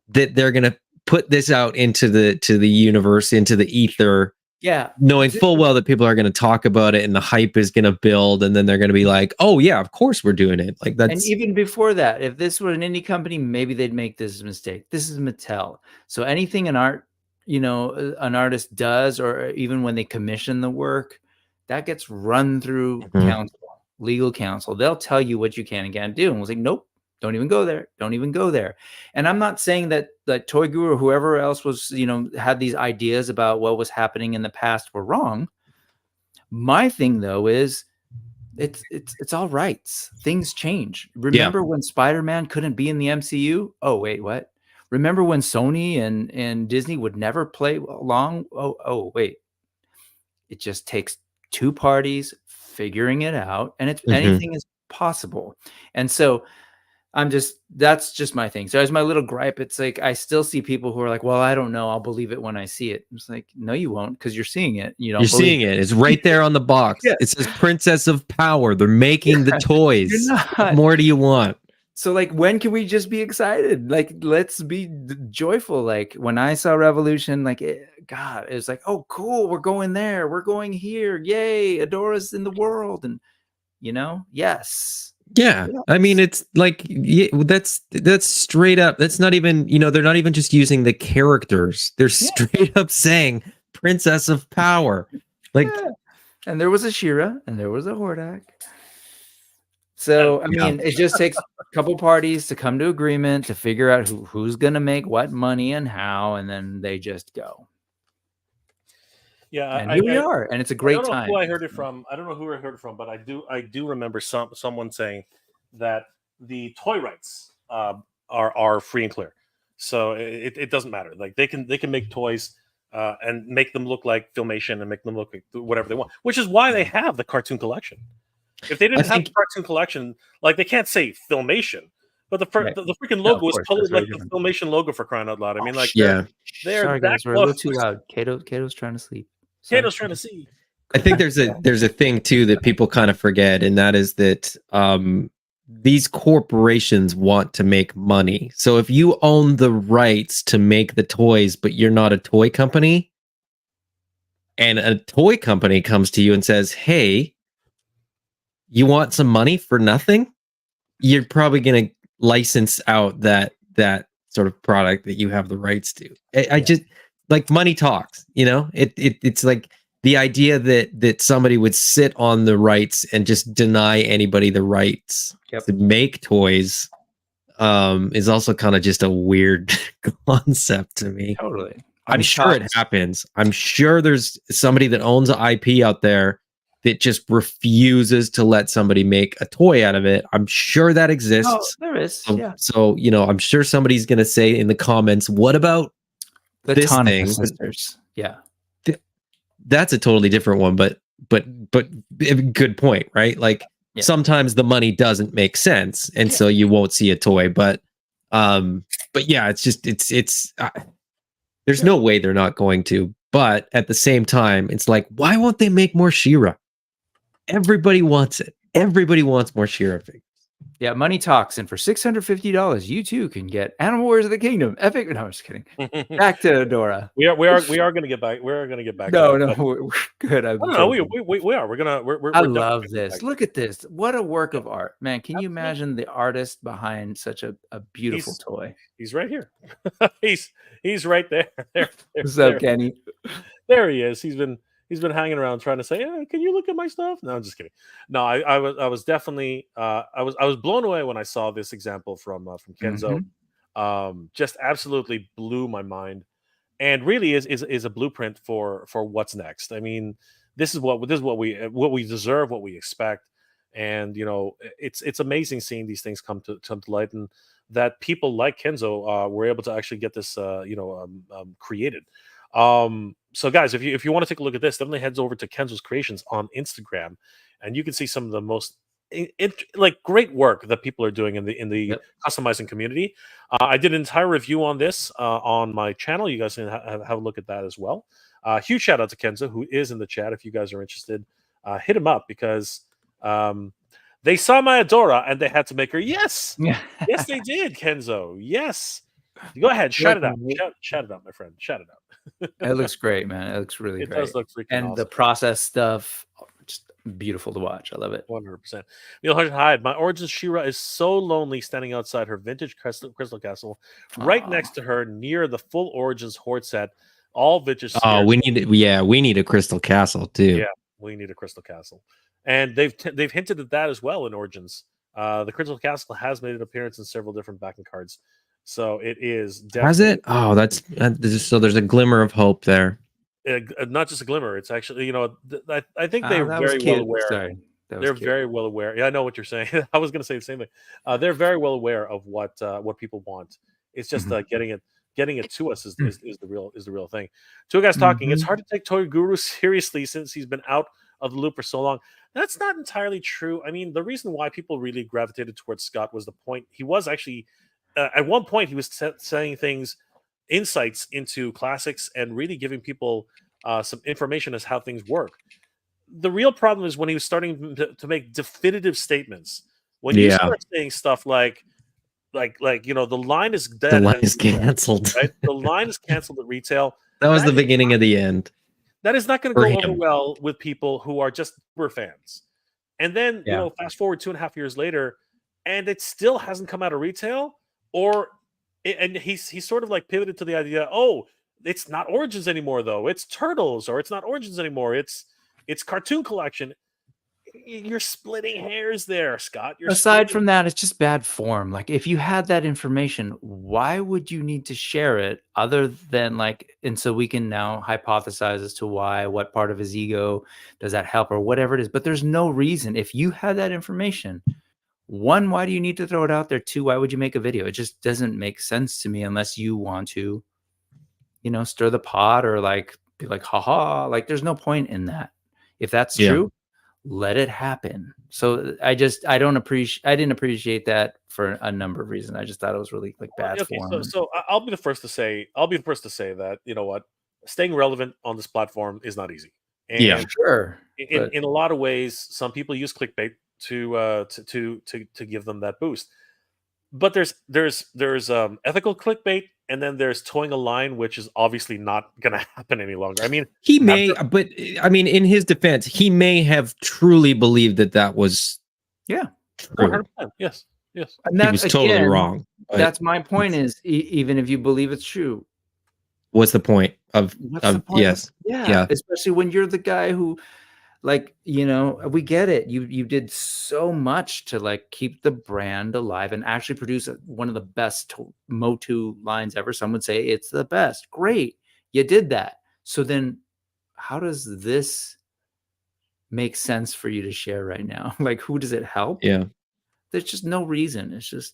that they're gonna put this out into the universe, into the ether. Yeah, knowing full well that people are going to talk about it and the hype is going to build, and then they're going to be like, "Oh yeah, of course we're doing it." Like that's. And even before that, if this were an indie company, maybe they'd make this mistake. This is Mattel, so anything an artist does, or even when they commission the work, that gets run through counsel, legal counsel. They'll tell you what you can and can't do, and we'll say, "Nope, don't even go there. Don't even go there." And I'm not saying that Toy Guru or whoever else was, had these ideas about what was happening in the past were wrong. My thing though is it's all right. Things change. Remember when Spider-Man couldn't be in the MCU? Oh, wait, what? Remember when Sony and Disney would never play along? Oh, wait. It just takes two parties figuring it out, and anything is possible. And so that's just my thing. So as my little gripe, it's like I still see people who are like, "Well, I don't know. I'll believe it when I see it." It's like, no, you won't, because you're seeing it. You're seeing it. It's right there on the box. Yeah. It says Princess of Power. They're making the toys. What more do you want? So like, when can we just be excited? Like, let's be joyful. Like when I saw Revolution, like God, it was like, oh, cool. We're going there. We're going here. Yay. Adora's in the world. And yes. Yeah. I mean, it's like, that's straight up. That's not even, they're not even just using the characters. They're straight up saying Princess of Power. Like, and there was a She-Ra and there was a Hordak. So, I mean, it just takes a couple parties to come to agreement to figure out who's going to make what money and how, and then they just go. Yeah, and here we are, and it's a great time. I don't know who I heard it from. I don't know who I heard it from, but I do remember someone saying that the toy rights are free and clear, so it doesn't matter. Like they can make toys and make them look like Filmation and make them look like whatever they want, which is why they have the cartoon collection. If they didn't have the cartoon collection, like they can't say Filmation, but the freaking logo is colored like the Filmation logo, for crying out loud. I mean, like they're sorry guys, we're a little too loud. Kato's trying to sleep. Kato's trying to see. I think there's a thing too that people kind of forget, and that is that these corporations want to make money. So if you own the rights to make the toys, but you're not a toy company, and a toy company comes to you and says, "Hey, you want some money for nothing?" You're probably going to license out that sort of product that you have the rights to. I just like money talks, it's like the idea that somebody would sit on the rights and just deny anybody the rights to make toys is also kind of just a weird concept to me. Totally. I'm sure it happens. I'm sure there's somebody that owns an IP out there that just refuses to let somebody make a toy out of it. I'm sure that exists. Oh, there is. So I'm sure somebody's going to say in the comments, "What about the this thing?" Sisters. Yeah. That's a totally different one, but good point, right? Like sometimes the money doesn't make sense, and so you won't see a toy. But yeah, it's just it's there's no way they're not going to. But at the same time, it's like, why won't they make more She-Ra? Everybody wants it. Everybody wants more She-Ra figures. Yeah, money talks, and for $650, you too can get Animal Wars of the Kingdom. Epic. No, I'm just kidding. Back to Adora. we are going to get back. We're going to get back. No, to no, that, we're good. I'm no, joking. we are. We're gonna. We're I definitely love gonna get this. back. Look at this. What a work of art, man! Can you imagine the artist behind such a beautiful toy? He's right here. he's right there. What's up, Kenny? There he is. He's been hanging around trying to say, "Can you look at my stuff?" No, I'm just kidding. No, I was definitely I was blown away when I saw this example from Kenzo. Just absolutely blew my mind, and really is a blueprint for what's next. I mean, this is what we deserve, what we expect, and it's amazing seeing these things come to light, and that people like Kenzo were able to actually get this created. So guys, if you want to take a look at this, definitely heads over to Kenzo's Creations on Instagram, and you can see some of the most like great work that people are doing in the customizing community. I did an entire review on this on my channel. You guys can have a look at that as well. Huge shout out to Kenzo, who is in the chat. If you guys are interested, hit him up, because they saw my Adora and they had to make her. Yes, yes, they did, Kenzo. Yes, go ahead, shout it out. Shout it out, my friend. Shout it out. It looks great, man. It looks really great. It does look freaking and awesome. The process stuff, just beautiful to watch. I love it. 100%. Neil Hunter Hyde, my Origins She-Ra is so lonely standing outside her vintage crystal castle, right next to her near the full Origins horde set. All vintage. Oh, we need a crystal castle too. Yeah, we need a crystal castle, and they've hinted at that as well in Origins. The crystal castle has made an appearance in several different backing cards, so it is definitely. Has it? Oh, that's so. There's a glimmer of hope there. Not just a glimmer. It's actually, I think they're very well aware. Sorry. They're very well aware. Yeah, I know what you're saying. I was going to say the same thing. They're very well aware of what people want. It's just getting it to us is the real thing. Two guys talking. It's hard to take Toy Guru seriously since he's been out of the loop for so long. That's not entirely true. I mean, the reason why people really gravitated towards Scott was the point. He was actually at one point he was saying things, insights into classics, and really giving people some information as how things work. The real problem is when he was starting to make definitive statements. When you start saying stuff like the line is dead, the line is canceled, right? The line is canceled at retail. That was the beginning of the end. That is not going to go over well with people who are just super fans. And then fast forward 2.5 years later, and it still hasn't come out of retail, and he's sort of like pivoted to the idea, it's not Origins anymore, though. It's Turtles, or it's not Origins anymore. It's Cartoon Collection. You're splitting hairs there, Scott. Aside from that, it's just bad form. Like, if you had that information, why would you need to share it other than and so we can now hypothesize as to what part of his ego does that help or whatever it is. But there's no reason. If you had that information, one, why do you need to throw it out there? Two, why would you make a video? It just doesn't make sense to me unless you want to, stir the pot or be like, haha, there's no point in that. If that's true, let it happen. So I didn't appreciate that for a number of reasons. I just thought it was really bad form. So I'll be the first to say that, staying relevant on this platform is not easy. And sure. In a lot of ways, some people use clickbait to give them that boost. But there's ethical clickbait, and then there's towing a line, which is obviously not going to happen any longer. I mean, but I mean, in his defense, he may have truly believed that was true. 100%. Yes. And that's, he was totally wrong. That's my point. Is even if you believe it's true, what's the point of yes? Yeah, especially when you're the guy who. We get it. You did so much to keep the brand alive and actually produce one of the best MOTU lines ever. Some would say it's the best. Great. You did that. So then how does this make sense for you to share right now? Who does it help? Yeah. There's just no reason. It's just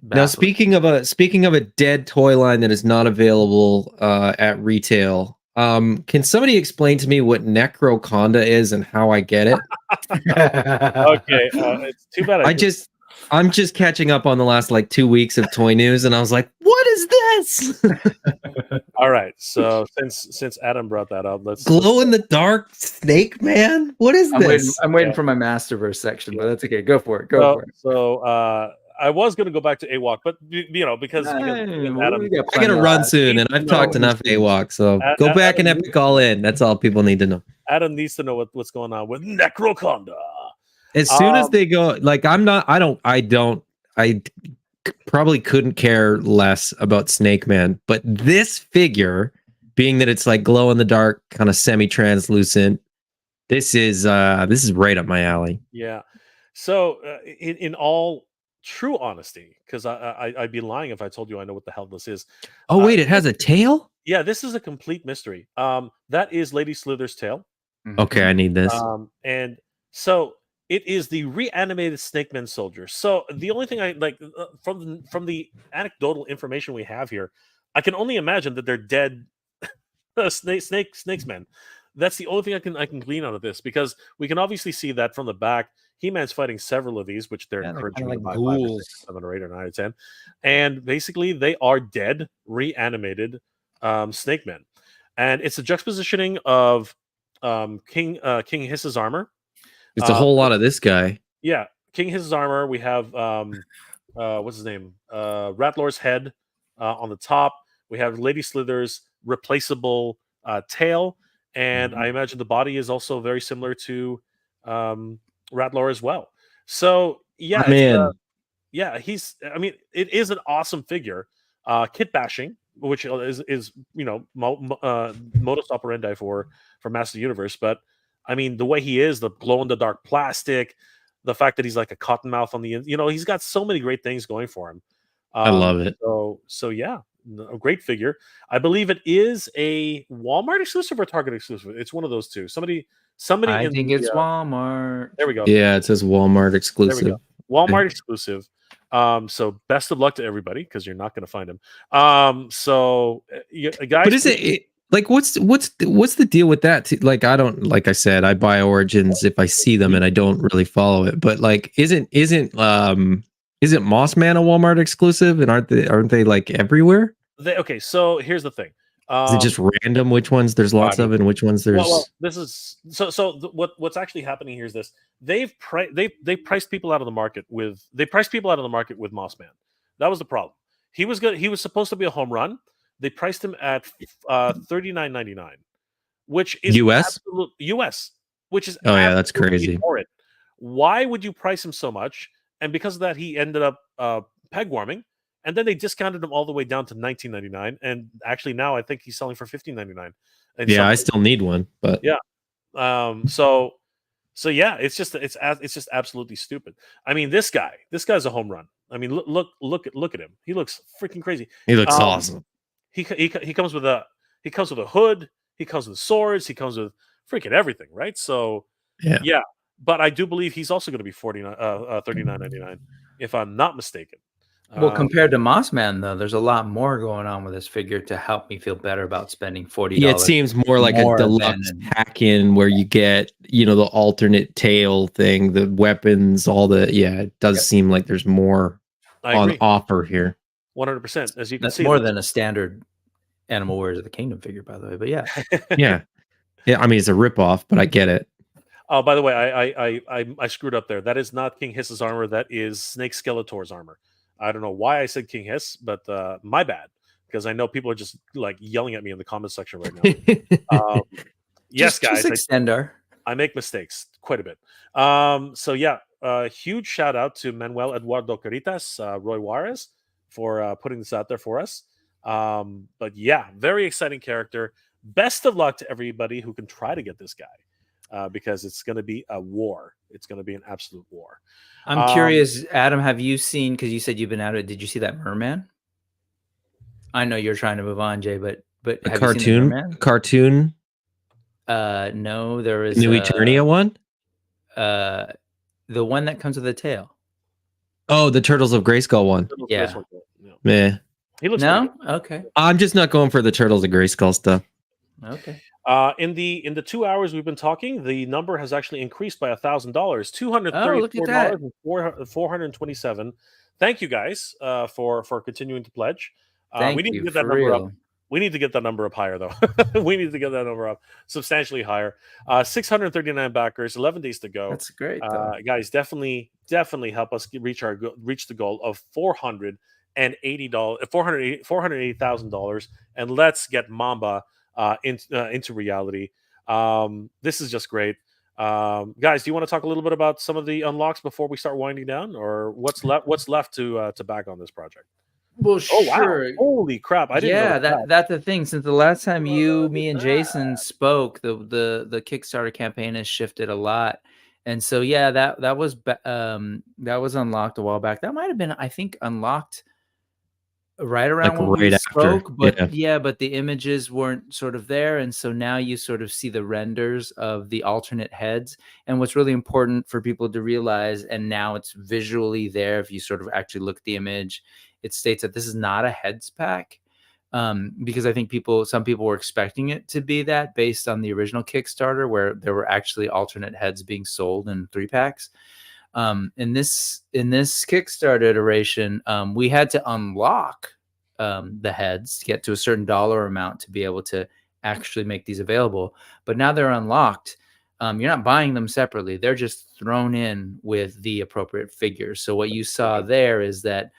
baffling. Now, speaking of a dead toy line that is not available at retail, can somebody explain to me what Necroconda is and how I get it? Okay, it's too bad. I'm just catching up on the last 2 weeks of toy news, and I was like, "What is that?" Yes. All right. So since Adam brought that up, let's Glow in the dark snake man. What is this? I'm waiting Yeah. for my Masterverse section, but that's okay. Go for it. So I was going to go back to AWOK, but because Adam, I gotta run soon, and I've talked enough AWOK, so go back and epic all in. That's all people need to know. Adam needs to know what's going on with Necroconda. As soon as they go, like I probably couldn't care less about Snake Man, but this figure, being that it's like glow in the dark, kind of semi-translucent, this is right up my alley. Yeah. So in all true honesty, because I'd be lying if I told you I know what the hell this is. Oh wait, it has a tail? Yeah, this is a complete mystery. That is Lady Slither's tail. Okay, I need this. And so it is the reanimated Snake Man soldier. So the only thing I like from the anecdotal information we have here, I can only imagine that they're dead snakesmen. That's the only thing I can glean out of this, because we can obviously see that from the back. He-Man's fighting several of these, which they're encouraging like to buy 5 ghouls. or 6, 7 or 8 or 9 or 10. And basically they are dead, reanimated Snake Men. And it's a juxtapositioning of King Hiss's armor. It's a whole lot of this guy. Yeah, King Hiss's armor. We have what's his name? Rattler's head on the top. We have Lady Slither's replaceable tail, and I imagine the body is also very similar to Rattler as well. So yeah, yeah, it is an awesome figure. Kit bashing, which is modus operandi for Master Universe, but I mean, the way he is, the glow in the dark plastic, the fact that he's like a cottonmouth on the end, he's got so many great things going for him. I love it. So yeah, a great figure. I believe it is a Walmart exclusive or Target exclusive. It's one of those two. Somebody. I think it's Walmart. There we go. Yeah, it says Walmart exclusive. There we go. Walmart exclusive. So best of luck to everybody, because you're not going to find him. So guys, but is it like what's the deal with that? Like I don't, like I said, I buy Origins if I see them and I don't really follow it. But like, isn't Mossman a Walmart exclusive, and aren't they like everywhere? Okay, so here's the thing. Is it just random which ones there's lots of and which ones there's? Well, this is what's actually happening here is this: they priced people out of the market with Mossman. That was the problem. He was good. He was supposed to be a home run. They priced him at $39.99, which is US, which is that's crazy. Horrid. Why would you price him so much? And because of that, he ended up peg warming. And then they discounted him all the way down to $19.99, and actually now I think he's selling for $15.99. Yeah, I still need one, but yeah. So yeah, it's just absolutely stupid. I mean, this guy's a home run. I mean, look at him. He looks freaking crazy. He looks awesome. He comes with a hood. He comes with swords. He comes with freaking everything, right? So yeah. But I do believe he's also going to be $39.99, if I'm not mistaken. Well, compared to Mossman, though, there's a lot more going on with this figure to help me feel better about spending $40. Yeah, it seems more like a deluxe pack-in where you get, the alternate tail thing, the weapons, all the. Yeah, it does seem like there's more on offer here. 100%. As you can see, more than a standard Animal Warriors of the Kingdom figure, by the way. But yeah, yeah. I mean, it's a ripoff, but I get it. Oh, by the way, I screwed up there. That is not King Hiss's armor. That is Snake Skeletor's armor. I don't know why I said King Hiss, but my bad, because I know people are just like yelling at me in the comment section right now. Yes, guys, I make mistakes quite a bit. So yeah, huge shout out to Manuel Eduardo Caritas, Roy Juarez, for putting this out there for us. But yeah, very exciting character. Best of luck to everybody who can try to get this guy, because it's going to be a war. It's going to be an absolute war. I'm curious, Adam, have you seen, because you said you've been out of it, did you see that Merman? I know you're trying to move on, Jay, but a cartoon? No, there is New Eternia one? The one that comes with a tail. Oh, the Turtles of Grayskull one. Yeah. He looks okay. I'm just not going for the Turtles of Grayskull stuff. Okay. In the 2 hours we've been talking, the number has actually increased by $1,000, $234 and $427. Thank you guys for continuing to pledge. Thank We need to you, get that for number up. real. We need to get that number up higher, though. We need to get that number up substantially higher. 639 backers, 11 days to go. That's great, though. Guys, definitely help us reach the goal of $480, $480,000, and let's get Mamba into reality. This is just great. Guys, do you want to talk a little bit about some of the unlocks before we start winding down, or what's left to bag on this project? Well, Oh wow! sure. Holy crap! I didn't know Yeah, that. that's the thing. Since the last time you, me, and that. Jason spoke, the Kickstarter campaign has shifted a lot, and so yeah, that was unlocked a while back. That might have been, I think, unlocked right around when we right after. spoke, but but the images weren't sort of there, and so now you sort of see the renders of the alternate heads. And what's really important for people to realize, and now it's visually there if you sort of actually look at the image, it states that this is not a heads pack, because I think some people were expecting it to be that based on the original Kickstarter, where there were actually alternate heads being sold in 3-packs. In this Kickstarter iteration, we had to unlock the heads to get to a certain dollar amount to be able to actually make these available. But now they're unlocked. You're not buying them separately. They're just thrown in with the appropriate figures. So what you saw there is that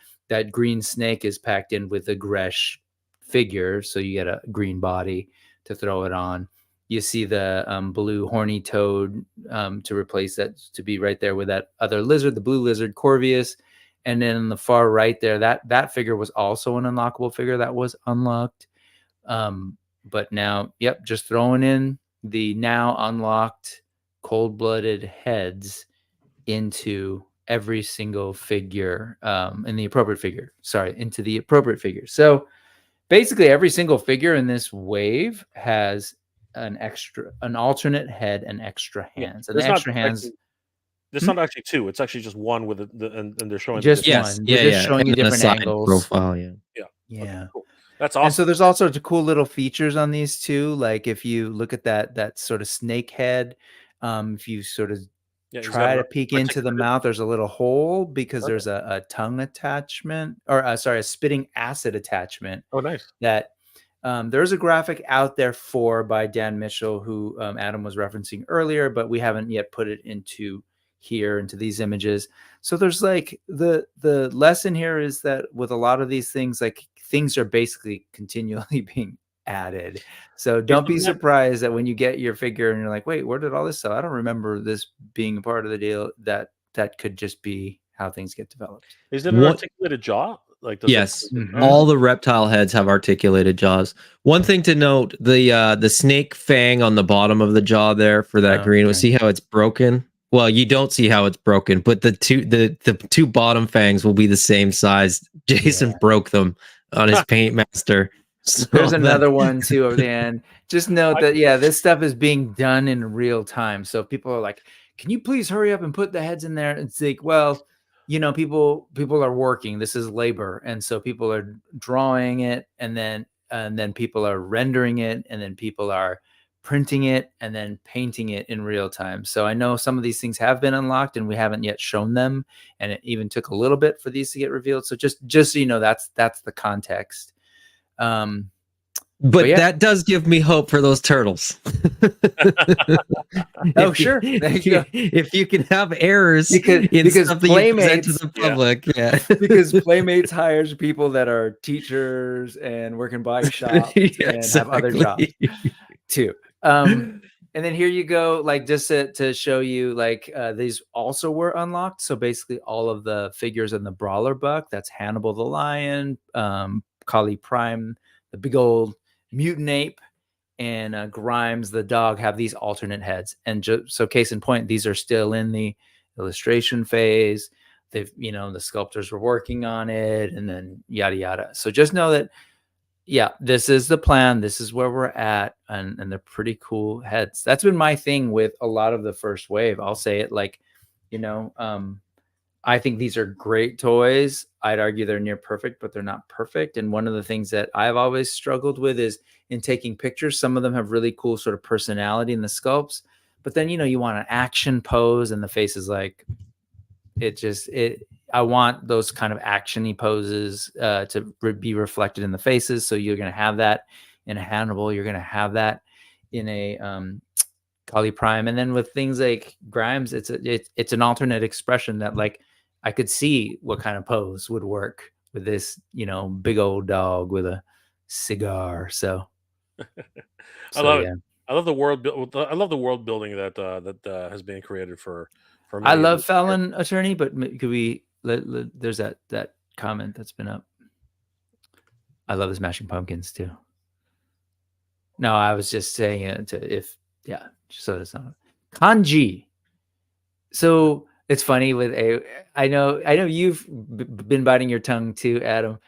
green snake is packed in with a Gresh figure. So you get a green body to throw it on. You see the blue horny toad to replace that, to be right there with that other lizard, the blue lizard Corvius. And then on the far right there, that figure was also an unlockable figure that was unlocked. But now, yep, just throwing in the now unlocked cold-blooded heads into every single figure, into the appropriate figure. So basically every single figure in this wave has an alternate head and extra hands. And the extra hands, there's not actually two. It's actually just one with and they're showing just the one. They're just showing you different angles. Profile, yeah. Okay, cool. That's awesome. And so there's all sorts of cool little features on these too. Like if you look at that sort of snake head, if you sort of try to peek into the mouth, there's a little hole because there's a tongue attachment, or a spitting acid attachment. Oh, nice. That there's a graphic out there by Dan Mitchell, who Adam was referencing earlier, but we haven't yet put it into these images. So there's like the lesson here is that with a lot of these things, like things are basically continually being added. So don't be surprised that when you get your figure and you're like, wait, where did all this sell? I don't remember this being a part of the deal. That could just be how things get developed. Is it an articulated jaw? Like, yes, all the reptile heads have articulated jaws. One thing to note, the snake fang on the bottom of the jaw there for that green, see how it's broken? Well, you don't see how it's broken, but the two bottom fangs will be the same size. Jason broke them on his Paint Master. So there's another one too over the end. Just note that this stuff is being done in real time. So if people are like, can you please hurry up and put the heads in there? It's like, well, people are working. This is labor, and so people are drawing it, and then people are rendering it, and then people are printing it and then painting it in real time. So I know some of these things have been unlocked and we haven't yet shown them, and it even took a little bit for these to get revealed. So just so you know, that's the context. But that does give me hope for those turtles. Oh, sure. If you can have errors because Playmates to the public, because Playmates hires people that are teachers and work in bike shops and have other jobs too. And then here you go, like just to show you, like these also were unlocked. So basically all of the figures in the Brawler Buck, that's Hannibal the Lion, Kali Prime, the big old mutant ape, and Grimes the dog, have these alternate heads. And so case in point, these are still in the illustration phase. They've, the sculptors were working on it, and then yada yada. So just know that this is the plan. This is where we're at, and they're pretty cool heads. That's been my thing with a lot of the first wave. I'll say it like, I think these are great toys. I'd argue they're near perfect, but they're not perfect. And one of the things that I've always struggled with is in taking pictures. Some of them have really cool sort of personality in the sculpts, but then, you want an action pose and the face is like, I want those kind of actiony poses to be reflected in the faces. So you're going to have that in a Hannibal. You're going to have that in a Kali Prime. And then with things like Grimes, it's an alternate expression that like I could see what kind of pose would work with this, big old dog with a cigar. So, I love it. yeah. I love the world. I love the world building that has been created for I many of love these Fallon Attorney, but could we there's that comment that's been up. I love the Smashing Pumpkins too. No, I was just saying it so that's not kanji. So it's funny with I know you've been biting your tongue too, Adam,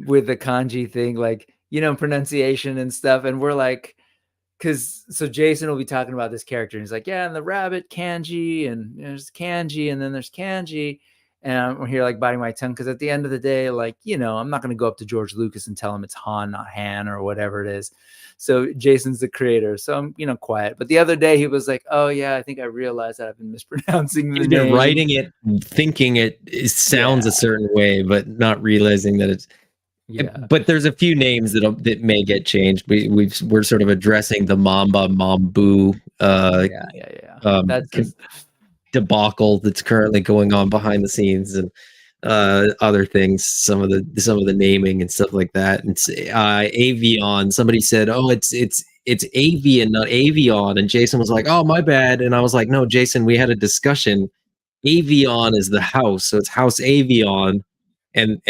with the kanji thing, like, pronunciation and stuff. And we're like, so Jason will be talking about this character and he's like, yeah, and the rabbit kanji, and there's kanji, and then there's kanji. And I'm here like biting my tongue because at the end of the day, like, I'm not going to go up to George Lucas and tell him it's Han, not Han, or whatever it is. So Jason's the creator. So I'm, quiet. But the other day he was like, oh, yeah, I think I realized that I've been mispronouncing the He's name. been writing it, thinking it sounds a certain way, but not realizing that it's. Yeah. But there's a few names that may get changed. We're sort of addressing the Mamba Mambu debacle that's currently going on behind the scenes, and other things, some of the naming and stuff like that. And Avion, somebody said, oh, it's Avian, not Avion, and Jason was like, oh, my bad. And I was like, no, Jason, we had a discussion. Avion is the house, so it's House Avion, and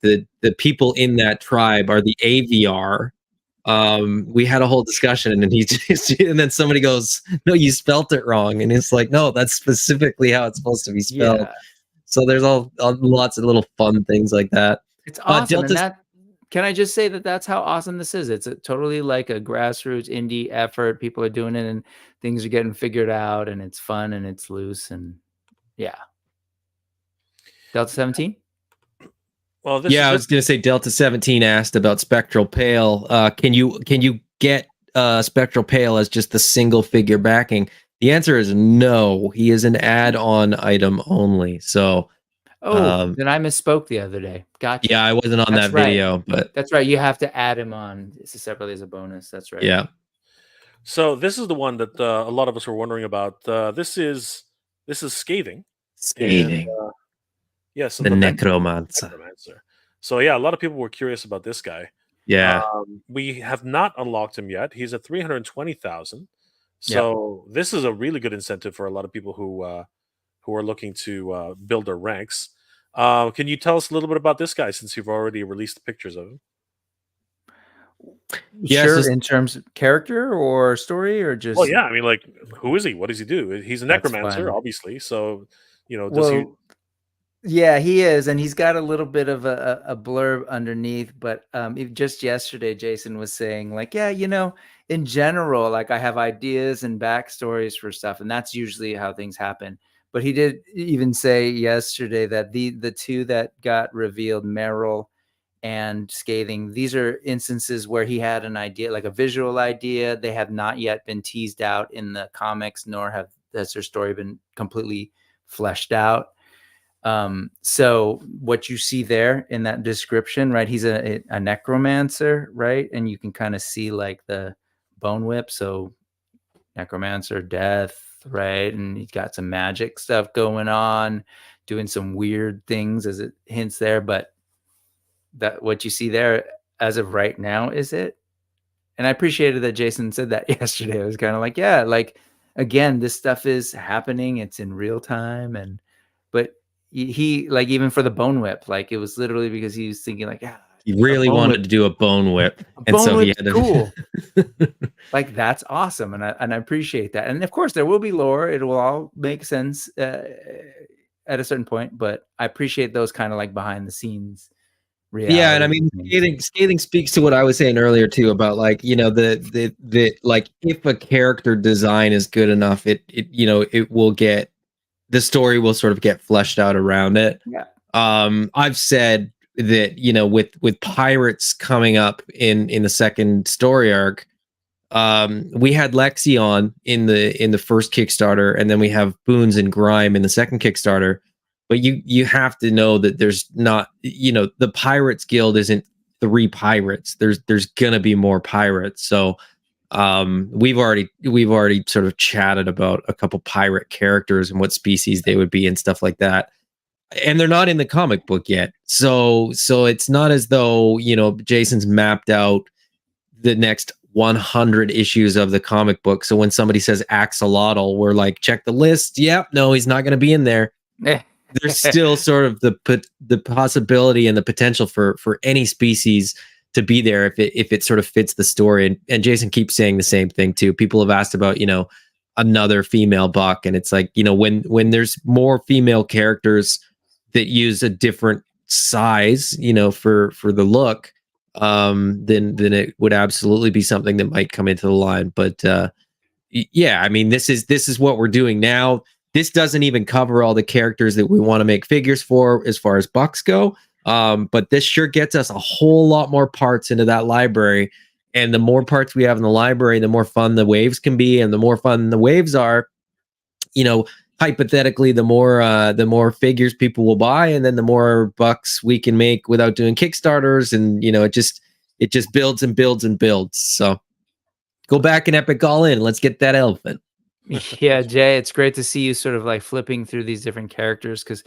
the people in that tribe are the AVR. We had a whole discussion, and and then somebody goes, no, you spelt it wrong. And it's like, no, that's specifically how it's supposed to be spelled. Yeah. So there's lots of little fun things like that. It's awesome. And can I just say that that's how awesome this is? It's totally like a grassroots indie effort. People are doing it and things are getting figured out, and it's fun and it's loose. And yeah. Delta 17? Well, I was going to say Delta 17 asked about Spectral Pale. Can you get Spectral Pale as just the single figure backing? The answer is no. He is an add-on item only. So, then I misspoke the other day. Gotcha. Yeah, I wasn't on that video, but that's right. You have to add him on separately as a bonus. That's right. Yeah. So this is the one that a lot of us were wondering about. This is Scathing. Scathing. Yes, the Necromancer. So yeah, a lot of people were curious about this guy. Yeah, we have not unlocked him yet. He's at 320,000. So this is a really good incentive for a lot of people who are looking to build their ranks. Can you tell us a little bit about this guy, since you've already released pictures of him? Sure, in terms of character or story, or just... Well, yeah, I mean, like, who is he? What does he do? He's a necromancer, obviously. So, does he... Yeah, he is, and he's got a little bit of a blurb underneath. But just yesterday, Jason was saying, like, yeah, in general, like, I have ideas and backstories for stuff, and that's usually how things happen. But he did even say yesterday that the two that got revealed, Merrill and Scathing, these are instances where he had an idea, like a visual idea. They have not yet been teased out in the comics, nor has their story been completely fleshed out. So what you see there in that description, right? He's a necromancer, right? And you can kind of see like the bone whip. So necromancer, death, right? And he's got some magic stuff going on, doing some weird things as it hints there. But that what you see there as of right now is it. And I appreciated that Jason said that yesterday. I was kind of like, yeah, like, again, this stuff is happening. It's in real time. But he like, even for the bone whip, like, it was literally because he was thinking like, yeah, he really wanted to do a bone whip, and so he had to... cool. Like, that's awesome, and I appreciate that. And of course, there will be lore; it will all make sense at a certain point. But I appreciate those kind of like behind the scenes. Yeah, and I mean, Scathing speaks to what I was saying earlier too about, like, the like, if a character design is good enough, it will get, the story will sort of get fleshed out around it. Yeah. I've said that, with Pirates coming up in the second story arc, we had Lexion in the first Kickstarter, and then we have Boons and Grime in the second Kickstarter. but you have to know that there's not, the Pirates Guild isn't 3 pirates. There's gonna be more pirates. So we've already sort of chatted about a couple pirate characters and what species they would be and stuff like that. And they're not in the comic book yet. So it's not as though, Jason's mapped out the next 100 issues of the comic book. So when somebody says axolotl, we're like, check the list. Yep, no, he's not going to be in there. There's still sort of the possibility and the potential for any species to be there if it sort of fits the story. And Jason keeps saying the same thing too. People have asked about, another female buck, and it's like, when there's more female characters that use a different size, for the look, then it would absolutely be something that might come into the line. But yeah, I mean, this is what we're doing now. This doesn't even cover all the characters that we want to make figures for as far as bucks go. But this sure gets us a whole lot more parts into that library. And the more parts we have in the library, the more fun the waves can be. And the more fun the waves are, hypothetically, the more figures people will buy, and then the more bucks we can make without doing Kickstarters. And, it just builds and builds and builds. So go back and epic all in. Let's get that elephant. Yeah, Jay, it's great to see you sort of like flipping through these different characters, because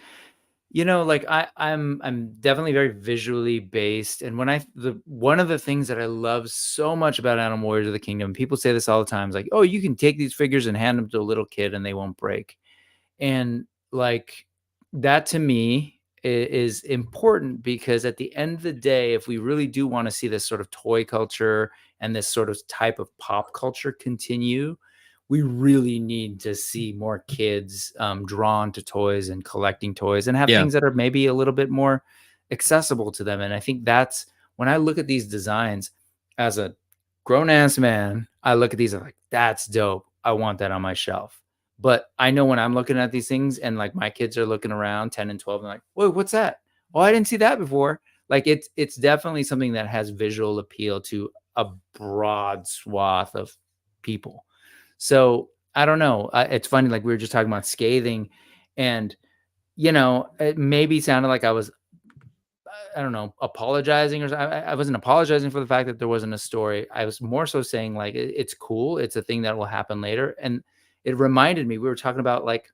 like I'm definitely very visually based, and one of the things that I love so much about Animal Warriors of the Kingdom, people say this all the time, is like, oh, you can take these figures and hand them to a little kid and they won't break, and like that to me is important, because at the end of the day, if we really do want to see this sort of toy culture and this sort of type of pop culture continue, we really need to see more kids drawn to toys and collecting toys, and have things that are maybe a little bit more accessible to them. And I think that's when I look at these designs as a grown ass man, I look at these, I'm like, that's dope. I want that on my shelf. But I know when I'm looking at these things and like my kids are looking around 10 and 12 and like, whoa, what's that? Oh, I didn't see that before. Like it's definitely something that has visual appeal to a broad swath of people. So I don't know. It's funny. Like we were just talking about scathing, and, it maybe sounded like I was, I don't know, apologizing, or I wasn't apologizing for the fact that there wasn't a story. I was more so saying like, it's cool. It's a thing that will happen later. And it reminded me, we were talking about like,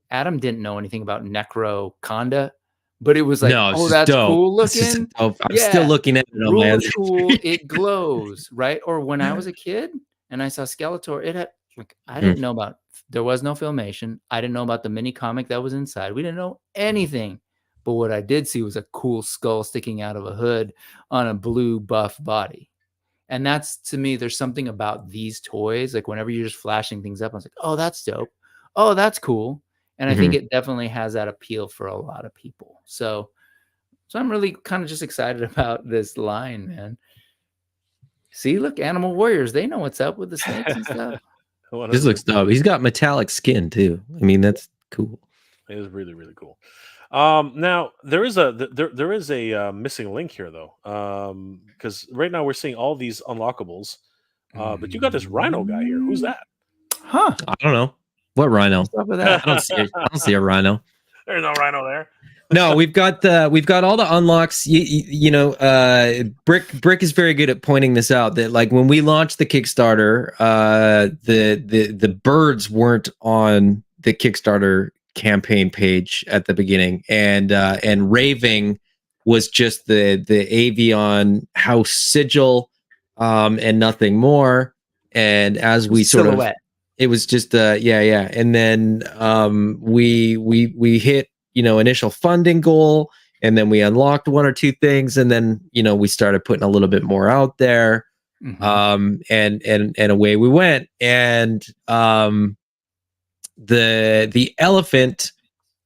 Adam didn't know anything about Necroconda, but it was like, no, oh, that's dope. cool looking. I'm still looking at it. Really cool. It glows, right? Or when I was a kid and I saw Skeletor, it had like, I didn't know about, there was no filmation. I didn't know about the mini comic that was inside. We didn't know anything. But what I did see was a cool skull sticking out of a hood on a blue buff body. And that's, to me, there's something about these toys. Like whenever you're just flashing things up, I was like, oh, that's dope. Oh, that's cool. And I think it definitely has that appeal for a lot of people. So I'm really kind of just excited about this line, man. See, look, Animal Warriors, they know what's up with the snakes and stuff. This looks dope. He's got metallic skin too. I mean, that's cool. It is really, really cool. Now there is a missing link here though, because right now we're seeing all these unlockables, but you got this rhino guy here. Who's that? Huh? I don't know. What rhino? I don't see a rhino. There's no rhino there. No, we've got all the unlocks. Brick is very good at pointing this out, that like when we launched the Kickstarter, the birds weren't on the Kickstarter campaign page at the beginning, and raving was just the Avion house sigil, and nothing more. And as we sort of, it was just and then we hit initial funding goal, and then we unlocked one or two things, and then we started putting a little bit more out there, and away we went. And the elephant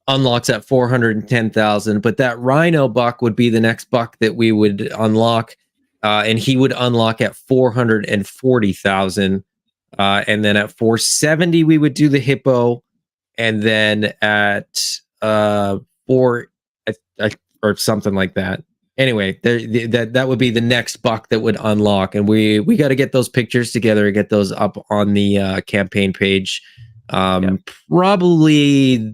unlocks at 410,000, but that rhino buck would be the next buck that we would unlock, and he would unlock at 440,000, and then at 470 we would do the hippo, and then at or something like that. Anyway, that would be the next buck that would unlock, and we got to get those pictures together and get those up on the campaign page Probably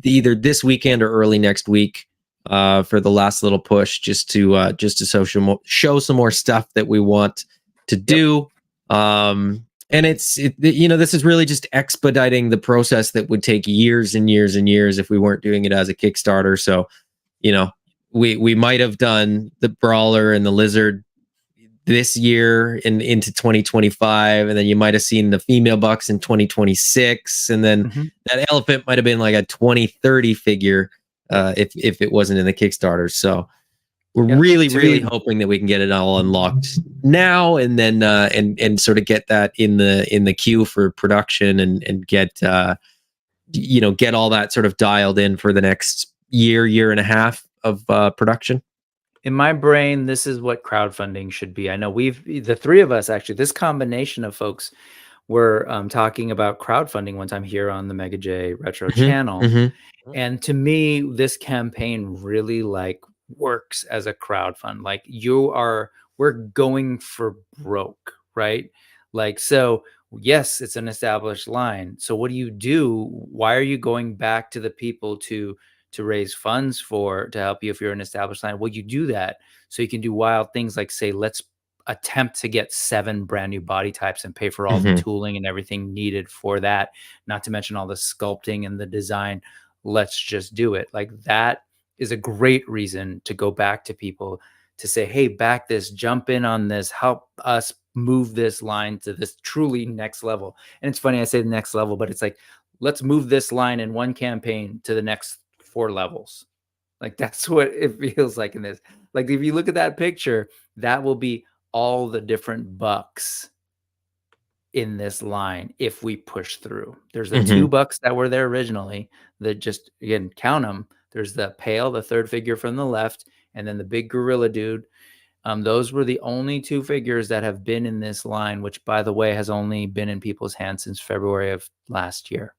either this weekend or early next week for the last little push, just to show some more stuff that we want to do. And this is really just expediting the process that would take years and years and years if we weren't doing it as a Kickstarter. So, we might have done the Brawler and the Lizard this year and into 2025, and then you might have seen the female bucks in 2026, and then that elephant might have been like a 2030 figure if it wasn't in the Kickstarter. So we're really hoping that we can get it all unlocked now, and then and sort of get that in the queue for production, and get get all that sort of dialed in for the next year and a half of production. In my brain, this is what crowdfunding should be. I know the three of us, actually, this combination of folks were talking about crowdfunding one time here on the Mega J Retro channel. And to me, this campaign really works as a crowdfund. Like we're going for broke, right? So yes, it's an established line. So what do you do? Why are you going back to the people to raise funds to help you if you're an established line? Well, you do that so you can do wild things like, say, let's attempt to get 7 brand new body types and pay for all the tooling and everything needed for that, not to mention all the sculpting and the design. Let's just do it. That is a great reason to go back to people to say, hey, back this, jump in on this, help us move this line to this truly next level. And it's funny I say the next level, but it's let's move this line in one campaign to the next 4 levels. That's what it feels like in this. If you look at that picture, that will be all the different bucks in this line if we push through. There's the 2 bucks that were there originally that just, again, count them. There's the Pale, the third figure from the left, and then the big gorilla dude. Those were the only 2 figures that have been in this line, which, by the way, has only been in people's hands since February of last year.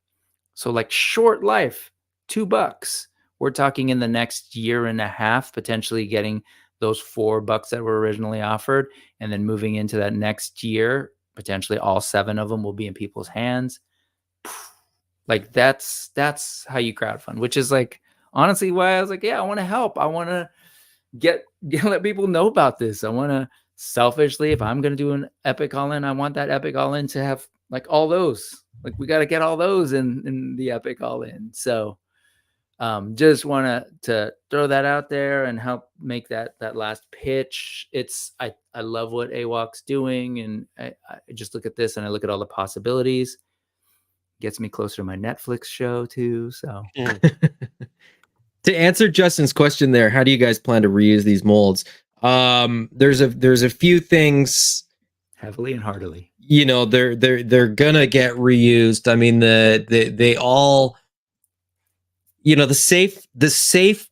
So short life, $2. We're talking in the next year and a half, potentially getting those $4 that were originally offered, and then moving into that next year, potentially all 7 of them will be in people's hands. That's how you crowdfund, which is honestly why I was I want to help. I want to let people know about this. I want to selfishly, if I'm going to do an epic all-in, I want that epic all-in to have all those. We got to get all those in the epic all-in. So just want to throw that out there and help make that last pitch. I love what AWOK's doing, and I just look at this and I look at all the possibilities. Gets me closer to my Netflix show too. So to answer Justin's question there, how do you guys plan to reuse these molds? There's a few things. Heavily and heartily. They're gonna get reused. I mean, they all, the safe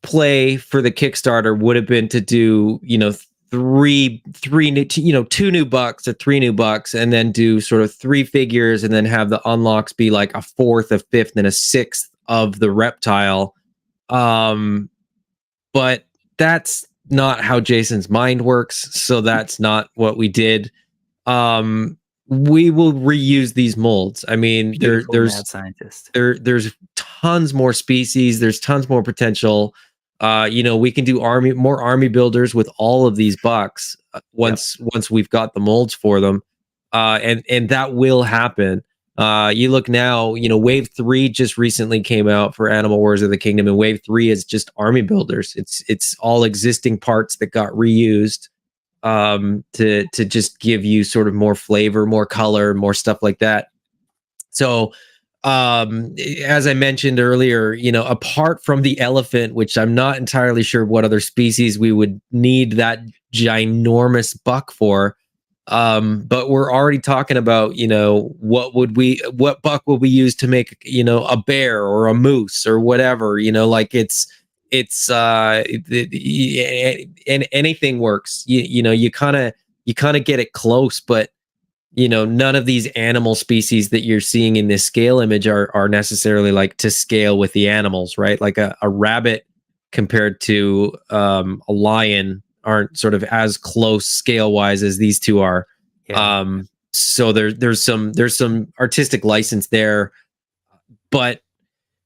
play for the Kickstarter would have been to do, 2 new bucks or 3 new bucks, and then do sort of 3 figures, and then have the unlocks be a 4th, a 5th, and a 6th of the reptile. But that's not how Jason's mind works, so that's not what we did. We will reuse these molds. I mean, there's tons more species, there's tons more potential. We can do more army builders with all of these bucks once we've got the molds for them, and that will happen. You look now, Wave 3 just recently came out for Animal Wars of the Kingdom, and Wave 3 is just army builders. It's all existing parts that got reused to just give you sort of more flavor, more color, more stuff like that. So as I mentioned earlier, apart from the elephant, which I'm not entirely sure what other species we would need that ginormous buck for, but we're already talking about, what buck would we use to make, a bear or a moose or whatever, and anything works. You kind of get it close, but none of these animal species that you're seeing in this scale image are necessarily to scale with the animals, right? A rabbit compared to a lion aren't sort of as close scale wise as these two are. So there's some artistic license there. but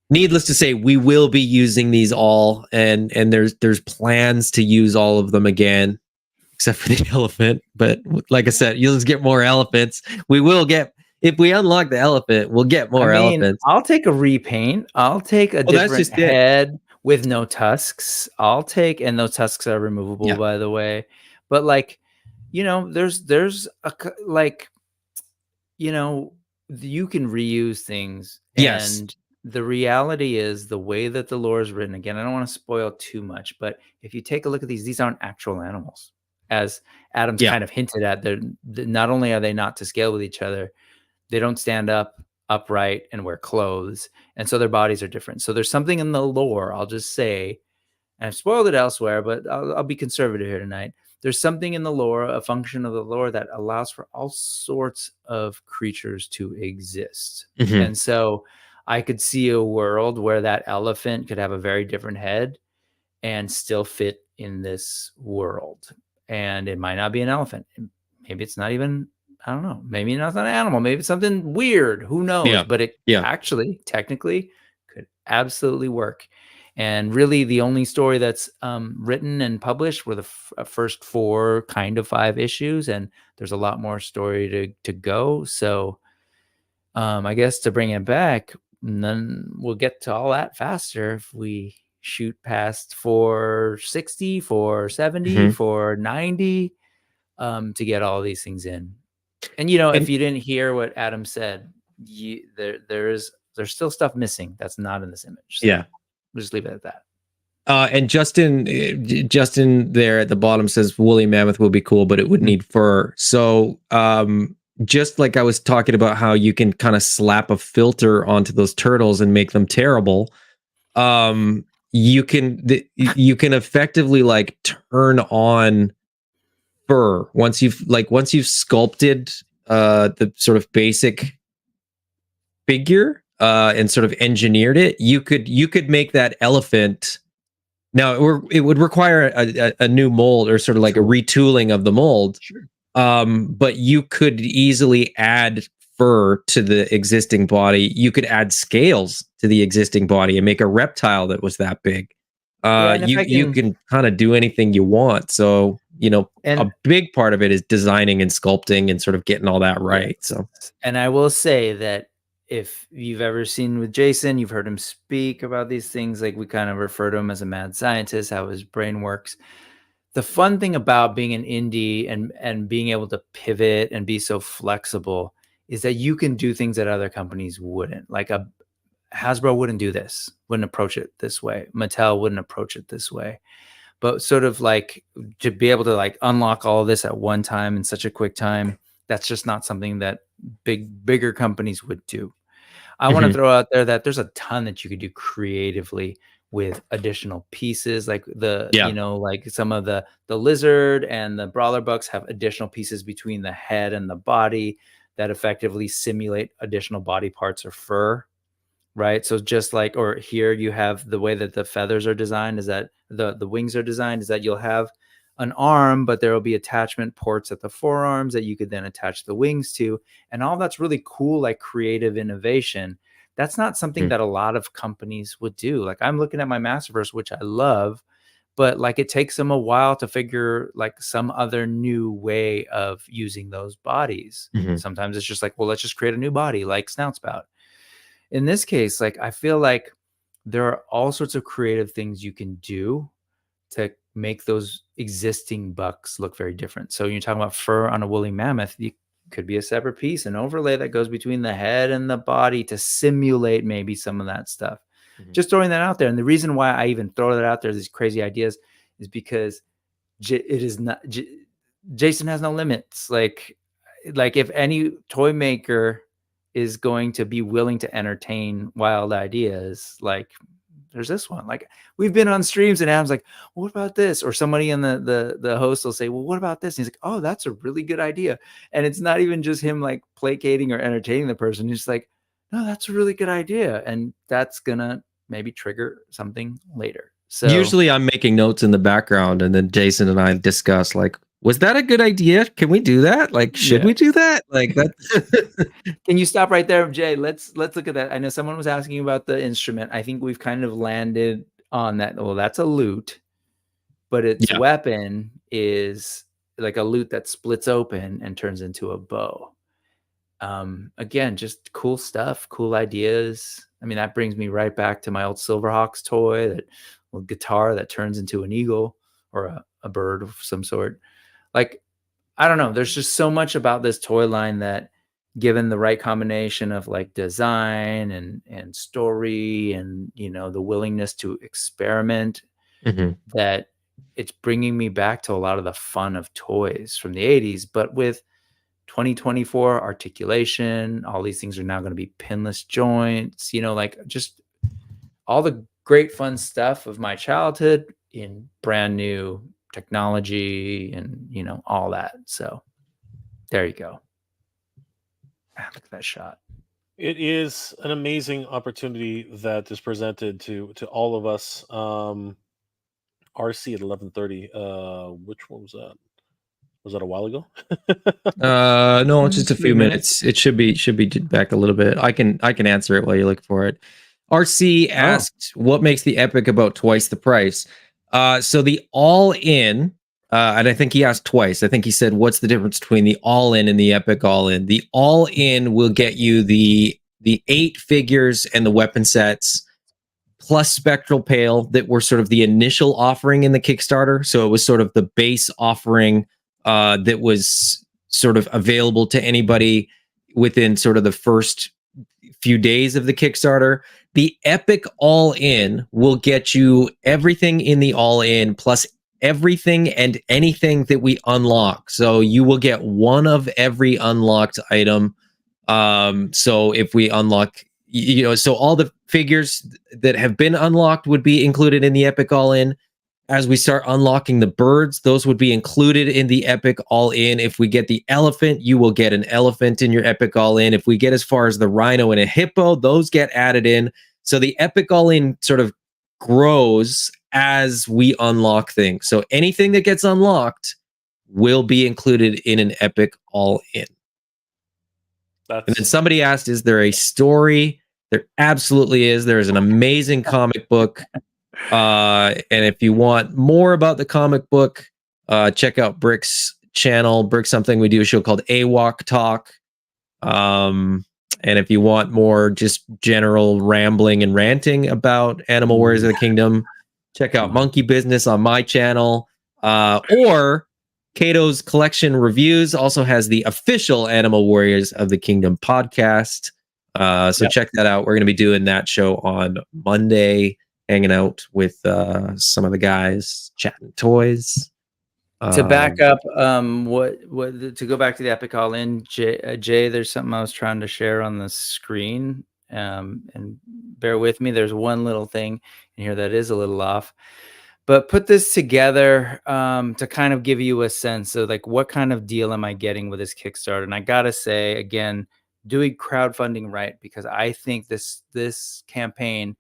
needless to say, we will be using these all, and there's plans to use all of them again, except for the elephant. But like I said, you'll just get more elephants. We will get, if we unlock the elephant, we'll get more elephants. I'll take a repaint. I'll take a different head with no tusks. I'll take, and those tusks are removable, by the way. But like, you know, there's a like, you know, you can reuse things. Yes. And the reality is the way that the lore is written, again, I don't want to spoil too much, but if you take a look at these aren't actual animals. As Adam's kind of hinted at, they're not only are they not to scale with each other, they don't stand upright and wear clothes. And so their bodies are different. So there's something in the lore, I'll just say, and I've spoiled it elsewhere, but I'll be conservative here tonight. There's something in the lore, a function of the lore that allows for all sorts of creatures to exist. And so I could see a world where that elephant could have a very different head and still fit in this world. And it might not be an elephant. Maybe it's not even, I don't know. Maybe it's not an animal. Maybe it's something weird. Who knows? But it actually, technically, could absolutely work. And really, the only story that's written and published were the first 4, kind of 5 issues. And there's a lot more story to go. So I guess to bring it back, then we'll get to all that faster if we shoot past 460, 470, 490 to get all these things in. And you know, if you didn't hear what Adam said, there's still stuff missing that's not in this image. So we'll just leave it at that. And Justin there at the bottom says woolly mammoth will be cool, but it would need fur. So just like I was talking about how you can kind of slap a filter onto those turtles and make them terrible, you can effectively like turn on fur once you've sculpted the sort of basic figure and sort of engineered it. You could make that elephant. Now it would require a new mold or sort of like a retooling of the mold. But you could easily add fur to the existing body. You could add scales to the existing body and make a reptile that was that big. You can kind of do anything you want. So, you know, a big part of it is designing and sculpting and sort of getting all that right. So, and I will say that if you've ever seen with Jason, you've heard him speak about these things. Like we kind of refer to him as a mad scientist, how his brain works. The fun thing about being an indie and being able to pivot and be so flexible is that you can do things that other companies wouldn't. Like Hasbro wouldn't do this, wouldn't approach it this way. Mattel wouldn't approach it this way. But sort of like to be able to like unlock all of this at one time in such a quick time, that's just not something that bigger companies would do. I want to throw out there that there's a ton that you could do creatively with additional pieces, like you know, like some of the lizard and the brawler bucks have additional pieces between the head and the body that effectively simulate additional body parts or fur, right? So just like, or here you have the way that the feathers are designed is that the wings are designed is that you'll have an arm, but there will be attachment ports at the forearms that you could then attach the wings to. And all that's really cool, like creative innovation. That's not something that a lot of companies would do. Like I'm looking at my Masterverse, which I love, but like it takes them a while to figure like some other new way of using those bodies. Sometimes it's just like, well, let's just create a new body like Snout Spout. In this case, like I feel like there are all sorts of creative things you can do to make those existing bucks look very different. So you're talking about fur on a woolly mammoth, you could be a separate piece, an overlay that goes between the head and the body to simulate maybe some of that stuff. Just throwing that out there. And the reason why I even throw that out there, these crazy ideas, is because it is not, Jason has no limits. Like if any toy maker is going to be willing to entertain wild ideas, like there's this one. Like we've been on streams and Adam's like, well, what about this? Or somebody in the host will say, well, what about this? And he's like, oh, that's a really good idea. And it's not even just him like placating or entertaining the person. He's like, no, that's a really good idea. And that's gonna maybe trigger something later. So usually I'm making notes in the background and then Jason and I discuss like Was that a good idea? Can we do that? Like, should we do that? Like that. Can you stop right there, Jay? Let's look at that. I know someone was asking about the instrument. I think we've kind of landed on that. Well, that's a lute, but its weapon is like a lute that splits open and turns into a bow. Again, just cool stuff, cool ideas. I mean, that brings me right back to my old Silverhawks toy, that little guitar that turns into an eagle or a bird of some sort. Like, I don't know. There's just so much about this toy line that, given the right combination of like design and story and, you know, the willingness to experiment, that it's bringing me back to a lot of the fun of toys from the 80s, but with 2024 articulation. All these things are now going to be pinless joints, you know, like just all the great fun stuff of my childhood in brand new technology and, you know, all that. So there you go. Look at that shot. It is an amazing opportunity that is presented to all of us. RC at 11:30. Which one was that? Was that a while ago? No, it's just a few minutes. It should be back a little bit. I can answer it while you're looking for it. RC asked, what makes the Epic about twice the price? So the all-in, and I think he asked twice. I think he said, what's the difference between the all-in and the Epic all-in? The all-in will get you the 8 figures and the weapon sets, plus Spectral Pale, that were sort of the initial offering in the Kickstarter. So it was sort of the base offering that was sort of available to anybody within sort of the first few days of the Kickstarter. The Epic All-In will get you everything in the All-In, plus everything and anything that we unlock. So you will get one of every unlocked item. So if we unlock, you know, so all the figures that have been unlocked would be included in the Epic All-In. As we start unlocking the birds, those would be included in the Epic All-In. If we get the elephant, you will get an elephant in your Epic All-In. If we get as far as the rhino and a hippo, those get added in. So the Epic All-In sort of grows as we unlock things. So anything that gets unlocked will be included in an Epic All-In. And then somebody asked, is there a story? There absolutely is. There is an amazing comic book. And if you want more about the comic book, check out Brick's channel. Brick something, we do a show called AWOK Talk. And if you want more just general rambling and ranting about Animal Warriors of the Kingdom, check out Monkey Business on my channel. Or Kato's Collection Reviews also has the official Animal Warriors of the Kingdom podcast. So check that out. We're going to be doing that show on Monday, hanging out with some of the guys, chatting toys. To back up, to go back to the Epic All-In, Jay, there's something I was trying to share on the screen, and bear with me. There's one little thing in here that is a little off, but put this together to kind of give you a sense of like what kind of deal am I getting with this Kickstarter. And I gotta say again, doing crowdfunding right, because I think this campaign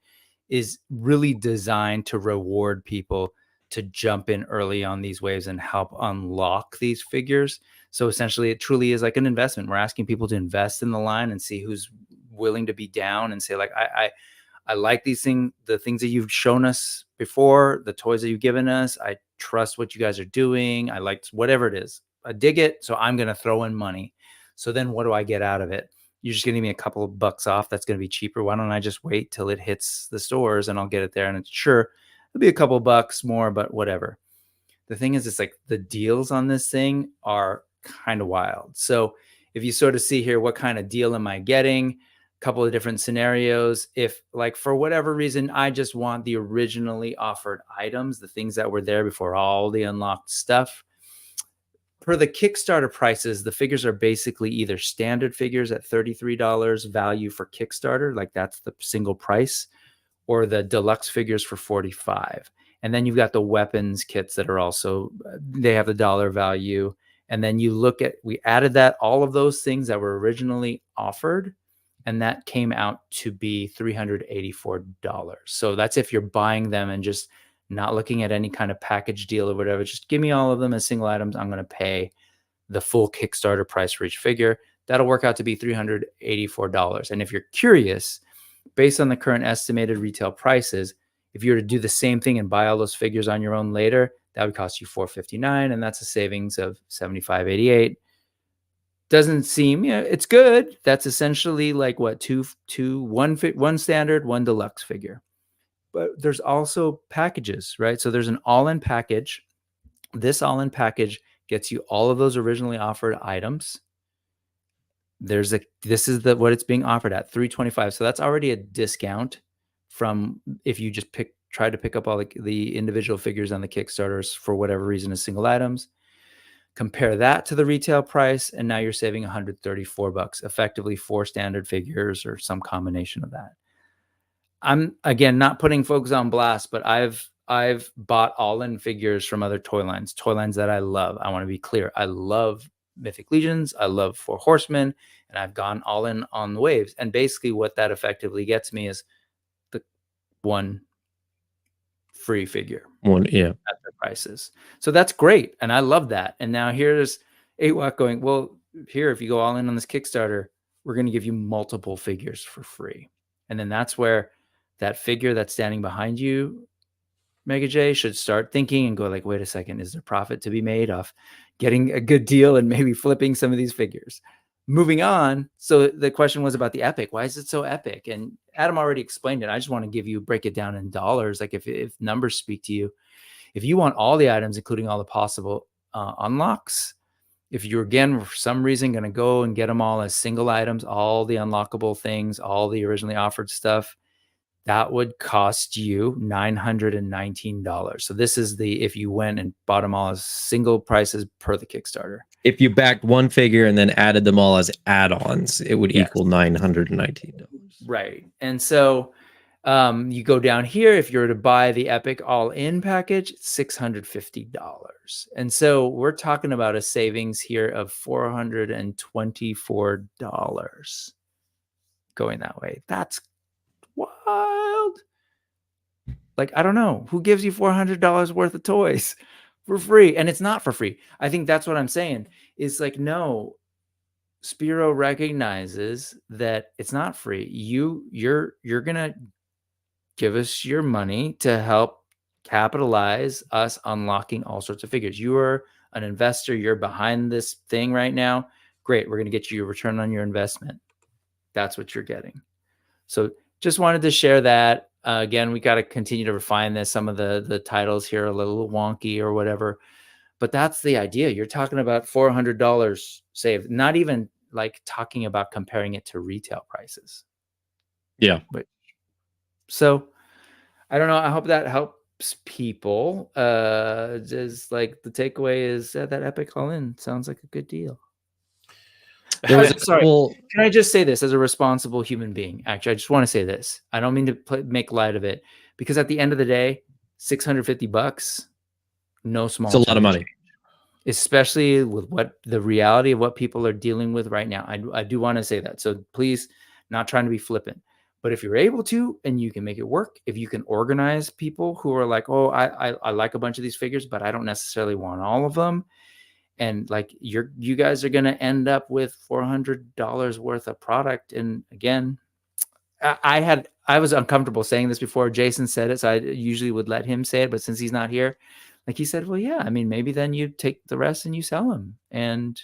is really designed to reward people to jump in early on these waves and help unlock these figures. So essentially it truly is like an investment. We're asking people to invest in the line and see who's willing to be down and say like, I like these things, the things that you've shown us before, the toys that you've given us. I trust what you guys are doing. I like whatever it is. I dig it. So I'm going to throw in money. So then what do I get out of it? You're just going to give me a couple of bucks off. That's going to be cheaper. Why don't I just wait till it hits the stores and I'll get it there? And it's sure, it'll be a couple bucks more, but whatever. The thing is, it's like the deals on this thing are kind of wild. So if you sort of see here, what kind of deal am I getting? A couple of different scenarios. If like, for whatever reason, I just want the originally offered items, the things that were there before all the unlocked stuff. For the Kickstarter prices, the figures are basically either standard figures at $33 value for Kickstarter, like that's the single price, or the deluxe figures for $45. And then you've got the weapons kits that are also, they have the dollar value. And then you look at, we added that, all of those things that were originally offered, and that came out to be $384. So that's if you're buying them and just not looking at any kind of package deal or whatever. Just give me all of them as single items. I'm going to pay the full Kickstarter price for each figure. That'll work out to be $384. And if you're curious, based on the current estimated retail prices, if you were to do the same thing and buy all those figures on your own later, that would cost you $459, and that's a savings of $75.88. Doesn't seem, it's good. That's essentially like what, one standard, one deluxe figure. But there's also packages, right? So there's an all-in package. This all-in package gets you all of those originally offered items. This is what it's being offered at, $325. So that's already a discount from if you just try to pick up all the individual figures on the Kickstarters for whatever reason as single items. Compare that to the retail price, and now you're saving $134, effectively 4 standard figures or some combination of that. I'm, again, not putting folks on blast, but I've bought all-in figures from other toy lines that I love. I want to be clear. I love Mythic Legions. I love Four Horsemen, and I've gone all in on the waves. And basically what that effectively gets me is the one free figure. At their prices. So that's great. And I love that. And now here's AWOK going, well, here, if you go all in on this Kickstarter, we're going to give you multiple figures for free. And then that's where that figure that's standing behind you, Mega J, should start thinking and go like, wait a second, is there profit to be made off getting a good deal and maybe flipping some of these figures? Moving on. So the question was about the epic. Why is it so epic? And Adam already explained it. I just want to break it down in dollars. Like if numbers speak to you, if you want all the items, including all the possible unlocks, if you're, again, for some reason going to go and get them all as single items, all the unlockable things, all the originally offered stuff, that would cost you $919. So this is if you went and bought them all as single prices per the Kickstarter. If you backed one figure and then added them all as add-ons, it would equal $919. Right. And so you go down here, if you were to buy the Epic all-in package, $650. And so we're talking about a savings here of $424 going that way. That's wild. Like, I don't know. Who gives you $400 worth of toys for free? And it's not for free. I think that's what I'm saying. It's like, no, Spiro recognizes that it's not free. You're going to give us your money to help capitalize us unlocking all sorts of figures. You are an investor. You're behind this thing right now. Great. We're going to get you a return on your investment. That's what you're getting. So just wanted to share that. Again, we got to continue to refine this. Some of the titles here are a little wonky or whatever, but that's the idea. You're talking about $400 saved, not even like talking about comparing it to retail prices. Yeah. So I don't know. I hope that helps people. Just like the takeaway is that Epic all-in sounds like a good deal. Sorry, can I just say this as a responsible human being? Actually, I just want to say this. I don't mean to make light of it, because at the end of the day, $650, no small. It's a lot of money, especially with what the reality of what people are dealing with right now. I do want to say that. So please, not trying to be flippant, but if you're able to and you can make it work, if you can organize people who are like, oh, I like a bunch of these figures, but I don't necessarily want all of them. And like you guys are going to end up with $400 worth of product. And again, I was uncomfortable saying this before Jason said it, so I usually would let him say it. But since he's not here, like he said, well, yeah, I mean, maybe then you take the rest and you sell them and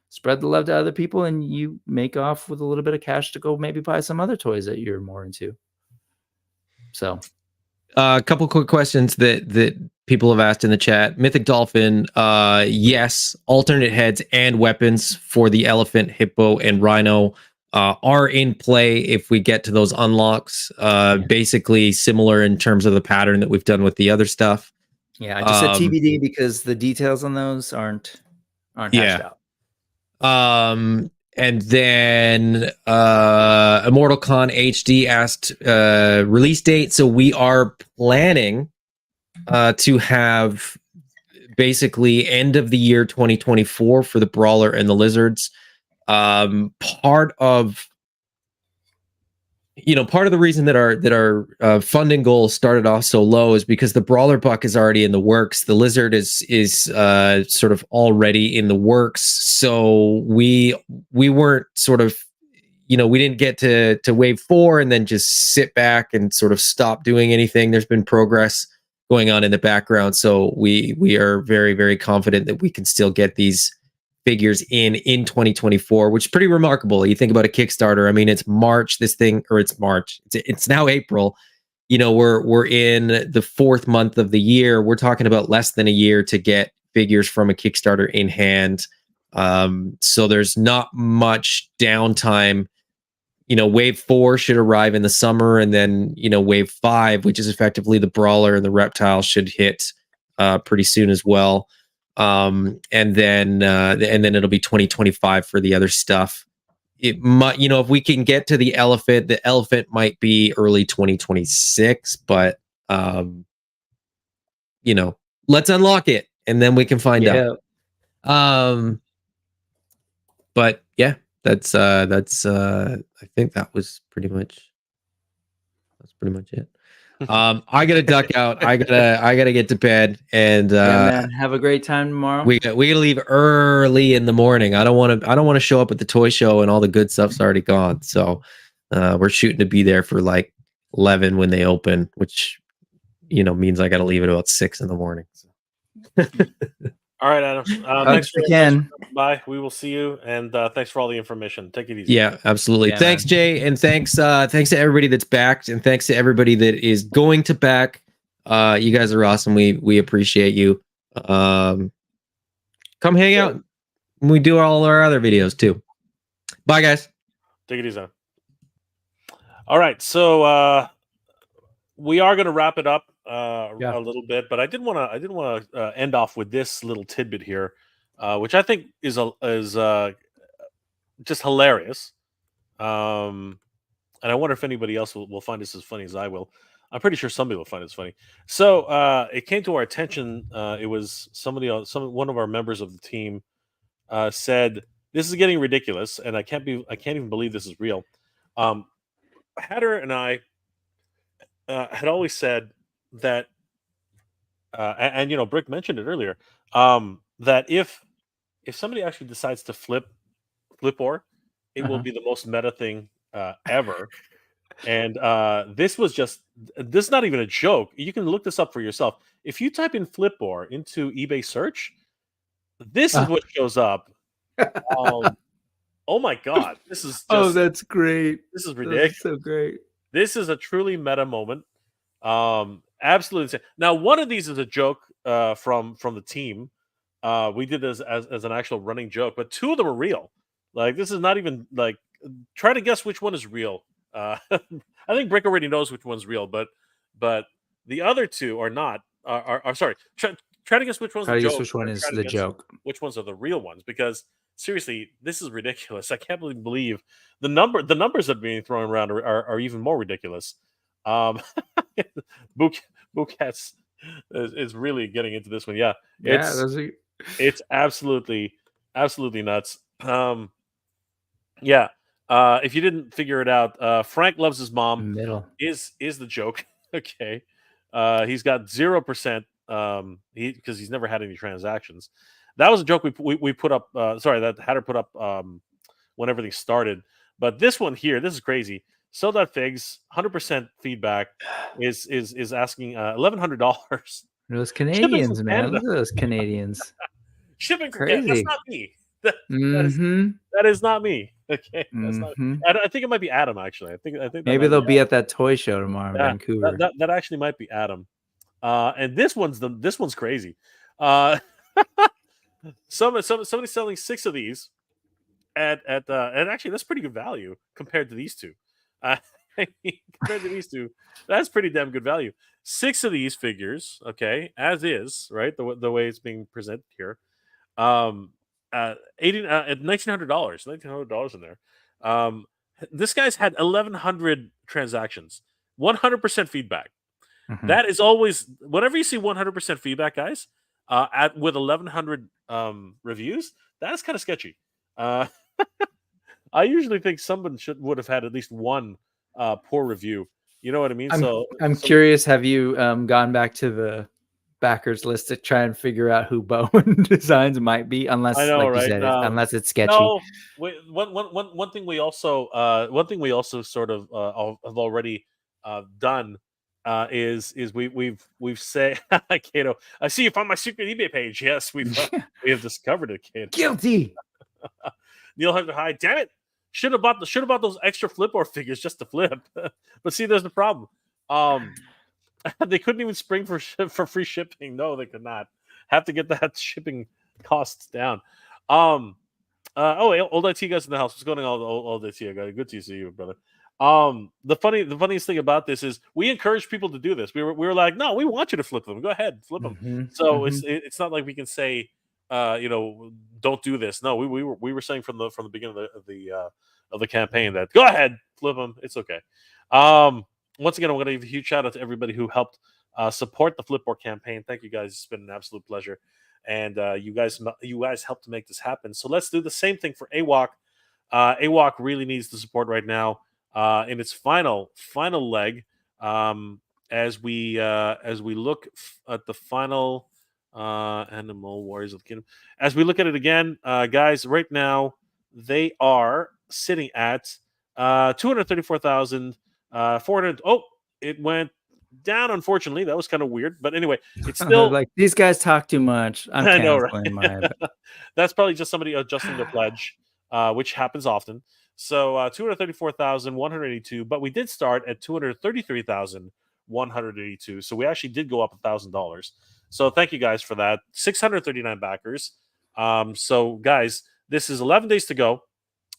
spread the love to other people, and you make off with a little bit of cash to go maybe buy some other toys that you're more into. So a couple quick questions that people have asked in the chat. Mythic Dolphin, yes, alternate heads and weapons for the elephant, hippo, and rhino are in play if we get to those unlocks. Basically similar in terms of the pattern that we've done with the other stuff. Yeah, I just said TBD because the details on those aren't hashed out. And then Immortal Con HD asked release date. So we are planning to have basically end of the year 2024 for the Brawler and the Lizards. Part of you know, part of the reason that our funding goal started off so low is because the Brawler Buck is already in the works. The Lizard is sort of already in the works. So we weren't sort of, you know, we didn't get to wave 4 and then just sit back and sort of stop doing anything. There's been progress going on in the background. So we are very, very confident that we can still get these figures in 2024, which is pretty remarkable. You think about a Kickstarter. I mean, it's March, this thing, or it's March. It's now April. You know, we're in the 4th month of the year. We're talking about less than a year to get figures from a Kickstarter in hand. So there's not much downtime. You know, wave 4 should arrive in the summer, and then, you know, wave 5, which is effectively the Brawler and the Reptile, should hit pretty soon as well. And then it'll be 2025 for the other stuff. It might, you know, if we can get to the elephant might be early 2026, but you know, let's unlock it and then we can find out. But yeah, that's I think that's pretty much it. I gotta duck out. I gotta get to bed, and man, have a great time tomorrow. We gotta leave early in the morning. I don't want to show up at the toy show and all the good stuff's already gone. So we're shooting to be there for like 11 when they open, which, you know, means I gotta leave at about 6 in the morning. So. All right, Adam. Thanks for bye. We will see you, and thanks for all the information. Take it easy. Yeah, absolutely. Yeah, thanks, man. Jay, and thanks to everybody that's backed, and thanks to everybody that is going to back. You guys are awesome. We appreciate you. Come hang out. We do all our other videos too. Bye, guys. Take it easy. All right, so we are going to wrap it up. A little bit, but I didn't want to end off with this little tidbit here, which I think is just hilarious. And I wonder if anybody else will find this as funny as I will. I'm pretty sure somebody will find this funny. So it came to our attention. It was one of our members of the team said, "This is getting ridiculous," and I can't even believe this is real. Hatter and I had always said that, and you know, Brick mentioned it earlier, that if somebody actually decides to Flip-Or, it will be the most meta thing ever. And this is not even a joke. You can look this up for yourself. If you type in Flip-Or into eBay search, this is what shows up. Oh my God, this is just, that's great. This is ridiculous. That's so great. This is a truly meta moment. Absolutely insane. Now, one of these is a joke from the team. We did this as an actual running joke, but 2 of them are real. Like, this is not even like, try to guess which one is real. I think Brick already knows which one's real, but the other 2 are not. Are sorry. Try to guess which one's the joke. Which one is the joke? Which ones are the real ones? Because seriously, this is ridiculous. I can't believe the numbers that are being thrown around are even more ridiculous. Bookcats is really getting into this one. Yeah, it's absolutely nuts. If you didn't figure it out, Frank loves his mom. Is the joke. Okay, he's got 0%. Because he's never had any transactions. That was a joke we put up. That Hatter put up when everything started. But this one here, this is crazy. So.figs, 100% feedback is asking $1,100. Those Canadians, man. Look at those Canadians. Shipping crazy. That's not me. That is not me. Okay. That's not, I think it might be Adam, actually. I think maybe they'll be at that toy show tomorrow in Vancouver. That actually might be Adam. And this one's crazy. Somebody's selling 6 of these at and actually that's pretty good value compared to these 2. Compared to these 2, that's pretty damn good value. 6 of these figures, okay, as is, right? The way it's being presented here. At $1,900 in there. This guy's had 1,100 transactions, 100% feedback. That is always, whenever you see 100% feedback, guys, with 1,100 reviews, that's kind of sketchy. I usually think someone would have had at least one poor review. You know what I mean? I'm curious. Have you gone back to the backers list to try and figure out who Bowen Designs might be? Unless, I know, like you right? said, unless it's sketchy. No, one thing we also sort of have already done is we've said, Kato, I see you found my secret eBay page. Yes, we have discovered it, Kato. Guilty. Neil Hunter High, damn it! Should have bought those extra Flip-Or figures just to flip. But see, there's the problem. They couldn't even spring for free shipping. No, they could not. Have to get that shipping costs down. Old IT guys in the house. What's going on, old IT guy? Good to see you, brother. The funniest thing about this is we encourage people to do this. We were like, no, we want you to flip them. Go ahead, flip them. So it's not like we can say, don't do this. No, we were saying from the beginning of the campaign that go ahead, flip them. It's okay. Once again, I'm going to give a huge shout out to everybody who helped support the Flip-Or campaign. Thank you guys. It's been an absolute pleasure. And you guys helped to make this happen. So let's do the same thing for AWOK. AWOK really needs the support right now in its final leg. As we look at the final Animal Warriors of the Kingdom. As we look at it again, guys, right now they are sitting at 234,400. Oh, it went down, unfortunately. That was kind of weird, but anyway, it's still like these guys talk too much. I'm I know, right? canceling my That's probably just somebody adjusting their pledge, which happens often. So 234,182, but we did start at 233,182. So we actually did go up $1,000. So thank you guys for that. 639 backers. So guys, this is 11 days to go.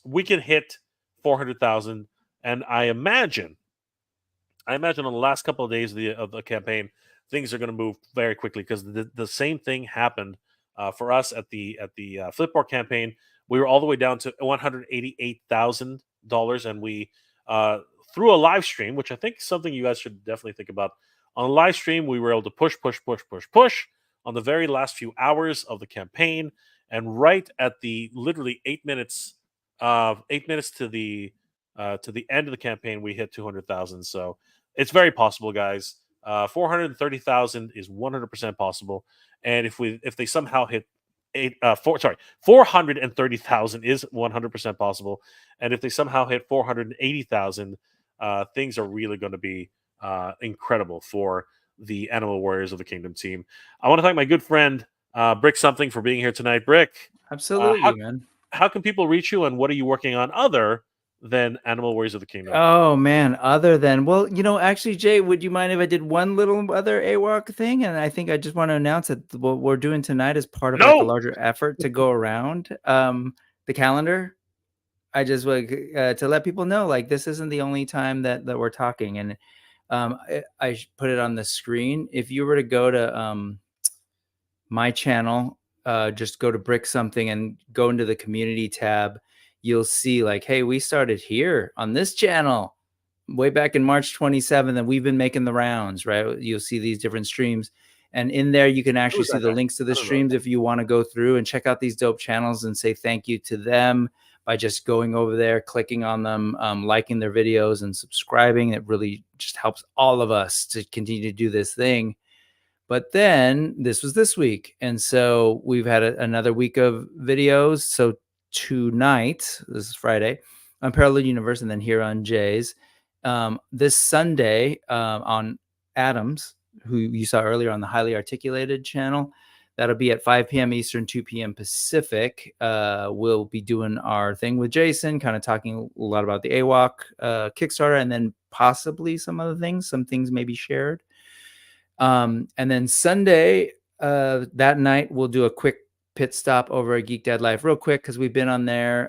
We can hit 400,000, and I imagine on the last couple of days of the campaign, things are going to move very quickly because the same thing happened for us at the Flip-Or campaign. We were all the way down to $188,000, and we through a live stream, which I think is something you guys should definitely think about. On a live stream, we were able to push on the very last few hours of the campaign, and right at the literally 8 minutes to the end of the campaign, we hit 200,000. So it's very possible, guys. 430,000 is 100% possible, and if they somehow hit 430,000 is 100% possible, and if they somehow hit 480,000, things are really going to be incredible for the Animal Warriors of the Kingdom team. I want to thank my good friend Brick Something for being here tonight. Brick, absolutely, man. How can people reach you, and what are you working on other than Animal Warriors of the Kingdom? Oh man, other than, well, actually, Jay, would you mind if I did one little other AWOK thing? And I think I just want to announce that what we're doing tonight is part of like a larger effort to go around the calendar. I just like to let people know, like, this isn't the only time that we're talking. And I put it on the screen. If you were to go to my channel, just go to Brick Something and go into the community tab, you'll see like, hey, we started here on this channel way back in March 27th, and we've been making the rounds, right? You'll see these different streams, and in there you can actually see the links to the streams if you want to go through and check out these dope channels and say thank you to them by just going over there, clicking on them, liking their videos and subscribing. It really just helps all of us to continue to do this thing. But then this was this week, and so we've had another week of videos. So tonight, this is Friday, on Parallel Universe, and then here on Jay's. This Sunday on Adams, who you saw earlier on the Highly Articulated channel, that'll be at 5 p.m. Eastern, 2 p.m. Pacific. We'll be doing our thing with Jason, kind of talking a lot about the AWOK Kickstarter, and then possibly some other things. Some things may be shared. And then Sunday, that night, we'll do a quick pit stop over at Geek Dad Life real quick, because we've been on there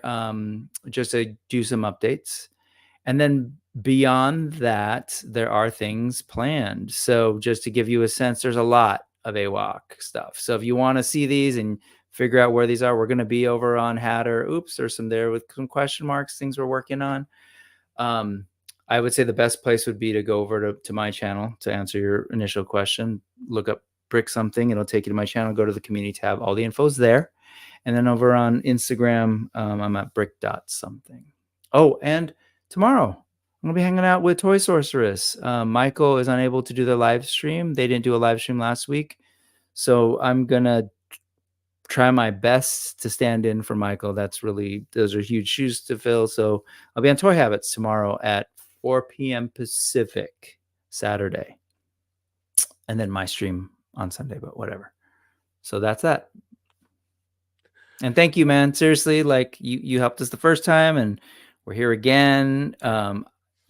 just to do some updates. And then beyond that, there are things planned. So just to give you a sense, there's a lot of AWOK stuff. So if you want to see these and figure out where these are, we're going to be over on Hatter. Oops, there's some there with some question marks, things we're working on. I would say the best place would be to go over to my channel to answer your initial question. Look up Brick Something. It'll take you to my channel. Go to the community tab. All the info's there. And then over on Instagram, I'm at brick.something. Oh, and tomorrow I'm gonna be hanging out with Toy Sorceress. Michael is unable to do the live stream. They didn't do a live stream last week, so I'm gonna try my best to stand in for Michael. Those are huge shoes to fill. So I'll be on Toy Habits tomorrow at 4 p.m. Pacific, Saturday, and then my stream on Sunday. But whatever. So that's that. And thank you, man. Seriously, like you helped us the first time, and we're here again.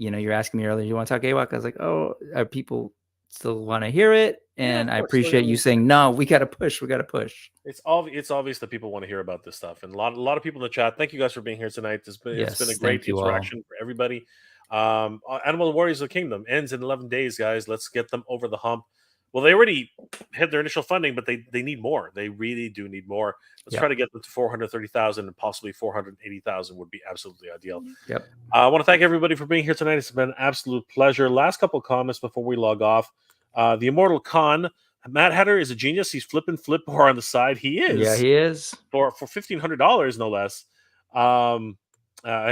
You're asking me earlier, you want to talk AWOK? I was like, oh, people still want to hear it, and I appreciate you saying no. We got to push. We got to push. It's obvious that people want to hear about this stuff, and a lot of people in the chat. Thank you guys for being here tonight. It's been a great interaction for everybody. Animal Warriors of the Kingdom ends in 11 days, guys. Let's get them over the hump. Well, they already hit their initial funding, but they need more. They really do need more. Let's try to get them to 430,000 and possibly 480,000 would be absolutely ideal. Yep. I want to thank everybody for being here tonight. It's been an absolute pleasure. Last couple of comments before we log off. The Immortal Khan, Matt Hatter is a genius. He's flipping Flip-Or on the side. He is. Yeah, he is. For $1,500, no less. And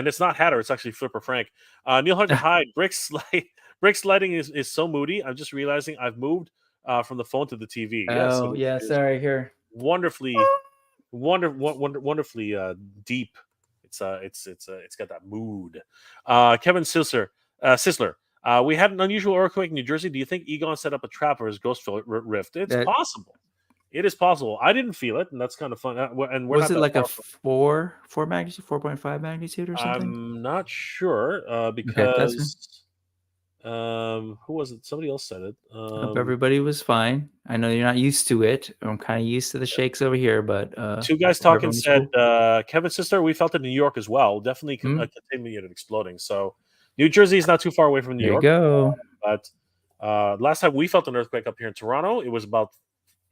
it's not Hatter. It's actually Flip-Or Frank. Neil Hunter Hyde. Brick sliding is so moody. I'm just realizing I've moved from the phone to the TV. Oh, sorry. Here. Wonderfully deep. It's got that mood. Kevin Sisler. We had an unusual earthquake in New Jersey. Do you think Egon set up a trap for his ghost rift? It's possible. It is possible. I didn't feel it, and that's kind of fun. And was it like a 4 magnitude, 4.5 magnitude or something? I'm not sure because who was it? Somebody else said it. Hope everybody was fine. I know you're not used to it. I'm kind of used to the shakes over here, but two guys talking said Kevin's sister. We felt it in New York as well. Definitely a containment unit exploding. So New Jersey is not too far away from New York. There you go. But last time we felt an earthquake up here in Toronto, it was about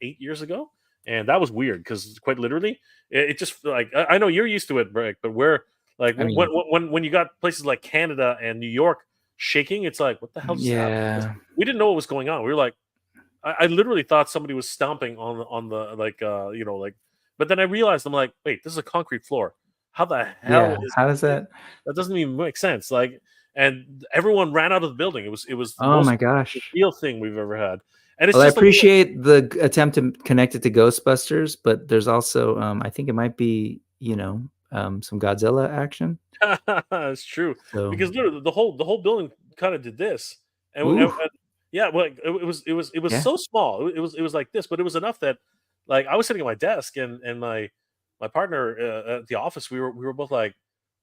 8 years ago, and that was weird because quite literally, it just like I know you're used to it, Brick, but we're like when you got places like Canada and New York shaking, it's like what the hell just happened? We didn't know what was going on. We were like, I literally thought somebody was stomping on the but then I realized I'm like, wait, this is a concrete floor. How the hell? How does that? That doesn't even make sense. Like, and everyone ran out of the building. It was oh my gosh, real thing we've ever had. And it's I appreciate the attempt to connect it to Ghostbusters, but there's also I think it might be some Godzilla action. It's true because literally the whole building kind of did this, and it was so small. It was like this, but it was enough that like I was sitting at my desk and my partner at the office, we were both like,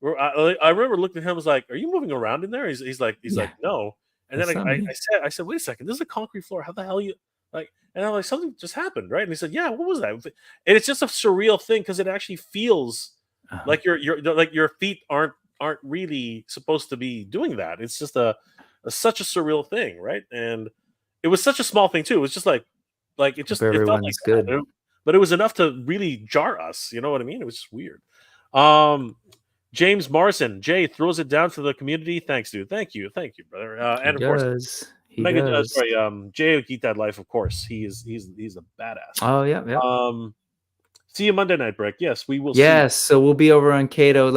I remember looking at him, I was like, "Are you moving around in there?" He's like, "No." And then I said, "Wait a second, this is a concrete floor. How the hell you like?" And I'm like, "Something just happened, right?" And he said, "Yeah, what was that?" And it's just a surreal thing because it actually feels like your feet aren't really supposed to be doing that. It's just such a surreal thing, right? And it was such a small thing too. It was just like it felt like good, but it was enough to really jar us. You know what I mean? It was just weird. James Morrison, Jay throws it down for the community. Thanks, dude. Thank you, brother. And of course, Jay Geek That Life. Of course, he's a badass. Oh yeah. See you Monday night, Brick. Yes, we will. Yes, so we'll be over on Cato.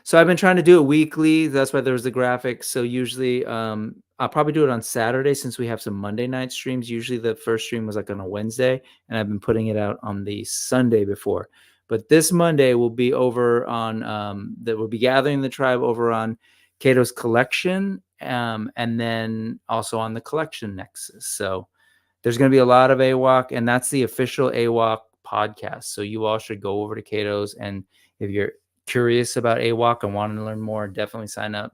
So I've been trying to do it weekly. That's why there was the graphics. So usually, I'll probably do it on Saturday since we have some Monday night streams. Usually, the first stream was like on a Wednesday, and I've been putting it out on the Sunday before. But this Monday we'll be over on that we'll be gathering the tribe over on Cato's collection, and then also on the collection nexus. So there's going to be a lot of AWOK, and that's the official AWOK podcast. So you all should go over to Cato's, and if you're curious about AWOK and want to learn more, definitely sign up,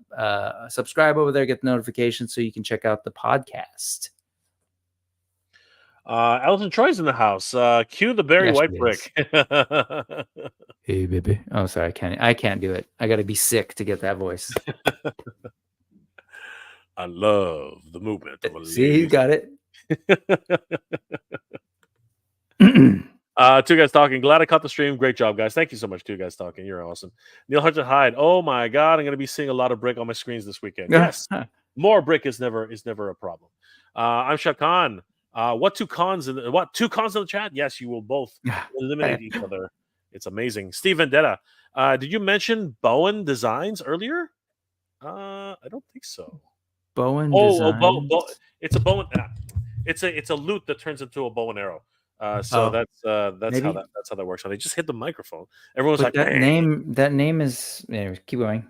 subscribe over there, get the notifications so you can check out the podcast. Elton Troy's in the house. Cue the Barry White Brick. Hey baby. Oh, sorry, I can't do it. I gotta be sick to get that voice. I love the movement. See, you got it. Two guys talking. Glad I caught the stream. Great job, guys. Thank you so much. Two guys talking. You're awesome. Neil Hunter Hyde. Oh my God, I'm going to be seeing a lot of Brick on my screens this weekend. Yes, more Brick is never a problem. I'm Shakan. What two cons in the chat? Yes, you will both eliminate each other. It's amazing. Steve Vendetta. Did you mention Bowen Designs earlier? I don't think so. Bowen Oh, Designs. it's a bow and it's a loot that turns into a bow and arrow. So Oh, that's how maybe. that's how that works. And they just hit the microphone. Everyone's But like, that name is. Anyways, keep going.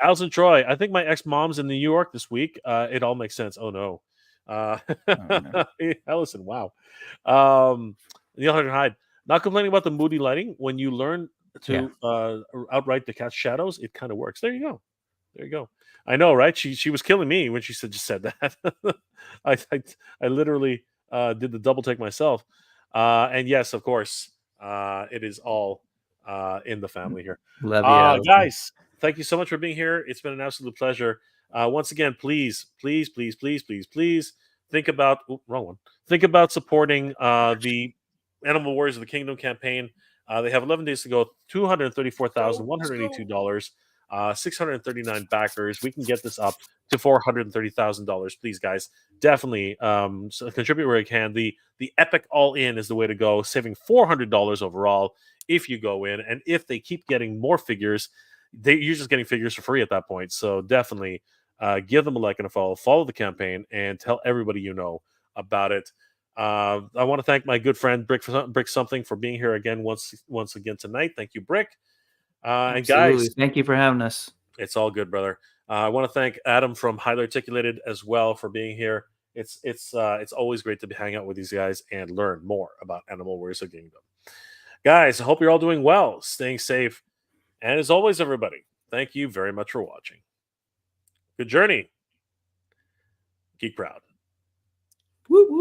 Alison Troy. I think my ex-mom's in New York this week. It all makes sense. Oh no, no. Allison. Wow. Neil Hunter Hyde. Not complaining about the moody lighting. When you learn to outright to cast shadows, it kind of works. There you go. There you go. I know, right? She was killing me when she just said that. I literally did the double take myself. And yes, of course, it is all in the family here. Love you, Allison. Guys, thank you so much for being here. It's been an absolute pleasure. Once again, please think about wrong one. Think about supporting the Animal Warriors of the Kingdom campaign. They have 11 days to go. $234,182. 639 backers. We can get this up to $430,000. Please, guys, definitely contribute where you can. The epic all in is the way to go, saving $400 overall if you go in. And if they keep getting more figures, you're just getting figures for free at that point. So definitely give them a like and a follow the campaign, and tell everybody you know about it. I want to thank my good friend Brick Something for being here again once again tonight. Thank you, Brick. And guys, thank you for having us. It's all good, brother. I want to thank Adam from Highly Articulated as well for being here. It's always great to hang out with these guys and learn more about Animal Warriors of Kingdom. Guys, I hope you're all doing well, staying safe, and as always, everybody, thank you very much for watching. Good journey. Geek proud. Woo, woo.